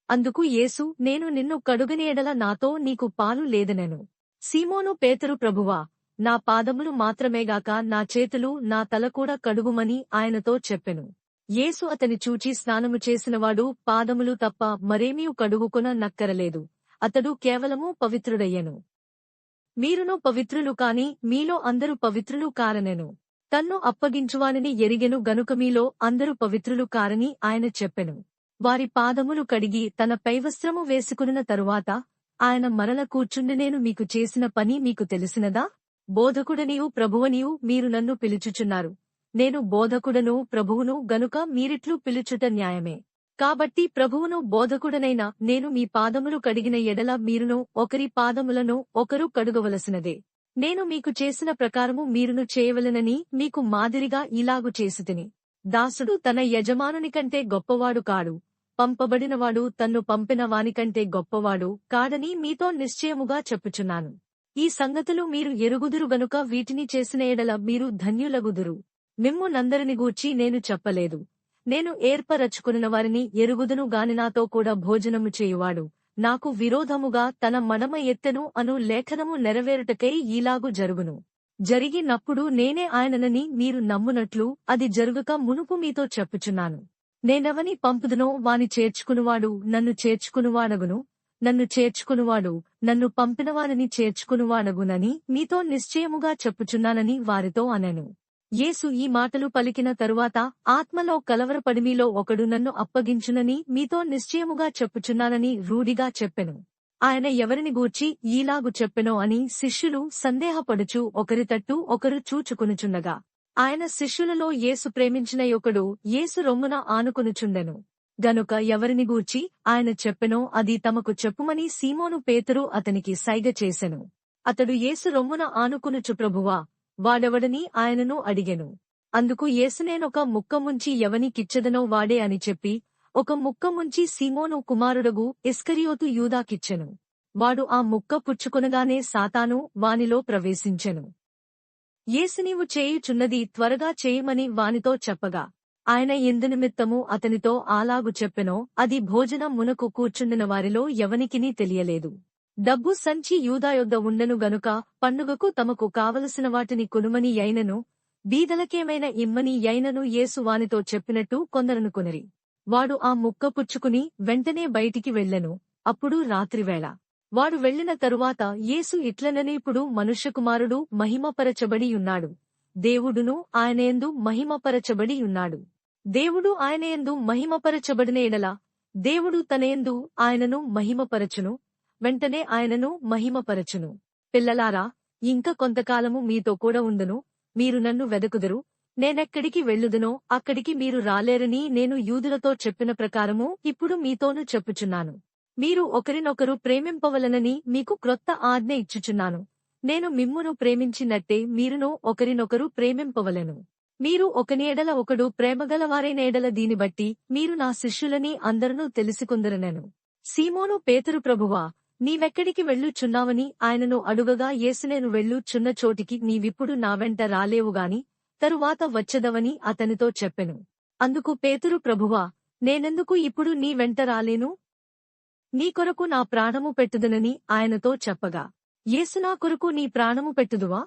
అందుకు యేసు, నేను నిన్ను కడుగని ఎడల నాతో నీకు పాలు లేదనెను. సీమోను పేతురు, ప్రభువా, నా పాదములు మాత్రమేగాక నా చేతులు నా తల కూడా కడుగుమని ఆయనతో చెప్పెను. యేసు అతని చూచి, స్నానము చేసినవాడు పాదములు తప్ప మరేమీ కడుగుకొన నక్కరలేదు, అతడు కేవలము పవిత్రుడయ్యెను. మీరును పవిత్రులు కాని మీలో అందరూ పవిత్రులు కారనెను. తన్ను అప్పగించువానిని ఎరిగెను గనుక మీలో అందరూ పవిత్రులు కారని ఆయన చెప్పెను. వారి పాదములు కడిగి తన పైవస్త్రము వేసుకునిన తరువాత ఆయన మరల కూర్చుండి, నేను మీకు చేసిన పని మీకు తెలిసినదా? బోధకుడనియు ప్రభువనియు మీరు నన్ను పిలుచుచున్నారు. నేను బోధకుడను ప్రభువును గనుక మీరిట్లు పిలుచుట న్యాయమే. కాబట్టి ప్రభువును బోధకుడనైన నేను మీ పాదములు కడిగిన ఎడల మీరును ఒకరి పాదములను ఒకరు కడుగవలసినదే. నేను మీకు చేసిన ప్రకారము మీరును చేయవలెనని మీకు మాదిరిగా ఇలాగు చేసితిని. దాసుడు తన యజమానుని కంటే గొప్పవాడు కాడు, పంపబడినవాడు తన్ను పంపిన వానికంటే గొప్పవాడు కాడని మీతో నిశ్చయముగా చెప్పుచున్నాను. ఈ సంగతులు మీరు ఎరుగుదురు గనుక వీటిని చేసిన ఎడల మీరు ధన్యులగుదురు. మిమ్మునందరిని గూర్చి నేను చెప్పలేదు. నేను ఏర్పరచుకున్న వారిని ఎరుగుదును గాని నాతో కూడా భోజనము చేయువాడు నాకు విరోధముగా తన మడమ ఎత్తెను అను లేఖనము నెరవేరుటకై ఈలాగు జరుగును. జరిగినప్పుడు నేనే ఆయననని మీరు నమ్మునట్లు అది జరుగుక మునుపు మీతో చెప్పుచున్నాను. నేనెవని పంపుదునో వాని చేర్చుకునివాడు నన్ను చేర్చుకునివాడగును, నన్ను చేర్చుకునివాడు నన్ను పంపినవానిని చేర్చుకునివాడగునని మీతో నిశ్చయముగా చెప్పుచున్నానని వారితో అనెను. యేసు ఈ మాటలు పలికిన తరువాత ఆత్మలో కలవరపడి మీలో ఒకడు నన్ను అప్పగించునని మీతో నిశ్చయముగా చెప్పుచున్నానని రూఢిగా చెప్పెను. ఆయన ఎవరిని గూర్చి ఈలాగు చెప్పెనో అని శిష్యులు సందేహపడుచు ఒకరి తట్టు ఒకరు చూచుకునుచుండగా ఆయన శిష్యులలో యేసు ప్రేమించిన యొకడు యేసు రొమ్మున ఆనుకొనుచుండెను గనుక ఎవరిని గూర్చి ఆయన చెప్పెనో అది తమకు చెప్పుమని సీమోను పేతురు అతనికి సైగ చేసెను. అతడు యేసు రొమ్మున ఆనుకొనుచు, ప్రభువా, వాడెవడని ఆయనను అడిగెను. అందుకు యేసు, నేనొక ముక్క ముంచి ఎవనికిచ్చెదనో వాడే అని చెప్పి ఒక ముక్క ముంచి సీమోను కుమారుడగు ఇస్కరియోతు యూదాకిచ్చెను. వాడు ఆ ముక్క పుచ్చుకొనగానే సాతాను వానిలో ప్రవేశించెను. యేసు నీవు చేయుచున్నది త్వరగా చేయమని వానితో చెప్పగా, ఆయన ఎందునిమిత్తము అతనితో అలాగు చెప్పెనో అది భోజనం మునకు కూర్చుండిన వారిలో ఎవనికినీ తెలియలేదు. డబ్బు సంచి యూదా యొద్ద ఉండెను గనుక పండుగకు తమకు కావలసిన వాటిని కొనుమని యైనను బీదలకేమైనా ఇమ్మని యైనను యేసు వానితో చెప్పినట్టు కొందరనుకొనిరి. వాడు ఆ ముక్క పుచ్చుకుని వెంటనే బయటికి వెళ్ళెను. అప్పుడు రాత్రివేళ. వాడు వెళ్ళిన తరువాత యేసు ఇట్లననిప్పుడు మనుష్యకుమారుడు మహిమపరచబడియున్నాడు. దేవుడును ఆయనయందు మహిమపరచబడియున్నాడు. దేవుడు ఆయనయందు మహిమపరచబడిన ఎడల దేవుడు తనయందు ఆయనను మహిమపరచును. వెంటనే ఆయనను మహిమపరచును. పిల్లలారా, ఇంక కొంతకాలము మీతో కూడా ఉండును. మీరు నన్ను వెదకుదురు. నేనెక్కడికి వెళ్ళుదునో అక్కడికి మీరు రాలేరని నేను యూదులతో చెప్పిన ప్రకారము ఇప్పుడు మీతోనూ చెప్పుచున్నాను. మీరు ఒకరినొకరు ప్రేమింపవలనని మీకు క్రొత్త ఆజ్ఞ ఇచ్చుచున్నాను. నేను మిమ్మును ప్రేమించినట్టే మీరును ఒకరినొకరు ప్రేమింపవలెను. మీరు ఒకని ఎడల ఒకడు ప్రేమగలవారైన ఎడల దీని బట్టి మీరు నా శిష్యులని అందరూ తెలుసుకుందరనెను. సీమోను పేతురు, ప్రభువా, నీవెక్కడికి వెళ్ళుచున్నావని ఆయనను అడుగగా యేసు, నేను వెళ్ళుచున్న చోటికి నీవిప్పుడు నా వెంట రాలేవుగాని తరువాత వచ్చెదవని అతనితో చెప్పెను. అందుకు పేతురు, ప్రభువా, నేనెందుకు ఇప్పుడు నీ వెంట రాలేను? నీ కొరకు నా ప్రాణము పెట్టుదునని ఆయనతో చెప్పగా, యేసు, నా కొరకు నీ ప్రాణము పెట్టుదువా?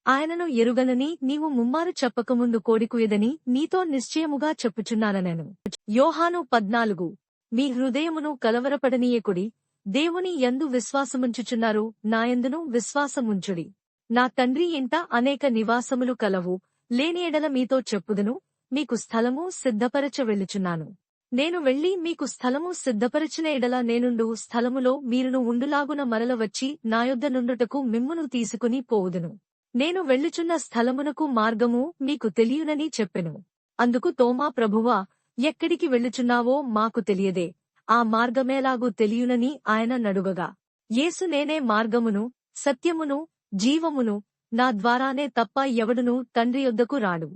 ఆయనను ఎరుగనని నీవు ముమ్మారు చెప్పకముందు కోడికుయదని నీతో నిశ్చయముగా చెప్పుచున్నాననెను. యోహాను 14. మీ హృదయమును కలవరపడనీయకుడి. దేవుని యందు విశ్వాసముంచుచున్నారు, నాయందును విశ్వాసముంచుడి. నా తండ్రి ఇంట అనేక నివాసములు కలవు. లేని ఎడల మీతో చెప్పుదును, మీకు స్థలము సిద్ధపరచ వెళ్ళుచున్నాను. నేను వెళ్లి మీకు స్థలము సిద్ధపరచిన ఎడల నేనుండు స్థలములో మీరును ఉండులాగున మరల వచ్చి నా యొద్ద నుండుటకు మిమ్మును తీసుకుని పోవుదును. నేను వెళ్ళుచున్న స్థలమునకు మార్గము మీకు తెలియునని చెప్పెను. అందుకు తోమా, ప్రభువా, ఎక్కడికి వెళ్ళుచున్నావో మాకు తెలియదే, ఆ మార్గమేలాగు తెలియునని ఆయన నడుగగా, యేసు, నేనే మార్గమును సత్యమును జీవమును, నా ద్వారానే తప్ప ఎవడునూ తండ్రి యొద్దకు రాడు.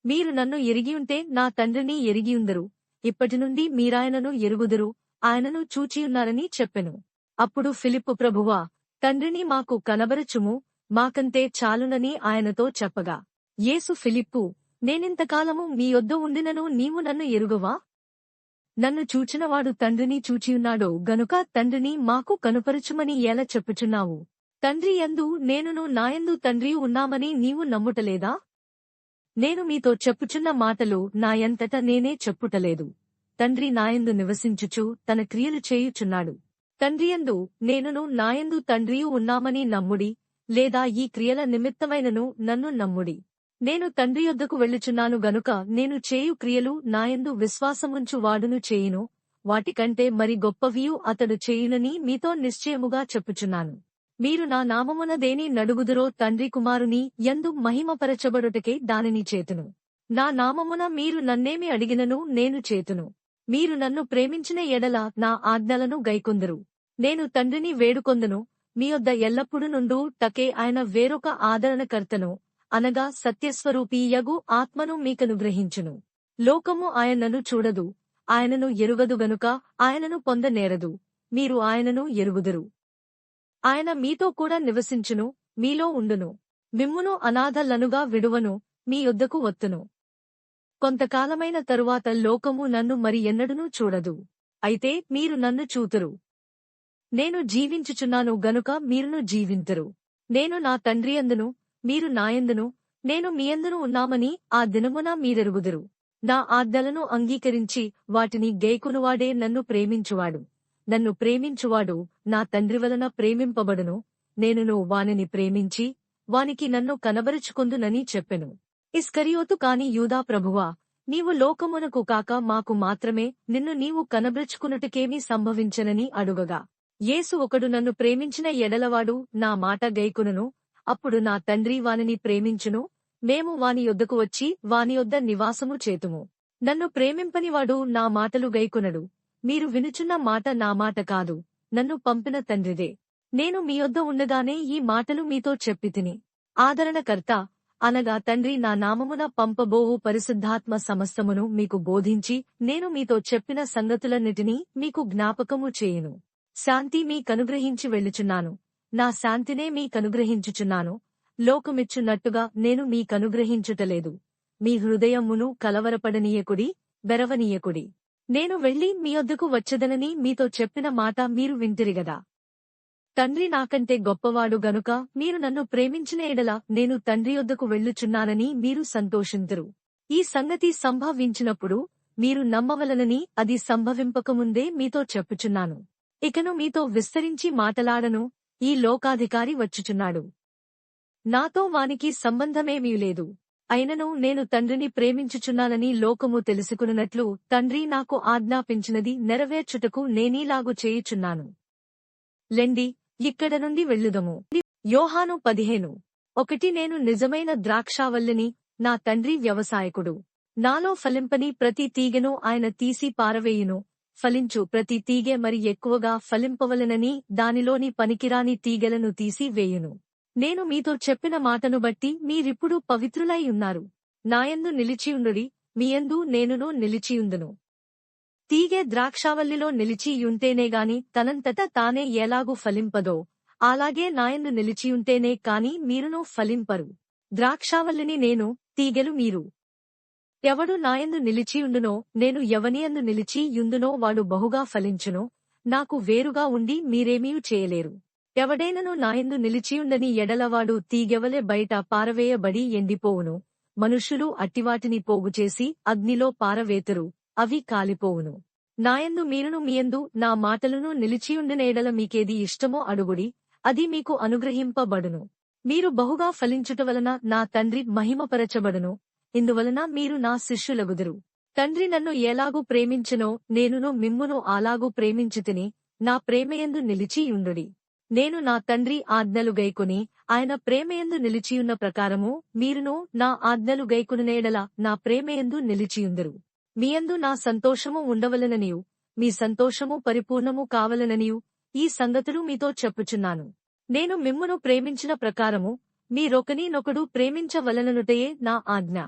మీరు నన్ను ఎరిగియుంటే నా తండ్రిని ఎరిగియుందరు. ఇప్పటినుండి మీరాయనను ఎరుగుదురు, ఆయనను చూచియున్నారని చెప్పెను. అప్పుడు ఫిలిప్పు, ప్రభువా, తండ్రిని మాకు కనబరచుము, మాకంతే చాలునని ఆయనతో చెప్పగా, యేసు, ఫిలిప్పు, నేనింతకాలము మీ యొద్ద ఉండినను నీవు నన్ను ఎరుగవా? నన్ను చూచినవాడు తండ్రిని చూచియున్నాడు గనుక తండ్రిని మాకు కనుపరచుమని ఎలా చెప్పుచున్నావు? తండ్రి యందు నేనును నాయందు తండ్రియు ఉన్నామని నీవు నమ్ముటలేదా? నేను మీతో చెప్పుచున్న మాటలు నాయంతట నేనే చెప్పుటలేదు. తండ్రి నాయందు నివసించుచు తన క్రియలు చేయుచున్నాడు. తండ్రియందు నేనును నాయందు తండ్రియు ఉన్నామని నమ్ముడి, లేదా ఈ క్రియల నిమిత్తమైనను నన్ను నమ్ముడి. నేను తండ్రి యొద్దకు వెళ్ళుచున్నాను గనుక నేను చేయు క్రియలు నాయందు విశ్వాసముంచు వాడును చేయును, వాటికంటే మరి గొప్పవియు అతడు చేయునని మీతో నిశ్చయముగా చెప్పుచున్నాను. మీరు నా నామమున దేని నడుగుదురో తండ్రి కుమారుని యందు మహిమపరచబడుటకే దానిని చేతును. నా నామమున మీరు నన్నేమి అడిగినను నేను చేతును. మీరు నన్ను ప్రేమించిన ఎడల నా ఆజ్ఞలను గైకొందురు. నేను తండ్రిని వేడుకొందును, మీ యొద్ద ఎల్లప్పుడూ నుండు టకే ఆయన వేరొక ఆదరణకర్తను, అనగా సత్యస్వరూపీయగు ఆత్మను మీకనుగ్రహించును. లోకము ఆయనను చూడదు, ఆయనను ఎరుగదు గనుక ఆయనను పొందనేరదు. మీరు ఆయనను ఎరుగుదురు. ఆయన మీతో కూడా నివసించును, మీలో ఉండును. మిమ్మును అనాథలనుగా విడువను, మీ యొద్దకు వత్తును. కొంతకాలమైన తరువాత లోకము నన్ను మరి ఎన్నడూనూ చూడదు. అయితే మీరు నన్ను చూతురు. నేను జీవించుచున్నాను గనుక మీరును జీవింతురు. నేను నా తండ్రియందును, మీరు నాయందును, నేను మీయందును ఉన్నామని ఆ దినమున మీరెరుగుదురు. నా ఆజ్ఞలను అంగీకరించి వాటిని గైకొనువాడే నన్ను ప్రేమించువాడు. నన్ను ప్రేమించువాడు నా తండ్రి వలన ప్రేమింపబడును. నేనును వానిని ప్రేమించి వానికి నన్ను కనబరుచుకొందునని చెప్పెను. ఇస్కరియోతు కాని యూదా, ప్రభువా, నీవు లోకమునకు కాక మాకు మాత్రమే నిన్ను నీవు కనబరుచుకునుటకేమీ సంభవించనని అడుగగా, యేసు, ఒకడు నన్ను ప్రేమించిన ఎడలవాడు నా మాట గైకొనును, అప్పుడు నా తండ్రి వానిని ప్రేమించును, మేము వాని యొద్దకు వచ్చి వాని యొద్ద నివాసము చేతుము. నన్ను ప్రేమింపనివాడు నా మాటలు గైకొనడు. మీరు వినుచున్న మాట నా మాట కాదు, నన్ను పంపిన తండ్రిదే. నేను మీ యొద్ద ఉండగానే ఈ మాటలు మీతో చెప్పితిని. ఆదరణకర్త, అనగా తండ్రి నా నామమున పంపబోవు పరిశుద్ధాత్మ సమస్తమును మీకు బోధించి నేను మీతో చెప్పిన సంగతులన్నిటినీ మీకు జ్ఞాపకము చేయును. శాంతి మీకనుగ్రహించి వెళ్ళుచున్నాను. నా శాంతినే మీకనుగ్రహించుచున్నాను. లోకమిచ్చున్నట్టుగా నేను మీకనుగ్రహించుటలేదు. మీ హృదయమును కలవరపడనీయకుడి, బెరవనీయకుడి. నేను వెళ్లి మీ యొద్దకు వచ్చెదనని మీతో చెప్పిన మాట మీరు వింటిరిగదా. తండ్రి నాకంటే గొప్పవాడు గనుక మీరు నన్ను ప్రేమించిన ఎడల నేను తండ్రి యొద్దకు వెళ్ళుచున్నానని మీరు సంతోషింతురు. ఈ సంగతి సంభవించినప్పుడు మీరు నమ్మవలనని అది సంభవింపకముందే మీతో చెప్పుచున్నాను. ఇకను మీతో విస్తరించి మాటలాడను. ఈ లోకాధికారి వచ్చుచున్నాడు. నాతో వానికి సంబంధమేమీ లేదు. అయినను నేను తండ్రిని ప్రేమించుచున్నానని లోకము తెలుసుకున్నట్లు తండ్రి నాకు ఆజ్ఞాపించినది నెరవేర్చుటకు నేనీలాగు చేయుచున్నాను. లెండి, ఇక్కడ నుండి వెళ్ళుదము. యోహాను 15:1 నేను నిజమైన ద్రాక్షావల్లిని, నా తండ్రి వ్యవసాయకుడు. నాలో ఫలింపని ప్రతి తీగెను ఆయన తీసి పారవేయును. ఫలించు ప్రతి తీగె మరి ఎక్కువగా ఫలింపవలెనని దానిలోని పనికిరాని తీగెలను తీసి వేయును. నేను మీతో చెప్పిన మాటను బట్టి మీరిప్పుడు పవిత్రులై ఉన్నారు. నాయందు నిలిచియుండుడి, మీయందు నేనును నిలిచియుందును. తీగె ద్రాక్షావల్లిలో నిలిచియుంటేనేగాని తనంతట తానే ఎలాగు ఫలింపదో, అలాగే నాయందు నిలిచియుంటేనే కాని మీరును ఫలింపరు. ద్రాక్షావల్లిని నేను, తీగెలు మీరు. ఎవడు నాయందు నిలిచియుండునో, నేను ఎవనియందు నిలిచియుందునో వాడు బహుగా ఫలించును. నాకు వేరుగా ఉండి మీరేమీ చేయలేరు. ఎవడైనను నాయందు నిలిచియుండని ఎడలవాడు తీగెవలె బయట పారవేయబడి ఎండిపోవును. మనుష్యులు అట్టివాటిని పోగుచేసి అగ్నిలో పారవేతురు, అవి కాలిపోవును. నాయందు మీరును మీయందు నా మాటలను నిలిచియుండిన ఎడల మీకేది ఇష్టమో అడుగుడి, అది మీకు అనుగ్రహింపబడును. మీరు బహుగా ఫలించుట వలన నా తండ్రి మహిమపరచబడును. ఇందువలన మీరు నా శిష్యులగుదురు. తండ్రి నన్ను ఎలాగూ ప్రేమించెనో నేనును మిమ్మును అలాగూ ప్రేమించితిని. నా ప్రేమయందు నిలిచియుండుడి. నేను నా తండ్రి ఆజ్ఞలు గైకొని ఆయన ప్రేమయందు నిలిచియున్న ప్రకారము మీరును నా ఆజ్ఞలు గైకొనునేడల నా ప్రేమయందు నిలిచియుందురు. మీయందు నా సంతోషము ఉండవలెననియు మీ సంతోషము పరిపూర్ణము కావలెననియు ఈ సంగతులు మీతో చెప్పుచున్నాను. నేను మిమ్మును ప్రేమించిన ప్రకారము మీరొకనినొకడు ప్రేమించవలెననుటయే నా ఆజ్ఞ.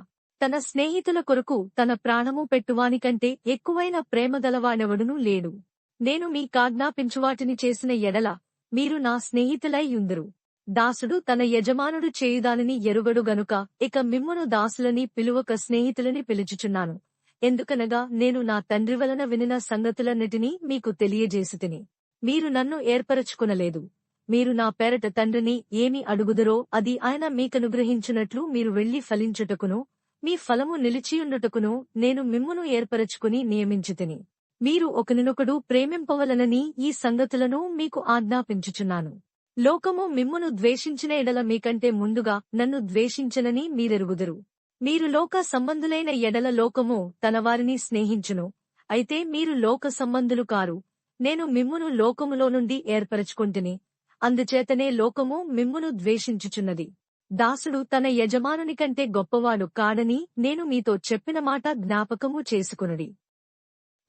తన స్నేహితుల కొరకు తన ప్రాణము పెట్టువానికంటే ఎక్కువైన ప్రేమగలవాడెవడునూ లేడు. నేను మీకాజ్ఞాపించువాటిని చేసిన ఎడల మీరు నా స్నేహితులై యుందురు. దాసుడు తన యజమానుడు చేయుదానిని ఎరుగడు గనుక ఇక మిమ్మును దాసులని పిలువక స్నేహితులని పిలుచుచున్నాను. ఎందుకనగా నేను నా తండ్రి వలన వినిన సంగతులన్నిటినీ మీకు తెలియజేసితిని. మీరు నన్ను ఏర్పరచుకొనలేదు. మీరు నా పేరట తండ్రిని ఏమి అడుగుదురో అది ఆయన మీకనుగ్రహించునట్లు మీరు వెళ్లి ఫలించుటకును మీ ఫలము నిలిచియుండుటకును నేను మిమ్మును ఏర్పరచుకుని నియమించితిని. మీరు ఒకనినొకడు ప్రేమింపవలనని ఈ సంగతులను మీకు ఆజ్ఞాపించుచున్నాను. లోకము మిమ్మును ద్వేషించిన ఎడల మీకంటే ముందుగా నన్ను ద్వేషించెనని మీరెరుగుదురు. మీరు లోక సంబంధులైన ఎడల లోకము తన వారిని స్నేహించును. అయితే మీరు లోక సంబంధులు కారు. నేను మిమ్మును లోకములో నుండి ఏర్పరచుకొంటిని. అందుచేతనే లోకము మిమ్మును ద్వేషించుచున్నది. దాసుడు తన యజమానుని కంటే గొప్పవాడు కాడని నేను మీతో చెప్పిన మాట జ్ఞాపకము చేసుకొనుడి.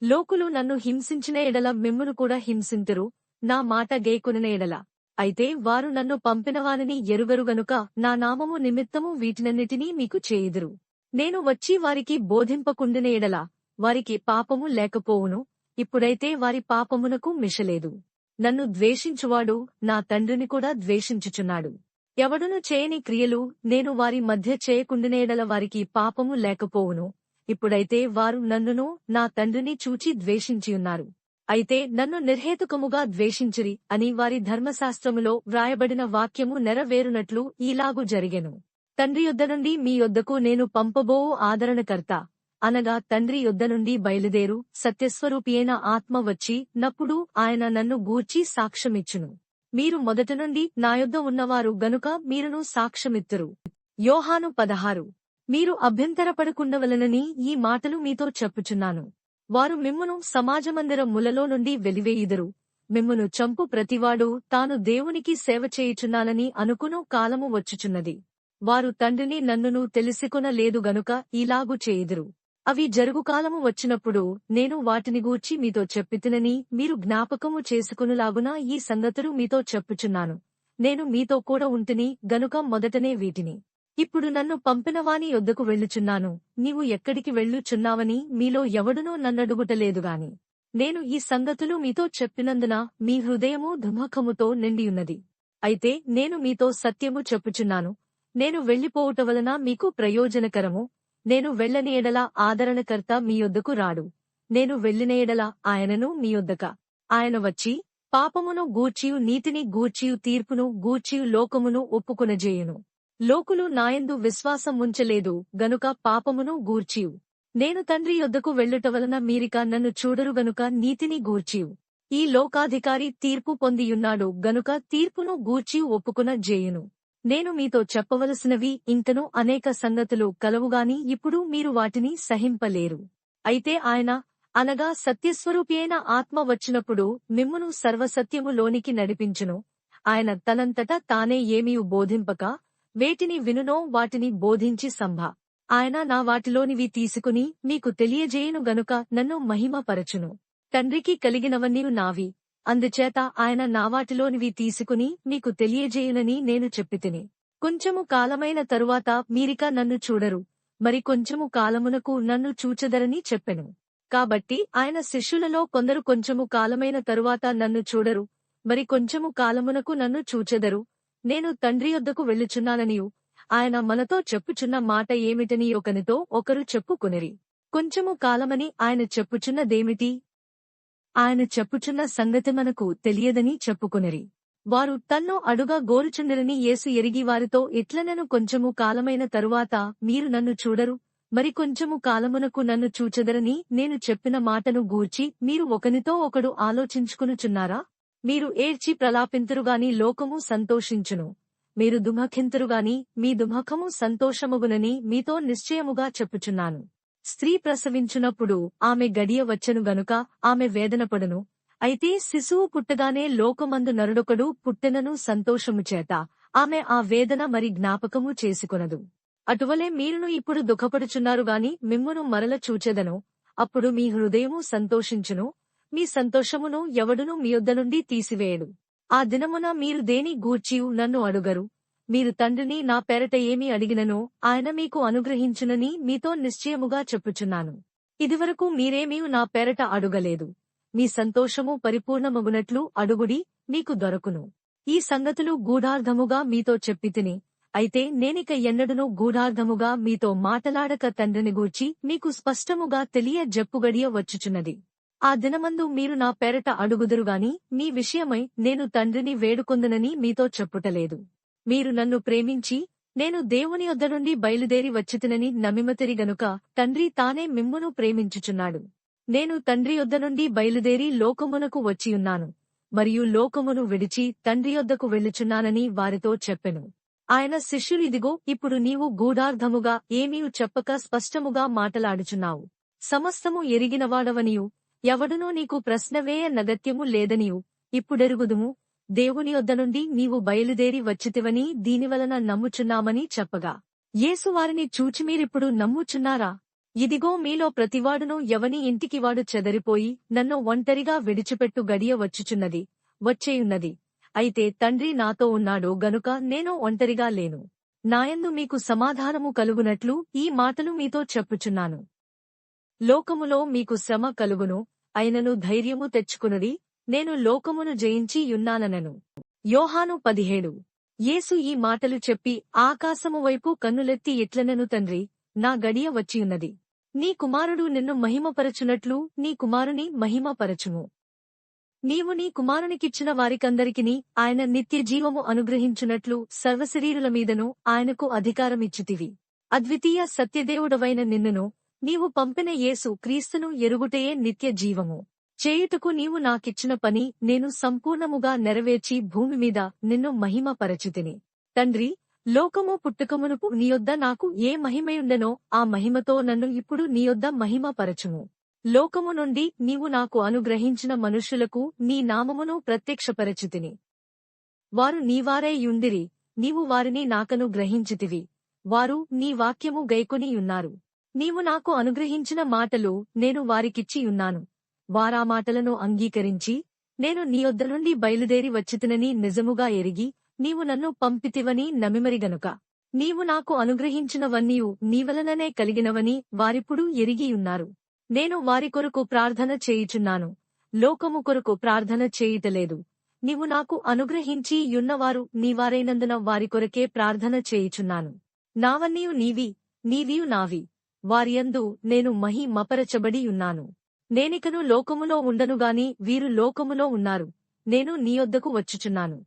లోకులు నన్ను హింసించిన ఎడల మిమ్మును కూడా హింసింతురు, నా మాట గైకొనిన ఎడల. అయితే వారు నన్ను పంపినవానిని ఎరుగరు గనుక నా నామము నిమిత్తము వీటినన్నిటినీ మీకు చేయుదురు. నేను వచ్చి వారికి బోధింపకుండిన ఎడల వారికి పాపము లేకపోవును. ఇప్పుడైతే వారి పాపమునకు మిషలేదు. నన్ను ద్వేషించువాడు నా తండ్రిని కూడా ద్వేషించుచున్నాడు. ఎవడును చేయని క్రియలు నేను వారి మధ్య చేయకుండిన ఎడల వారికి పాపము లేకపోవును. ఇప్పుడైతే వారు నన్నును నా తండ్రిని చూచి ద్వేషించియున్నారు. అయితే నన్ను నిర్హేతుకముగా ద్వేషించిరి అని వారి ధర్మశాస్త్రములో వ్రాయబడిన వాక్యము నెరవేరునట్లు ఈలాగు జరిగెను. తండ్రి యొద్ద నుండి మీ యొద్దకు నేను పంపబోవు ఆదరణకర్త, అనగా తండ్రి యొద్ద నుండి బయలుదేరు సత్యస్వరూపియైన ఆత్మ వచ్చి నప్పుడు ఆయన నన్ను గూర్చి సాక్ష్యమిచ్చును. మీరు మొదట నుండి నా యొద్ద ఉన్నవారు గనుక మీరును సాక్ష్యమిత్తురు. యోహాను 16. మీరు అభ్యంతరపడకుండవలనని ఈ మాటలు మీతో చెప్పుచున్నాను. వారు మిమ్మును సమాజమందిర ములలో నుండి వెలివేయుదురు. మిమ్మును చంపు ప్రతివాడు తాను దేవునికి సేవ చేయుచున్నానని అనుకును కాలము వచ్చుచున్నది. వారు తండ్రిని నన్నును తెలిసికొనలేదు గనుక ఇలాగు చేయుదురు. అవి జరుగుకాలము వచ్చినప్పుడు నేను వాటిని గూర్చి మీతో చెప్పితినని మీరు జ్ఞాపకము చేసుకొనులాగున ఈ సంగతులు మీతో చెప్పుచున్నాను. నేను మీతో కూడా ఉంటిని గనుక మొదటనే వీటిని. ఇప్పుడు నన్ను పంపినవాని యొద్దకు వెళ్ళుచున్నాను. నీవు ఎక్కడికి వెళ్ళుచున్నావని మీలో ఎవడునూ నన్నడుగుటలేదుగాని నేను ఈ సంగతులు మీతో చెప్పినందున మీ హృదయము దుఃఖముతో నిండియున్నది. అయితే నేను మీతో సత్యము చెప్పుచున్నాను, నేను వెళ్ళిపోవుట వలన మీకు ప్రయోజనకరము. నేను వెళ్ళని ఎడల ఆదరణకర్త మీ యొద్దకు రాడు. నేను వెళ్ళిన ఎడల ఆయనను మీ యొద్దక ఆయన వచ్చి పాపమును గూర్చియు నీతిని గూర్చియు తీర్పును గూర్చియు లోకమును ఒప్పుకొనజేయును. లోకులు నాయందు విశ్వాసం ఉంచలేదు గనుక పాపమును గూర్చియు నేను తండ్రి యొద్దకు వెళ్ళుట వలన మీరిక నన్ను చూడరు గనుక నీతిని గూర్చియు ఈ లోకాధికారి తీర్పు పొందియున్నాడు గనుక తీర్పును గూర్చియు ఒప్పుకొనజేయును. నేను మీతో చెప్పవలసినవి ఇంకను అనేక సంగతులు కలవుగాని ఇప్పుడు మీరు వాటిని సహింపలేరు. అయితే ఆయన అనగా సత్యస్వరూపియైన ఆత్మ వచ్చినప్పుడు మిమ్మును సర్వసత్యములోనికి నడిపించును. ఆయన తనంతట తానే ఏమీ బోధింపక వేటిని వినునో వాటిని బోధించి ఆయన నా వాటిలోనివి తీసుకుని మీకు తెలియజేయును గనుక నన్ను మహిమపరచును. తండ్రికి కలిగినవన్నీ నావి, అందుచేత ఆయన నా వాటిలోనివి తీసుకుని మీకు తెలియజేయునని నేను చెప్పితిని. కొంచెము కాలమైన తరువాత మీరిక నన్ను చూడరు, మరి కొంచెము కాలమునకు నన్ను చూచెదరని చెప్పెను. కాబట్టి ఆయన శిష్యులలో కొందరు కొంచెము కాలమైన తరువాత నన్ను చూడరు, మరి కొంచెము కాలమునకు నన్ను చూచెదరు, నేను తండ్రి యొద్దకు వెళ్ళుచున్నాననియు ఆయన మనతో చెప్పుచున్న మాట ఏమిటని ఒకనితో ఒకరు చెప్పుకొనిరి. కొంచెము కాలమని ఆయన చెప్పుచున్నదేమిటి? ఆయన చెప్పుచున్న సంగతి మనకు తెలియదని చెప్పుకొనిరి. వారు తన్ను అడుగా గోరుచుండిరని యేసు ఎరిగి వారితో ఇట్లనెను, కొంచెము కాలమైన తరువాత మీరు నన్ను చూడరు, మరి కొంచెము కాలమునకు నన్ను చూచెదరని నేను చెప్పిన మాటను గూర్చి మీరు ఒకనితో ఒకడు ఆలోచించుకొనుచున్నారా? మీరు ఏడ్చి ప్రలాపింతురుగాని లోకము సంతోషించును, మీరు దుఃఖింతురుగాని మీ దుఃఖము సంతోషమగునని మీతో నిశ్చయముగా చెప్పుచున్నాను. స్త్రీ ప్రసవించునప్పుడు ఆమె గడియ వచ్చెను గనుక ఆమె వేదనపడును. అయితే శిశువు పుట్టగానే లోకమందు నరుడొకడు పుట్టెనను సంతోషము చేత ఆమె ఆ వేదన మరి జ్ఞాపకము చేసుకొనదు. అటువలే మీరును ఇప్పుడు దుఃఖపడుచున్నారుగాని మిమ్మును మరల చూచెదను, అప్పుడు మీ హృదయము సంతోషించును, మీ సంతోషమును ఎవడును మీ యొద్ద నుండి తీసివేయడు. ఆ దినమున మీరు దేని గూర్చియు నన్ను అడుగరు. మీరు తండ్రిని నా పేరట ఏమి అడిగిననో ఆయన మీకు అనుగ్రహించునని మీతో నిశ్చయముగా చెప్పుచున్నాను. ఇదివరకు మీరేమీ నా పేరట అడుగలేదు. మీ సంతోషము పరిపూర్ణమగునట్లు అడుగుడి, మీకు దొరకును. ఈ సంగతులు గూఢార్థముగా మీతో చెప్పితిని. అయితే నేనిక ఎన్నడూనూ గూఢార్థముగా మీతో మాటలాడక తండ్రిని గూర్చి మీకు స్పష్టముగా తెలియజెప్పుగడియ వచ్చుచున్నది. ఆ దినమందు మీరు నా పేరట అడుగుదురుగాని మీ విషయమై నేను తండ్రిని వేడుకొందునని మీతో చెప్పుటలేదు. మీరు నన్ను ప్రేమించి నేను దేవుని యొద్ద నుండి బయలుదేరి వచ్చితినని నమ్మిమతిరి గనుక తండ్రి తానే మిమ్మును ప్రేమించుచున్నాడు. నేను తండ్రి యొద్ద నుండి బయలుదేరి లోకమునకు వచ్చియున్నాను, మరియు లోకమును విడిచి తండ్రి యొద్దకు వెళ్ళుచున్నానని వారితో చెప్పెను. ఆయన శిష్యులు, ఇదిగో ఇప్పుడు నీవు గూఢార్థముగా ఏమీ చెప్పక స్పష్టముగా మాటలాడుచున్నావు. సమస్తము ఎరిగినవాడవనియు ఎవడునూ నీకు ప్రశ్నవేయ నగత్యము లేదనియు ఇప్పుడెరుగుదుము. దేవుని యొద్ద నుండి నీవు బయలుదేరి వచ్చితివని దీనివలన నమ్ముచున్నామని చెప్పగా, యేసు వారిని చూచి మీరిప్పుడు నమ్ముచున్నారా? ఇదిగో మీలో ప్రతివాడును ఎవని ఇంటికి వాడు చెదరిపోయి నన్ను ఒంటరిగా విడిచిపెట్టు గడియ వచ్చుచున్నది, వచ్చేయున్నది. అయితే తండ్రి నాతో ఉన్నాడు గనుక నేను ఒంటరిగా లేను. నాయందు మీకు సమాధానము కలుగునట్లు ఈ మాటలు మీతో చెప్పుచున్నాను. లోకములో మీకు శ్రమ కలుగును, అయినను ధైర్యము తెచ్చుకునుడి, నేను లోకమును జయించి యున్నాననెను. యోహాను 17. యేసు ఈ మాటలు చెప్పి ఆకాశము వైపు కన్నులెత్తి ఇట్లనెను, తండ్రి, నా గడియ వచ్చియున్నది. నీ కుమారుడు నిన్ను మహిమపరచునట్లు నీ కుమారుని మహిమపరచుము. నీవు నీ కుమారునికిచ్చిన వారికందరికిని ఆయన నిత్య జీవము అనుగ్రహించునట్లు సర్వశరీరుల మీదను ఆయనకు అధికారమిచ్చితివి. అద్వితీయ సత్యదేవుడవైన నిన్నును నీవు పంపిన యేసు క్రీస్తును ఎరుగుటయే నిత్య జీవము. చేయుటకు నీవు నాకిచ్చిన పని నేను సంపూర్ణముగా నెరవేర్చి భూమి మీద నిన్ను మహిమపరచితిని. తండ్రి, లోకము పుట్టుకమునుపు నీయొద్ద నాకు ఏ మహిమయుండెనో ఆ మహిమతో నన్ను ఇప్పుడు నీయొద్ద మహిమపరచుము. లోకము నుండి నీవు నాకు అనుగ్రహించిన మనుష్యులకు నీ నామమును ప్రత్యక్షపరచితిని. వారు నీవారై యుండిరి, నీవు వారిని నాకను గ్రహించితివి, వారు నీ వాక్యము గైకొనియున్నారు. నీవు నాకు అనుగ్రహించిన మాటలు నేను వారికిచ్చి యున్నాను. వారా మాటలను అంగీకరించి నేను నీ యొద్ద నుండి బయలుదేరి వచ్చితినని నిజముగా ఎరిగి నీవు నన్ను పంపితివని నమ్మిమరి గనుక నీవు నాకు అనుగ్రహించినవన్నీయు నీవలననే కలిగినవని వారిప్పుడు ఎరిగియున్నారు. నేను వారి కొరకు ప్రార్థన చేయుచున్నాను. లోకము కొరకు ప్రార్థన చేయుటలేదు. నీవు నాకు అనుగ్రహించి యున్నవారు నీవారైనందున వారి కొరకే ప్రార్థన చేయుచున్నాను. నావన్నీయు నీవి, నీవియు నావి, వారియందు నేను మహిమపరచబడి ఉన్నాను. నేనికను లోకములో ఉండనుగాని వీరు లోకములో ఉన్నారు, నేను నీయొద్దకు వచ్చుచున్నాను.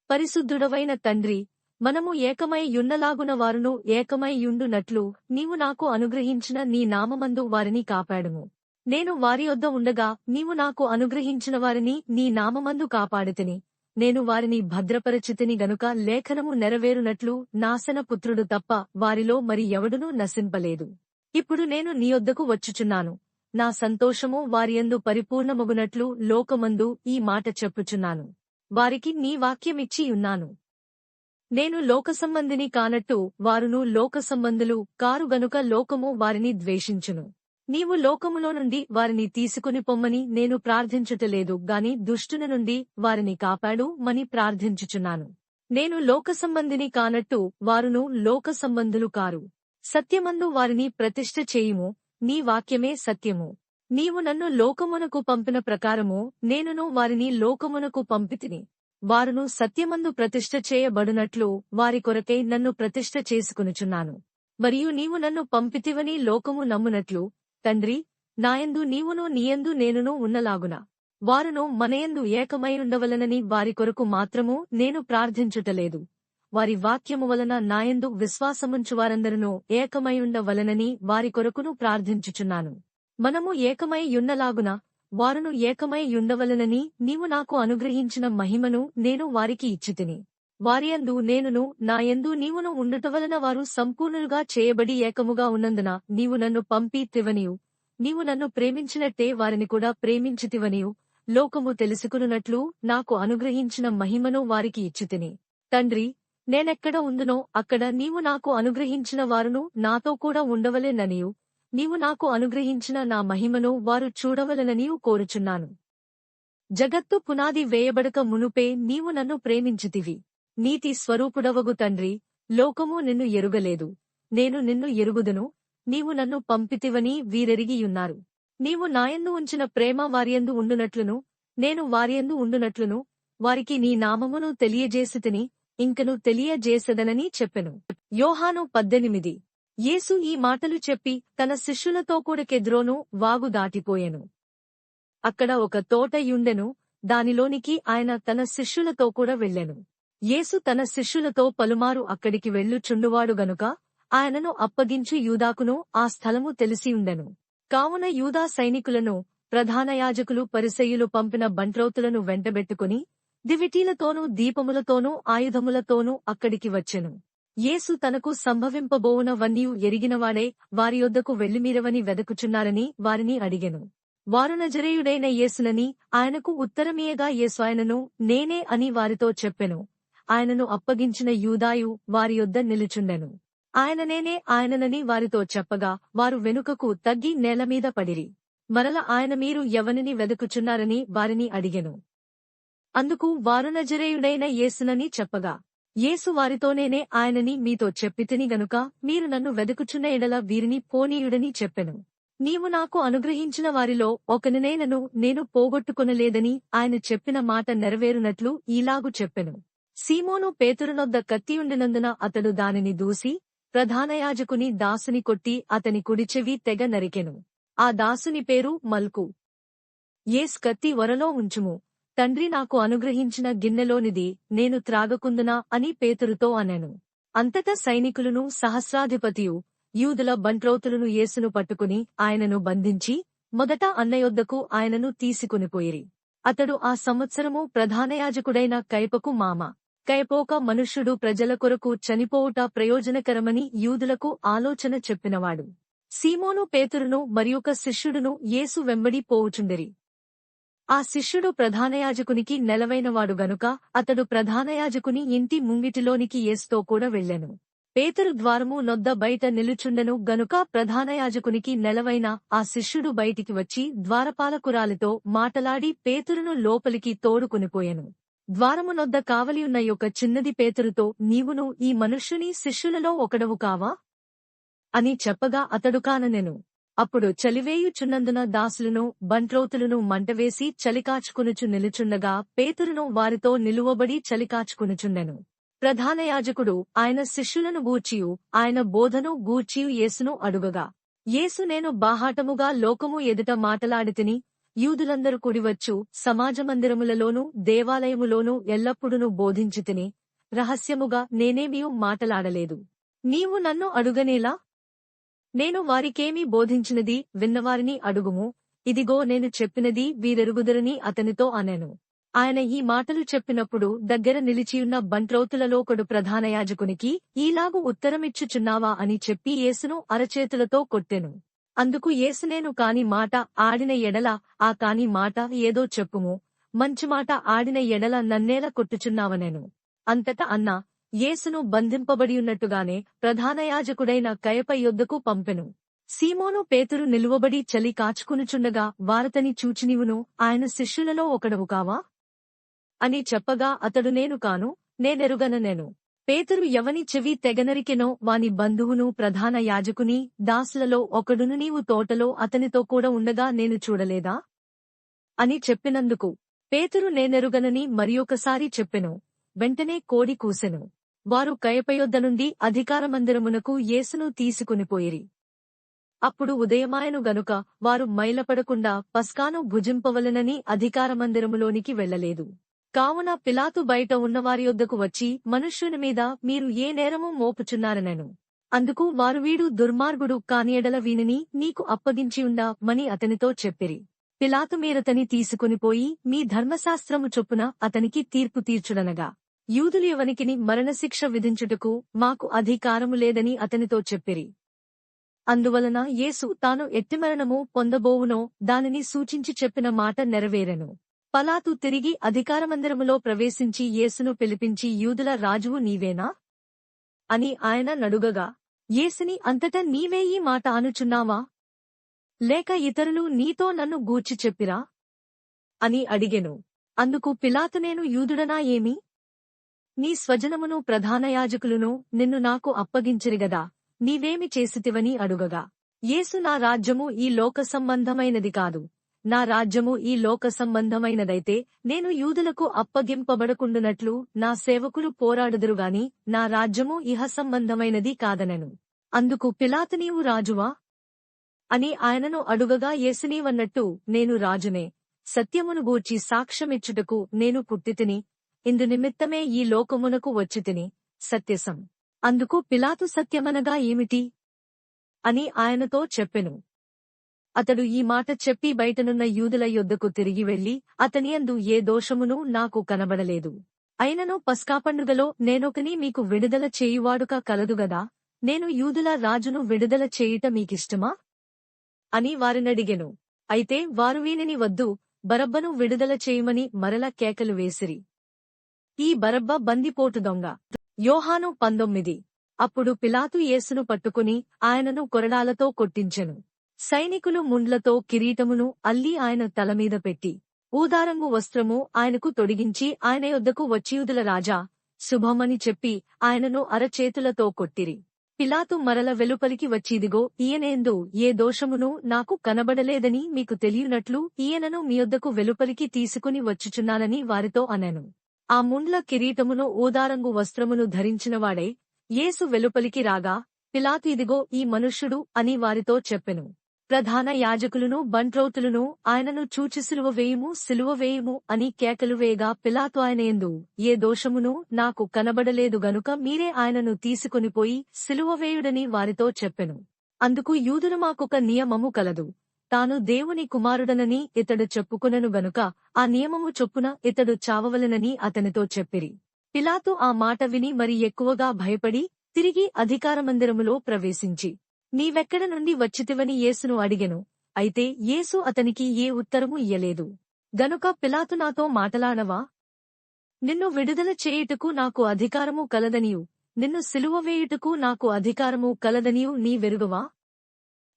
పరిశుద్ధుడవైన తండ్రి, మనము ఏకమై యున్నలాగున వారును ఏకమై యుండునట్లు నీవు నాకు అనుగ్రహించిన నీ నామమందు వారిని కాపాడుము. నేను వారి యొద్ద ఉండగా నీవు నాకు అనుగ్రహించిన వారిని నీ నామమందు కాపాడితిని. నేను వారిని భద్రపరచితిని గనుక లేఖనము నెరవేరునట్లు నాశనపుత్రుడు తప్ప వారిలో మరి ఎవడునూ నశింపలేదు. ఇప్పుడు నేను నీయొద్దకు వచ్చుచున్నాను. నా సంతోషము వారియందు పరిపూర్ణమగునట్లు లోకమందు ఈ మాట చెప్పుచున్నాను. వారికి నీ వాక్యమిచ్చి ఉన్నాను. నేను లోకసంబంధిని కానట్టు వారును లోకసంబంధులు కారు గనుక లోకము వారిని ద్వేషించును. నీవు లోకములో నుండి వారిని తీసుకుని పొమ్మని నేను ప్రార్థించుటలేదు గాని దుష్టుని నుండి వారిని కాపాడు మని ప్రార్థించుచున్నాను. నేను లోకసంబంధిని కానట్టు వారును లోకసంబంధులు కారు. సత్యమందు వారిని ప్రతిష్ఠ చేయుము, నీ వాక్యమే సత్యము. నీవు నన్ను లోకమునకు పంపిన ప్రకారము నేనును వారిని లోకమునకు పంపితిని. వారును సత్యమందు ప్రతిష్ఠ చేయబడునట్లు వారి కొరకై నన్ను ప్రతిష్ఠ చేసుకొనుచున్నాను. మరియు నీవు నన్ను పంపితివని లోకము నమ్మునట్లు తండ్రి, నాయందు నీవును నీయందు నేనును ఉన్నలాగున వారును మనయందు ఏకమైయుండవలనని వారి కొరకు మాత్రము నేను ప్రార్థించుటలేదు. వారి వాక్యము వలన నాయందు విశ్వాసముంచువారందరును ఏకమైయుండవలనని వారి కొరకును ప్రార్థించుచున్నాను. మనము ఏకమై యున్నలాగున వారును ఏకమై యుండవలనని నీవు నాకు అనుగ్రహించిన మహిమను నేను వారికి ఇచ్చితిని. వారియందు నేనును నాయందు నీవును ఉండుటవలన వారు సంపూర్ణులుగా చేయబడి ఏకముగా ఉన్నందున నీవు నన్ను పంపితివనియు, నీవు నన్ను ప్రేమించినట్టే వారిని కూడా ప్రేమించితివనియు లోకము తెలుసుకునున్నట్లు నాకు అనుగ్రహించిన మహిమను వారికి ఇచ్చితిని. తండ్రి, నేనెక్కడ ఉందునో అక్కడ నీవు నాకు అనుగ్రహించిన వారును నాతో కూడా ఉండవలెననియు, నీవు నాకు అనుగ్రహించిన నా మహిమను వారు చూడవలెననియు కోరుచున్నాను. జగత్తు పునాది వేయబడక మునుపే నీవు నన్ను ప్రేమించితివి. నీతి స్వరూపుడవగు తండ్రి, లోకము నిన్ను ఎరుగలేదు, నేను నిన్ను ఎరుగుదును. నీవు నన్ను పంపితివని వీరెరిగియున్నారు. నీవు నాయందు ఉంచిన ప్రేమ వారియందు ఉండునట్లును నేను వారియందు ఉండునట్లును వారికి నీ నామమును తెలియజేసితిని, ఇంకను తెలియజేసెదనని చెప్పెను. యోహాను 18. యేసు ఈ మాటలు చెప్పి తన శిష్యులతో కూడా కెద్రోను వాగు దాటిపోయెను. అక్కడ ఒక తోట యుండెను, దానిలోనికి ఆయన తన శిష్యులతో కూడా వెళ్ళెను. యేసు తన శిష్యులతో పలుమారు అక్కడికి వెళ్ళుచుండువాడు గనుక ఆయనను అప్పగించు యూదాకును ఆ స్థలము తెలిసియుండెను. కావున యూదా సైనికులను, ప్రధాన యాజకులు పరిసయ్యులు పంపిన బంట్రౌతులను వెంటబెట్టుకుని దివిటీలతోనూ దీపములతోనూ ఆయుధములతోనూ అక్కడికి వచ్చెను. యేసు తనకు సంభవింపబోవునవన్నీయు ఎరిగినవాడే వారి యొద్దకు వెళ్లిమీరవని వెదకుచున్నారని వారిని అడిగెను. వారు నజరేయుడైన యేసునని ఆయనకు ఉత్తరమీయగా యేసు ఆయనను నేనే అని వారితో చెప్పెను. ఆయనను అప్పగించిన యూదాయు వారి యొద్ద నిలుచుండెను. ఆయన నేనే ఆయననని వారితో చెప్పగా వారు వెనుకకు తగ్గి నేలమీద పడిరి. మరల ఆయన మీరు ఎవనిని వెదకుచున్నారని వారిని అడిగెను. అందుకు వారు నజరేయుడైన యేసునని చెప్పగా యేసు వారితో నేనే ఆయనని మీతో చెప్పితిని గనుక మీరు నన్ను వెదకుచున్న ఎడల వీరిని పోనీయుడని చెప్పెను. నీవు నాకు అనుగ్రహించిన వారిలో ఒకనినైనను నేను పోగొట్టుకొనలేదని ఆయన చెప్పిన మాట నెరవేరునట్లు ఈలాగు చెప్పెను. సీమోను పేతురునొద్ద కత్తియుండినందున అతడు దానిని దూసి ప్రధానయాజకుని దాసుని కొట్టి అతని కుడిచెవి తెగ నరికెను. ఆ దాసుని పేరు మల్కు. యేసు కత్తి వరలో ఉంచుము, తండ్రి నాకు అనుగ్రహించిన గిన్నెలోనిది నేను త్రాగకుందునా అని పేతురుతో అనెను. అంతటా సైనికులను సహస్రాధిపతియు యూదుల బంట్రౌతులను యేసును పట్టుకుని ఆయనను బంధించి మొదట అన్నయొద్దకు ఆయనను తీసుకునిపోయిరి. అతడు ఆ సంవత్సరము ప్రధానయాజకుడైన కయపకు మామ. కయపోక మనుష్యుడు ప్రజల కొరకు చనిపోవుట ప్రయోజనకరమని యూదులకు ఆలోచన చెప్పినవాడు. సీమోను పేతురును మరియొక శిష్యుడును యేసు వెంబడి పోవుచుండిరి. ఆ శిష్యుడు ప్రధానయాజకునికి నెలవైనవాడు గనుక అతడు ప్రధానయాజకుని ఇంటి ముంగిటిలోనికి యేసుతో కూడా వెళ్ళెను. పేతురు ద్వారము నొద్ద బయట నిలుచుండెను గనుక ప్రధానయాజకునికి నెలవైన ఆ శిష్యుడు బయటికి వచ్చి ద్వారపాలకురాలితో మాటలాడి పేతురును లోపలికి తోడుకునిపోయెను. ద్వారము నొద్ద కావలియున్న యొక్క చిన్నది పేతురుతో నీవును ఈ మనుష్యుని శిష్యులలో ఒకడవు కావా అని చెప్పగా అతడు కాననెను. అప్పుడు చలివేయుచున్నందున దాసులను బంట్రోతులను మంటవేసి చలికాచుకునుచు నిలుచుండగా పేతురును వారితో నిలువబడి చలికాచుకునుచుండెను. ప్రధాన యాజకుడు ఆయన శిష్యులను గూర్చియు ఆయన బోధను గూర్చియు యేసును అడుగగా, యేసు నేను బాహాటముగా లోకము ఎదుట మాటలాడితిని, యూదులందరూ కూడివచ్చు సమాజమందిరములలోనూ దేవాలయములోనూ ఎల్లప్పుడూ బోధించితిని, రహస్యముగా నేనేమియూ మాటలాడలేదు. నీవు నన్ను అడుగనేలా? నేను వారికేమీ బోధించినది విన్నవారిని అడుగుము, ఇదిగో నేను చెప్పినది వీరెరుగుదరని అతనితో అనెను. ఆయన ఈ మాటలు చెప్పినప్పుడు దగ్గర నిలిచియున్న బంట్రోతులలోకడు ప్రధాన యాజకునికి, ఈలాగు ఉత్తరమిచ్చుచున్నావా అని చెప్పి యేసును అరచేతులతో కొట్టెను. అందుకు యేసు, నేను కాని మాట ఆడిన ఎడల ఆ కాని మాట ఏదో చెప్పుము, మంచి మాట ఆడిన ఎడల నన్నేల కొట్టుచున్నావనెను. అంతటా అన్న యేసును బంధింపబడియున్నట్టుగానే ప్రధాన యాజకుడైన కయప యొద్దకు పంపెను. సీమోను పేతురు నిలువబడి చలి కాచుకునుచుండగా వారతని చూచి, నీవును ఆయన శిష్యులలో ఒకడవు కావా అని చెప్పగా అతడు, నేను కాను, నేనెరుగననెను. పేతురు ఎవని చెవి తెగనరికెనో వాని బంధువును ప్రధాన యాజకుని దాసులలో ఒకడును, నీవు తోటలో అతనితో కూడా ఉండగా నేను చూడలేదా అని చెప్పినందుకు పేతురు నేనెరుగనని మరియొకసారి చెప్పెను. వెంటనే కోడి కూసెను. వారు కయపయొద్ద నుండి అధికారమందిరమునకు యేసును తీసుకునిపోయిరి. అప్పుడు ఉదయమాయెను గనుక వారు మైలపడకుండా పస్కాను భుజింపవలెనని అధికారమందిరములోనికి వెళ్లలేదు. కావున పిలాతు బయట ఉన్నవారి యొద్దకు వచ్చి, మనుష్యుని మీద మీరు ఏ నేరము మోపుచున్నారనెను. అందుకు వారు, వీడు దుర్మార్గుడు కాని ఎడల వీనిని నీకు అప్పగించియుండా మని అతనితో చెప్పిరి. పిలాతు మీరతని తీసుకునిపోయి మీ ధర్మశాస్త్రము చొప్పున అతనికి తీర్పు తీర్చుడనగా, యూదులు ఎవనికిని మరణశిక్ష విధించుటకు మాకు అధికారము లేదని అతనితో చెప్పిరి. అందువలన యేసు తాను ఎట్టి మరణము పొందబోవునో దానిని సూచించి చెప్పిన మాట నెరవేరెను. పలాతు తిరిగి అధికారమందిరములో ప్రవేశించి యేసును పిలిపించి, యూదుల రాజువు నీవేనా అని ఆయన నడుగగా, యేసుని అంతటా నీవే ఈ మాట అనుచున్నావా, లేక ఇతరులు నీతో నన్ను గూర్చి చెప్పిరా అని అడిగెను. అందుకు పిలాతు, నేను యూదుడనా ఏమి? నీ స్వజనమును ప్రధాన యాజకులును నిన్ను నాకు అప్పగించిరిగదా, నీవేమి చేసితివని అడుగగా, యేసు, నా రాజ్యము ఈ లోక సంబంధమైనది కాదు. నా రాజ్యము ఈ లోక సంబంధమైనదైతే నేను యూదులకు అప్పగింపబడకుండునట్లు నా సేవకులు పోరాడుదురుగాని నా రాజ్యము ఇహ సంబంధమైనది కాదనెను. అందుకు పిలాతు, నీవు రాజువా అని ఆయనను అడుగగా, యేసు నీవన్నట్టు నేను రాజునే. సత్యమును గూర్చి సాక్ష్యమిచ్చుటకు నేను పుట్టితిని, ఇందు నిమిత్తమే ఈ లోకమునకు వచ్చితిని. సత్యసం. అందుకు పిలాతు, సత్యమనగా ఏమిటి అని ఆయనతో చెప్పెను. అతడు ఈ మాట చెప్పి బయటనున్న యూదుల యొద్దకు తిరిగి వెళ్లి, అతనియందు ఏ దోషమునూ నాకు కనబడలేదు. అయినను పస్కా పండుగలో నేనొకని మీకు విడుదల చేయువాడుక కలదుగదా, నేను యూదుల రాజును విడుదల చేయుట మీకిష్టమా అని వారినడిగెను. అయితే వారు, వీనిని వద్దు, బరబ్బను విడుదల చేయుమని మరల కేకలు వేసిరి. ఈ బరబ్బ బందిపోటు దొంగ. యోహాను 19. అప్పుడు పిలాతు యేసును పట్టుకుని ఆయనను కొరడాలతో కొట్టించెను. సైనికులు ముండ్లతో కిరీటమును అల్లి ఆయన తలమీద పెట్టి ఊదారంగు వస్త్రము ఆయనకు తొడిగించి ఆయన యొద్దకు వచ్చి, యూదుల రాజా, శుభమని చెప్పి ఆయనను అరచేతులతో కొట్టిరి. పిలాతు మరల వెలుపలికి వచ్చిదిగో, ఈయనేందు ఏ దోషమును నాకు కనబడలేదని మీకు తెలియనట్లు ఈయనను మీ యొద్దకు వెలుపలికి తీసుకుని వచ్చుచున్నానని వారితో అనెను. ఆ ముండ్ల కిరీటమును ఊదారంగు వస్త్రమును ధరించినవాడై యేసు వెలుపలికి రాగా, పిలాతు, ఇదిగో ఈ మనుష్యుడు అని వారితో చెప్పెను. ప్రధాన యాజకులును బంట్రోతులును ఆయనను చూచి, సిలువ వేయుము, సిలువ వేయుము అని కేకలు వేయగా, పిలాతు, ఆయనయందు ఏ దోషమును నాకు కనబడలేదు గనుక మీరే ఆయనను తీసుకొనిపోయి సిలువ వేయుడని వారితో చెప్పెను. అందుకు యూదులు, మాకొక నియమము కలదు, తాను దేవుని కుమారుడనని ఇతడు చెప్పుకొనెను గనుక ఆ నియమము చొప్పున ఇతడు చావవలెనని అతనితో చెప్పిరి. పిలాతు ఆ మాట విని మరి ఎక్కువగా భయపడి తిరిగి అధికారమందిరములో ప్రవేశించి, నీవెక్కడ నుండి వచ్చితివని యేసును అడిగెను. అయితే యేసు అతనికి ఏ ఉత్తరము ఇయ్యలేదు. గనుక పిలాతు, నాతో మాటలాడవా? నిన్ను విడుదల చేయుటకు నాకు అధికారము కలదనియు నిన్ను సిలువ వేయుటకు నాకు అధికారము కలదనియు నీవెరుగవా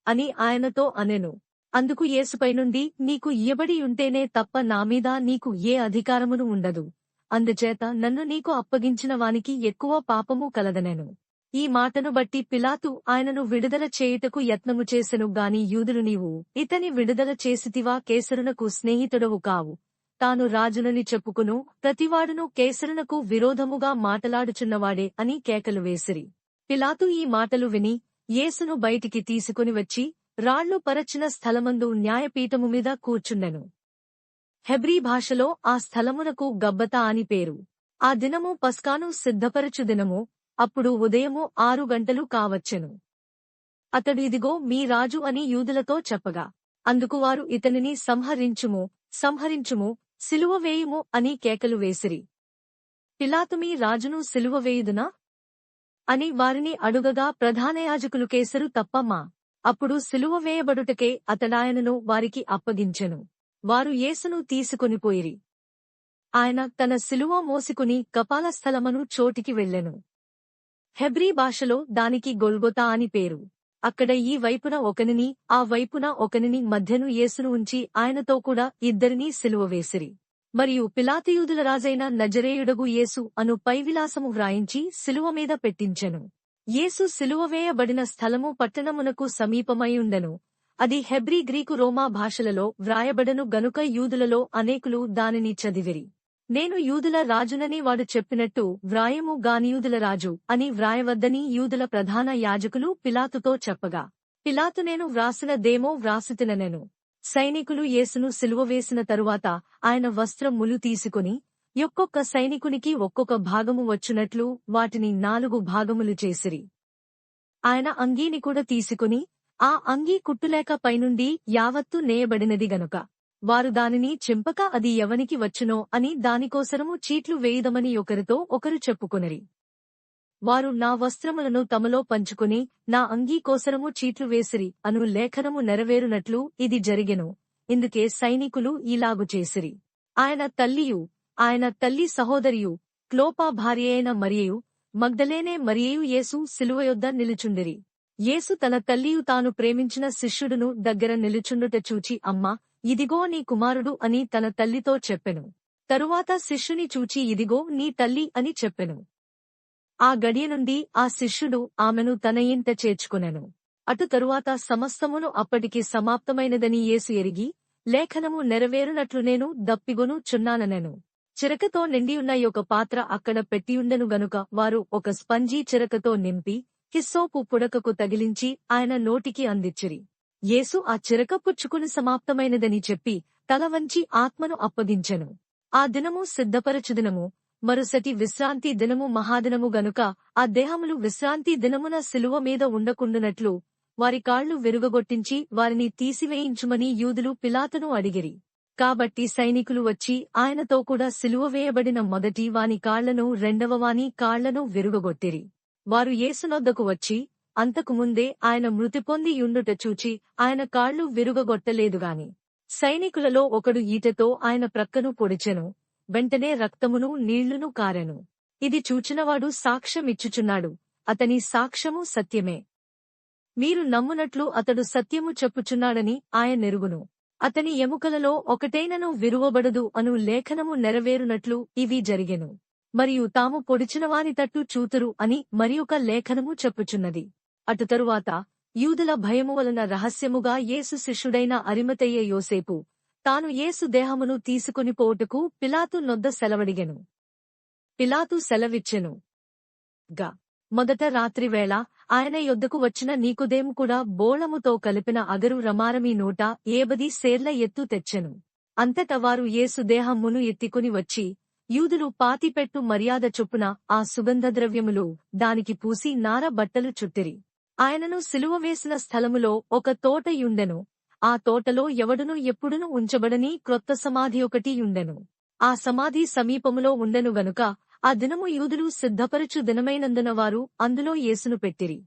అని ఆయనతో అనెను. అందుకు యేసుపై నుండి నీకు ఇయ్యబడియుంటేనే తప్ప నామీద నీకు ఏ అధికారమును ఉండదు. అందుచేత నన్ను నీకు అప్పగించిన వానికి ఎక్కువ పాపము కలదనెను. ఈ మాటను బట్టి పిలాతు ఆయనను విడుదల చేయుటకు యత్నము చేసెను గాని యూదులు, నీవు ఇతని విడుదల చేసితివా? కేసరునకు స్నేహితుడవు కావు, తాను రాజునని చెప్పుకును ప్రతివాడును కేసరునకు విరోధముగా మాటలాడుచున్నవాడే అని కేకలు వేసిరి. పిలాతు ఈ మాటలు విని యేసును బయటికి తీసుకుని వచ్చి రాళ్లు పరచిన స్థలమందు న్యాయపీఠము మీద కూర్చుండెను. హెబ్రీ భాషలో ఆ స్థలమునకు గబ్బతా అని పేరు. ఆ దినము పస్కాను సిద్ధపరచు దినము. అప్పుడు ఉదయము 6 గంటలు కావచ్చెను. అతడు, ఇదిగో మీ రాజు అని యూదులతో చెప్పగా, అందుకు వారు, ఇతనిని సంహరించుము, సంహరించుము, సిలువ వేయుము అని కేకలు వేసిరి. పిలాతు, మీ రాజును సిలువ వేయుదునా అని వారిని అడుగగా, ప్రధానయాజకులు, కేసరు తప్పమ్మా. అప్పుడు సిలువ వేయబడుటకే అతడాయనను వారికి అప్పగించెను. వారు యేసును తీసుకొనిపోయిరి. ఆయన తన సిలువ మోసికుని కపాలస్థలమను చోటికి వెళ్ళెను. హెబ్రీ భాషలో దానికి గొల్గొతా అని పేరు. అక్కడ ఈ వైపున ఒకనిని, ఆ వైపున ఒకనిని, మధ్యను యేసును ఉంచి ఆయనతో కూడా ఇద్దరినీ సిలువ వేసిరి. మరియు పిలాతు, యూదుల రాజైన నజరేయుడగు యేసు అను పైవిలాసము వ్రాయించి సిలువ మీద పెట్టించెను. యేసు సిలువ వేయబడిన స్థలము పట్టణమునకు సమీపమైయుండెను. అది హెబ్రీ, గ్రీకు, రోమా భాషలలో వ్రాయబడను గనుక యూదులలో అనేకులు దానిని చదివిరి. నేను యూదుల రాజునని వాడు చెప్పినట్టు వ్రాయము గాని యూదుల రాజు అని వ్రాయవద్దని యూదుల ప్రధాన యాజకులు పిలాతుతో చెప్పగా, పిలాతు, నేను వ్రాసినదేమో వ్రాసితినెను. సైనికులు యేసును సిలువ వేసిన తరువాత ఆయన వస్త్రములు తీసుకుని ఒక్కొక్క సైనికునికి ఒక్కొక్క భాగము వచ్చునట్లు వాటిని 4 భాగములు చేసిరి. ఆయన అంగీని కూడా తీసుకుని, ఆ అంగీ కుట్టులేక పైనుండి యావత్తు నేయబడినది గనుక వారు దానిని చింపక అది ఎవనికి వచ్చునో అని దానికోసరము చీట్లు వేయుదమని ఒకరితో ఒకరు చెప్పుకొనిరి. వారు నా వస్త్రములను తమలో పంచుకుని నా అంగీ కోసరము చీట్లు వేసిరి అను లేఖనము నెరవేరునట్లు ఇది జరిగెను. ఇందుకే సైనికులు ఈలాగు చేసిరి. ఆయన తల్లియు, ఆయన తల్లి సహోదరియు, క్లోపా భార్యయైన మరియయు, మగ్దలేనే మరియయు యేసు సిలువ యొద్ద నిలుచుండిరి. యేసు తన తల్లియు తాను ప్రేమించిన శిష్యుడును దగ్గర నిలుచుండుట చూచి, అమ్మా, ఇదిగో నీ కుమారుడు అని తన తల్లితో చెప్పెను. తరువాత శిష్యుని చూచి, ఇదిగో నీ తల్లి అని చెప్పెను. ఆ గడియ నుండి ఆ శిష్యుడు ఆమెను తన ఇంట చేర్చుకొనెను. అటు తరువాత సమస్తమును అప్పటికి సమాప్తమైనదని యేసు ఎరిగి, లేఖనము నెరవేరునట్లు నేను దప్పిగొను చున్నాననెను. చిరకతో నిండియున్న ఒక పాత్ర అక్కడ పెట్టియుండెను గనుక వారు ఒక స్పంజీ చిరకతో నింపి హిస్సోపు పుడకకు తగిలించి ఆయన నోటికి అందించిరి. యేసు ఆ చిరక పుచ్చుకుని సమాప్తమైనదని చెప్పి తల వంచి ఆత్మను అప్పగించెను. ఆ దినము సిద్ధపరచుదినము, మరుసటి విశ్రాంతి దినము మహాదినము గనుక ఆ దేహములు విశ్రాంతి దినమున సిలువ మీద ఉండకుండునట్లు వారి కాళ్లు విరుగగొట్టించి వారిని తీసివేయించుమని యూదులు పిలాతును అడిగిరి. కాబట్టి సైనికులు వచ్చి ఆయనతో కూడా సిలువ వేయబడిన మొదటి వాని కాళ్లను, రెండవ వాని కాళ్లను విరుగగొట్టిరి. వారు యేసునొద్దకు వచ్చి, అంతకుముందే ఆయన మృతి పొంది యుండుట చూచి ఆయన కాళ్లు విరుగగొట్టలేదుగాని సైనికులలో ఒకడు ఈటెతో ఆయన ప్రక్కను పొడిచెను. వెంటనే రక్తమును నీళ్లును కారెను. ఇది చూచినవాడు సాక్ష్యమిచ్చుచున్నాడు, అతని సాక్ష్యము సత్యమే. మీరు నమ్మునట్లు అతడు సత్యము చెప్పుచున్నాడని ఆయనెరుగును. అతని ఎముకలలో ఒకటైనను విరువబడదు అను లేఖనము నెరవేరునట్లు ఇవి జరిగెను. మరియు తాము పొడిచినవాని తట్టు చూతురు అని మరియొక లేఖనము చెప్పుచున్నది. అటు తరువాత యూదుల భయము వలన రహస్యముగా యేసు శిష్యుడైన అరిమతయ్య యోసేపు తాను యేసు దేహమును తీసుకుని పోవుటకు పిలాతు నొద్ద సెలవడిగెను. పిలాతు సెలవిచ్చెను. మొదట రాత్రివేళ ఆయన యొద్దకు వచ్చిన నీకుదేము కూడా బోళముతో కలిపిన అగరు రమారమి 180 సేర్ల ఎత్తు తెచ్చెను. అంతట వారు యేసు దేహమును ఎత్తికుని వచ్చి యూదులు పాతిపెట్టు మర్యాద చొప్పున ఆ సుగంధద్రవ్యములు దానికి పూసి నార బట్టలు చుట్టిరి. ఆయనను సిలువ వేసిన స్థలములో ఒక తోట యుండెను. ఆ తోటలో ఎవడును ఎప్పుడును ఉంచబడని క్రొత్త సమాధి ఒకటి యుండెను. ఆ సమాధి సమీపములో ఉండెను గనుక ఆ దినము యూదులు సిద్ధపరచు దినమైనందున వారు అందులో యేసును పెట్టిరి.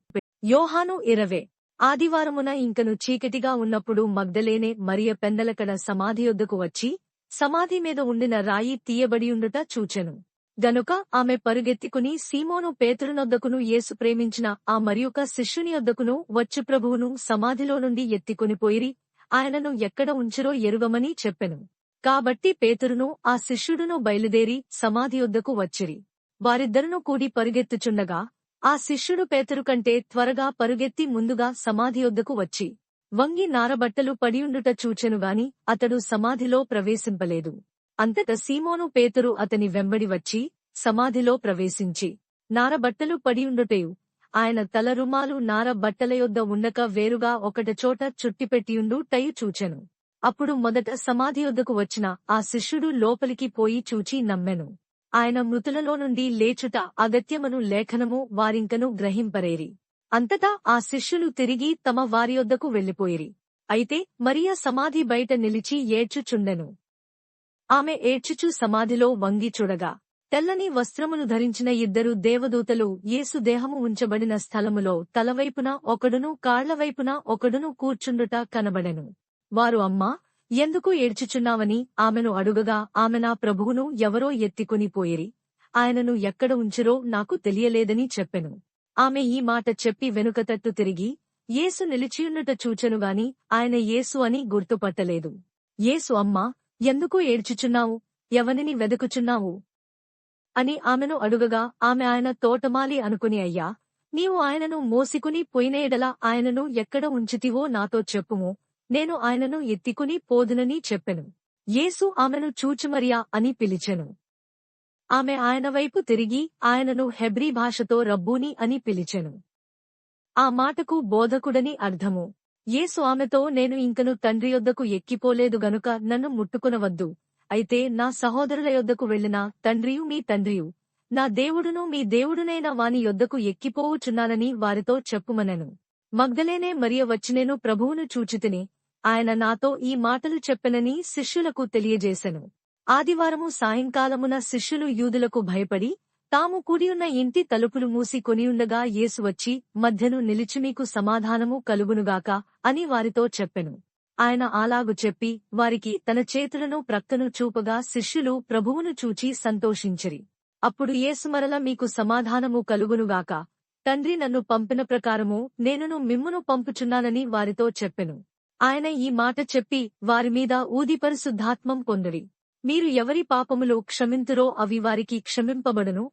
యోహాను 20. ఆదివారమున ఇంకను చీకటిగా ఉన్నప్పుడు మగ్దలేనే మరియ పెందలకడ సమాధి యొద్దకు వచ్చి సమాధి మీద ఉండిన రాయి తీయబడియుండుట చూచెను. గనుక ఆమె పరుగెత్తికుని సీమోను పేతురునొద్దకును యేసు ప్రేమించిన ఆ మరియొక శిష్యుని యొద్దకును వచ్చి ప్రభువును సమాధిలో నుండి ఎత్తికొనిపోయిరి, ఆయనను ఎక్కడ ఉంచిరో ఎరుగమని చెప్పెను. కాబట్టి పేతురును ఆ శిష్యుడును బయలుదేరి సమాధి యొద్దకు వచ్చిరి. వారిద్దరును కూడి పరుగెత్తుచుండగా ఆ శిష్యుడు పేతురు కంటే త్వరగా పరుగెత్తి ముందుగా సమాధి యొద్దకు వచ్చి వంగి నారబట్టలు పడియుండుట చూచెనుగాని అతడు సమాధిలో ప్రవేశింపలేదు. అంతట సీమోను పేతురు అతని వెంబడి వచ్చి సమాధిలో ప్రవేశించి నారబట్టలు పడియుండుటయు ఆయన తల రుమాలు నార బట్టల యొద్ద ఉండక వేరుగా ఒకటచోట చుట్టిపెట్టియుండు టయు చూచెను. అప్పుడు మొదట సమాధి యొద్దకు వచ్చిన ఆ శిష్యుడు లోపలికి పోయి చూచి నమ్మెను. ఆయన మృతులలో నుండి లేచుట అగత్యమను లేఖనము వారింకను గ్రహింపరేరి. అంతటా ఆ శిష్యులు తిరిగి తమ వారి యొద్దకు వెళ్ళిపోయిరి. అయితే మరియ సమాధి బయట నిలిచి ఏడ్చుచుండెను. ఆమె ఏడ్చుచు సమాధిలో వంగి చూడగా తెల్లని వస్త్రములు ధరించిన ఇద్దరు దేవదూతలు యేసు దేహము ఉంచబడిన స్థలములో తలవైపున ఒకడును కాళ్లవైపున ఒకడును కూర్చుండుట కనబడెను. వారు అమ్మా, ఎందుకు ఏడ్చుచున్నావని ఆమెను అడుగగా ఆమె నా ప్రభువును ఎవరో ఎత్తికొని పోయిరి, ఆయనను ఎక్కడ ఉంచిరో నాకు తెలియలేదని చెప్పెను. ఆమె ఈ మాట చెప్పి వెనుక తట్టు తిరిగి యేసు నిలిచియుండుట చూచెనుగాని ఆయన యేసు అని గుర్తుపట్టలేదు. యేసు అమ్మా, ఎందుకు ఏడ్చుచున్నావు, ఎవనిని వెదకుచున్నావు అని ఆమెను అడుగగా ఆమె ఆయన తోటమాలి అనుకుని అయ్యా, నీవు ఆయనను మోసికుని పోయిన ఎడల ఆయనను ఎక్కడ ఉంచితివో నాతో చెప్పుము, నేను ఆయనను ఎత్తికుని పోదునని చెప్పెను. యేసు ఆమెను చూచి మరియా అని పిలిచెను. ఆమె ఆయన వైపు తిరిగి ఆయనను హెబ్రీ భాషతో రబ్బూని అని పిలిచెను. ఆ మాటకు బోధకుడని అర్థము. యేసు ఆమెతో నేను ఇంకను తండ్రి యొద్దకు ఎక్కిపోలేదు గనుక నన్ను ముట్టుకునవద్దు, అయితే నా సహోదరుల యొద్దకు వెళ్ళిన తండ్రియు మీ తండ్రియు, నా దేవుడును మీ దేవుడునైన వాని యొద్దకు ఎక్కిపోవుచున్నానని వారితో చెప్పుమనెను. మగ్దలేనే మరియ వచ్చి నేను ప్రభువును చూచితిని, ఆయన నాతో ఈ మాటలు చెప్పెనని శిష్యులకు తెలియజేసెను. ఆదివారము సాయంకాలమున శిష్యులు యూదులకు భయపడి తాము కూడియున్న ఇంటి తలుపులు మూసి కొనియుండగా యేసు వచ్చి మధ్యను నిలిచి మీకు సమాధానము కలుగునుగాక అని వారితో చెప్పెను. ఆయన అలాగు చెప్పి వారికి తన చేతులను ప్రక్కను చూపగా శిష్యులు ప్రభువును చూచి సంతోషించిరి. అప్పుడు యేసు మరల మీకు సమాధానము కలుగునుగాక, తండ్రి నన్ను పంపిన ప్రకారము నేనును మిమ్మును పంపుచున్నానని వారితో చెప్పెను. ఆయన ఈ మాట చెప్పి వారిమీద ఊది పరిశుద్ధాత్మం పొందిరి. మీరు ఎవరి పాపములు క్షమింతురో అవి వారికి క్షమింపబడును,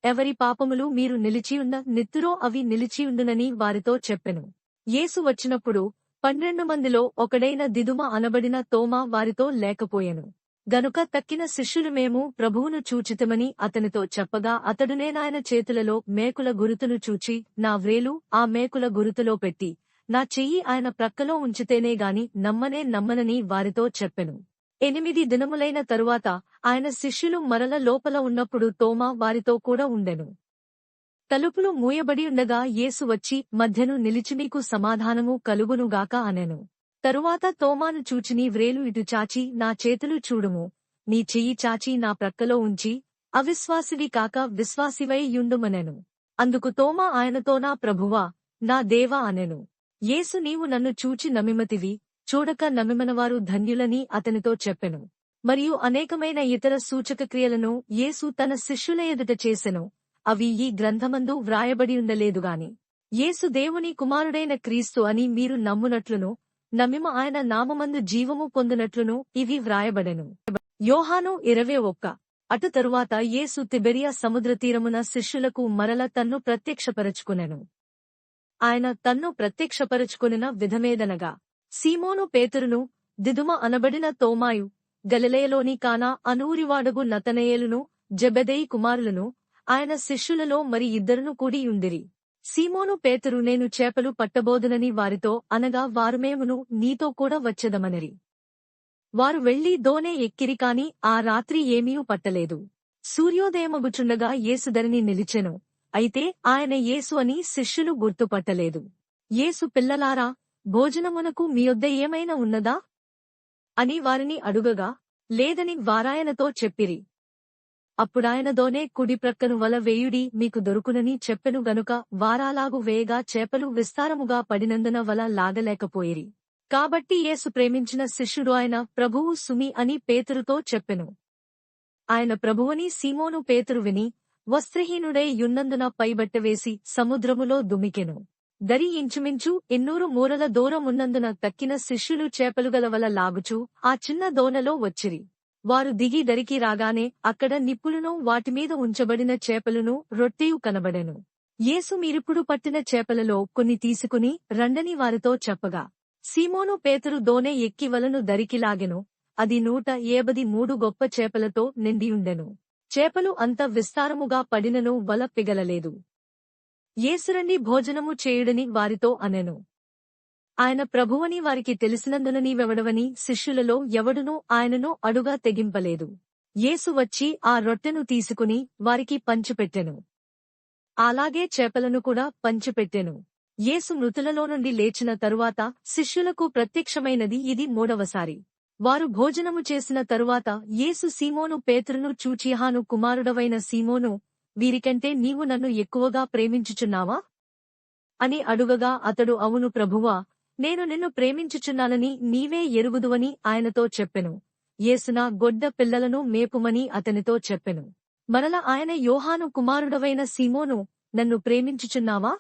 ఎవరి పాపములు మీరు నిలిచియున్న నిత్తురో అవి నిలిచియుండునని వారితో చెప్పెను. యేసు వచ్చినప్పుడు 12 మందిలో ఒకడైన దిదుమ అనబడిన తోమా వారితో లేకపోయెను. గనుక తక్కిన శిష్యులు మేము ప్రభువును చూచితమని అతనితో చెప్పగా అతడు నేనాయన చేతులలో మేకుల గురుతును చూచి నా వ్రేలు ఆ మేకుల గురుతులో పెట్టి నా చెయ్యి ఆయన ప్రక్కలో ఉంచితేనే గాని నమ్మనని వారితో చెప్పెను. 8 దినములైన తరువాత ఆయన శిష్యులు మరల లోపల ఉన్నప్పుడు తోమా వారితో కూడా ఉండెను. తలుపులు మూయబడి ఉండగా యేసు వచ్చి మధ్యను నిలిచి మీకు సమాధానము కలుగునుగాక అనెను. తరువాత తోమాను చూచి నీ వ్రేలు ఇటు చాచి నా చేతులు చూడుము, నీ చెయ్యి చాచి నా ప్రక్కలో ఉంచి అవిశ్వాసివి కాక విశ్వాసివై యుండుమనెను. అందుకు తోమా ఆయనతో నా ప్రభువా, నా దేవా అనెను. యేసు నీవు నన్ను చూచి నమ్మిమతివి, చూడక నమ్మిమనవారు ధన్యులని అతనితో చెప్పెను. మరియు అనేకమైన ఇతర సూచకక్రియలను యేసు తన శిష్యుల ఎదుట చేసెను. అవి ఈ గ్రంథమందు వ్రాయబడియుండలేదుగాని యేసు దేవుని కుమారుడైన క్రీస్తు అని మీరు నమ్మునట్లును నమ్మిమ ఆయన నామమందు జీవము పొందునట్లును ఇవి వ్రాయబడెను. యోహాను 21. అటు తరువాత యేసు తిబెరియా సముద్ర తీరమున శిష్యులకు మరల తన్ను ప్రత్యక్షపరచుకొనెను. ఆయన తన్ను ప్రత్యక్షపరచుకొనిన విధమేదనగా సీమోను పేతురును, దిదుమ అనబడిన తోమాయు, గలిలయలోని కానా అనూరివాడగు నతనయేలును, జెబెదయి కుమారులను, ఆయన శిష్యులలో మరి ఇద్దరును కూడి యుండిరి. సీమోను పేతురు నేను చేపలు పట్టబోదునని వారితో అనగా వారు మేమును నీతో కూడా వచ్చెదమనిరి. వారు వెళ్లి దోణె ఎక్కిరి కాని ఆ రాత్రి ఏమీయూ పట్టలేదు. సూర్యోదయమగుచుండగా యేసు ధరణి నిలిచెను. అయితే ఆయన యేసు అని శిష్యులు గుర్తుపట్టలేదు. యేసు పిల్లలారా, భోజనమునకు మీ యొద్ద ఏమైనా ఉన్నదా అని వారిని అడుగగా లేదని వారాయనతో చెప్పిరి. అప్పుడాయన దోణె కుడి ప్రక్కను వల వేయుడి మీకు దొరుకునని చెప్పెను గనుక వారాలాగు వేయగా చేపలు విస్తారముగా పడినందున వల లాగలేకపోయిరి. కాబట్టి యేసు ప్రేమించిన శిష్యుడు ఆయన ప్రభువు సుమి అని పేతురుతో చెప్పెను. ఆయన ప్రభువని సీమోను పేతురు విని వస్త్రహీనుడై యున్నందున పైబట్టవేసి సముద్రములో దుమికెను. దరి ఇంచుమించు 200 మూరల దూరమున్నందున తక్కిన శిష్యులు చేపలుగల వల లాగుచూ ఆ చిన్న దోణలో వచ్చిరి. వారు దిగి దరికి రాగానే అక్కడ నిప్పులును వాటిమీద ఉంచబడిన చేపలును రొట్టెయు కనబడెను. యేసు మీరిప్పుడు పట్టిన చేపలలో కొన్ని తీసుకుని రండని వారితో చెప్పగా సీమోను పేతురు దోనె ఎక్కి వలను దరికి లాగెను. అది 183 గొప్ప చేపలతో నిండియుండెను. చేపలు అంత విస్తారముగా పడినను వల పిగలలేదు. యేసురండి భోజనము చేయుడని వారితో అనెను. ఆయన ప్రభువని వారికి తెలిసినందున నీవెవడవని శిష్యులలో ఎవడునూ ఆయనను అడుగా తెగింపలేదు. యేసు వచ్చి ఆ రొట్టెను తీసుకుని వారికి పంచిపెట్టెను. అలాగే చేపలను కూడా పంచిపెట్టెను. యేసు మృతులలో నుండి లేచిన తరువాత శిష్యులకు ప్రత్యక్షమైనది ఇది మూడవసారి. వారు భోజనము చేసిన తరువాత యేసు సీమోను పేతురును చూచి యోహాను కుమారుడవైన సీమోను, వీరికంటే నీవు నన్ను ఎక్కువగా ప్రేమించుచున్నావా అని అడుగగా అతడు అవును ప్రభువా, నేను నిన్ను ప్రేమించుచున్నానని నీవే ఎరుగుదువని ఆయనతో చెప్పెను. యేసు నా గొడ్డ పిల్లలను మేపుమని అతనితో చెప్పెను. మరల ఆయన యోహాను కుమారుడవైన సీమోను, నన్ను ప్రేమించుచున్నావా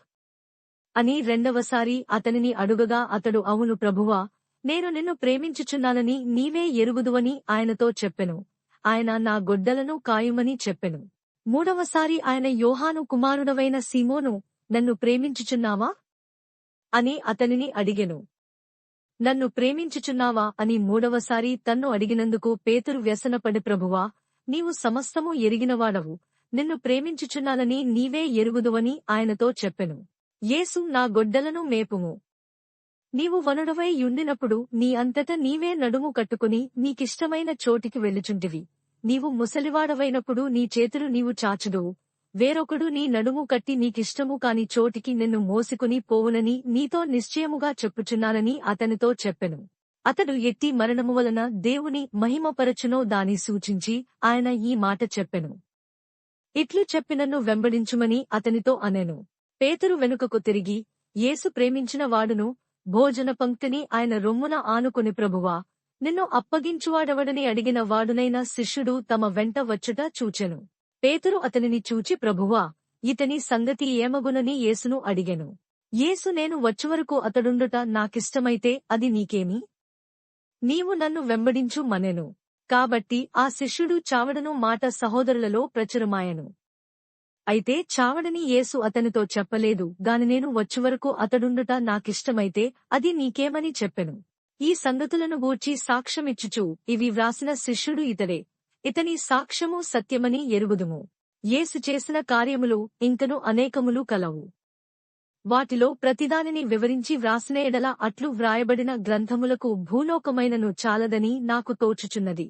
అని రెండవసారి అతనిని అడుగగా అతడు అవును ప్రభువా, నేను నిన్ను ప్రేమించుచున్నానని నీవే ఎరుగుదువని ఆయనతో చెప్పెను. ఆయన నా గొడ్డలను కాయుమని చెప్పెను. మూడవసారి ఆయన యోహాను కుమారుడవైన సీమోను, నన్ను ప్రేమించుచున్నావా అని అతనిని అడిగెను. నన్ను ప్రేమించుచున్నావా అని మూడవసారి తన్ను అడిగినందుకు పేతురు వ్యసనపడి ప్రభువా, నీవు సమస్తము ఎరిగినవాడవు, నిన్ను ప్రేమించుచున్నానని నీవే ఎరుగుదువని ఆయనతో చెప్పెను. యేసు నా గొడ్డలను మేపుము. నీవు వనుడవై యుండినప్పుడు నీ అంతట నీవే నడుము కట్టుకుని నీకిష్టమైన చోటికి వెళ్ళుచుంటివి. నీవు ముసలివాడవైనప్పుడు నీ చేతులు నీవు చాచుదువు, వేరొకడు నీ నడుము కట్టి నీకిష్టము కాని చోటికి నిన్ను మోసికుని పోవునని నీతో నిశ్చయముగా చెప్పుచున్నానని అతనితో చెప్పెను. అతడు ఎట్టి మరణము వలన దేవుని మహిమపరచునో దాని సూచించి ఆయన ఈ మాట చెప్పెను. ఇట్లు చెప్పి నన్ను వెంబడించుమని అతనితో అనెను. పేతురు వెనుకకు తిరిగి, యేసు ప్రేమించిన వాడును భోజన పంక్తిని ఆయన రొమ్మున ఆనుకుని ప్రభువా, నిన్ను అప్పగించువాడెవడని అడిగిన వాడునైన శిష్యుడు తమ వెంట వచ్చుట చూచెను. పేతురు అతనిని చూచి ప్రభువా, ఇతని సంగతి ఏమగునని యేసును అడిగెను. యేసు నేను వచ్చువరకు అతడుండుట నాకిష్టమైతే అది నీకేమి? నీవు నన్ను వెంబడించు మనెను. కాబట్టి ఆ శిష్యుడు చావడను మాట సహోదరులలో ప్రచురమాయెను. అయితే చావడని యేసు అతనితో చెప్పలేదు గాని నేను వచ్చువరకు అతడుండుట నాకిష్టమైతే అది నీకేమని చెప్పెను. ఈ సంగతులను గూర్చి సాక్ష్యమిచ్చుచు ఇవి వ్రాసిన శిష్యుడు ఇతడే. ఇతని సాక్ష్యము సత్యమని ఎరుగుదుము. యేసు చేసిన కార్యములు ఇంకను అనేకములు కలవు. వాటిలో ప్రతిదానిని వివరించి వ్రాసిన ఎడల అట్లు వ్రాయబడిన గ్రంథములకు భూలోకమైనను చాలదని నాకు తోచుచున్నది.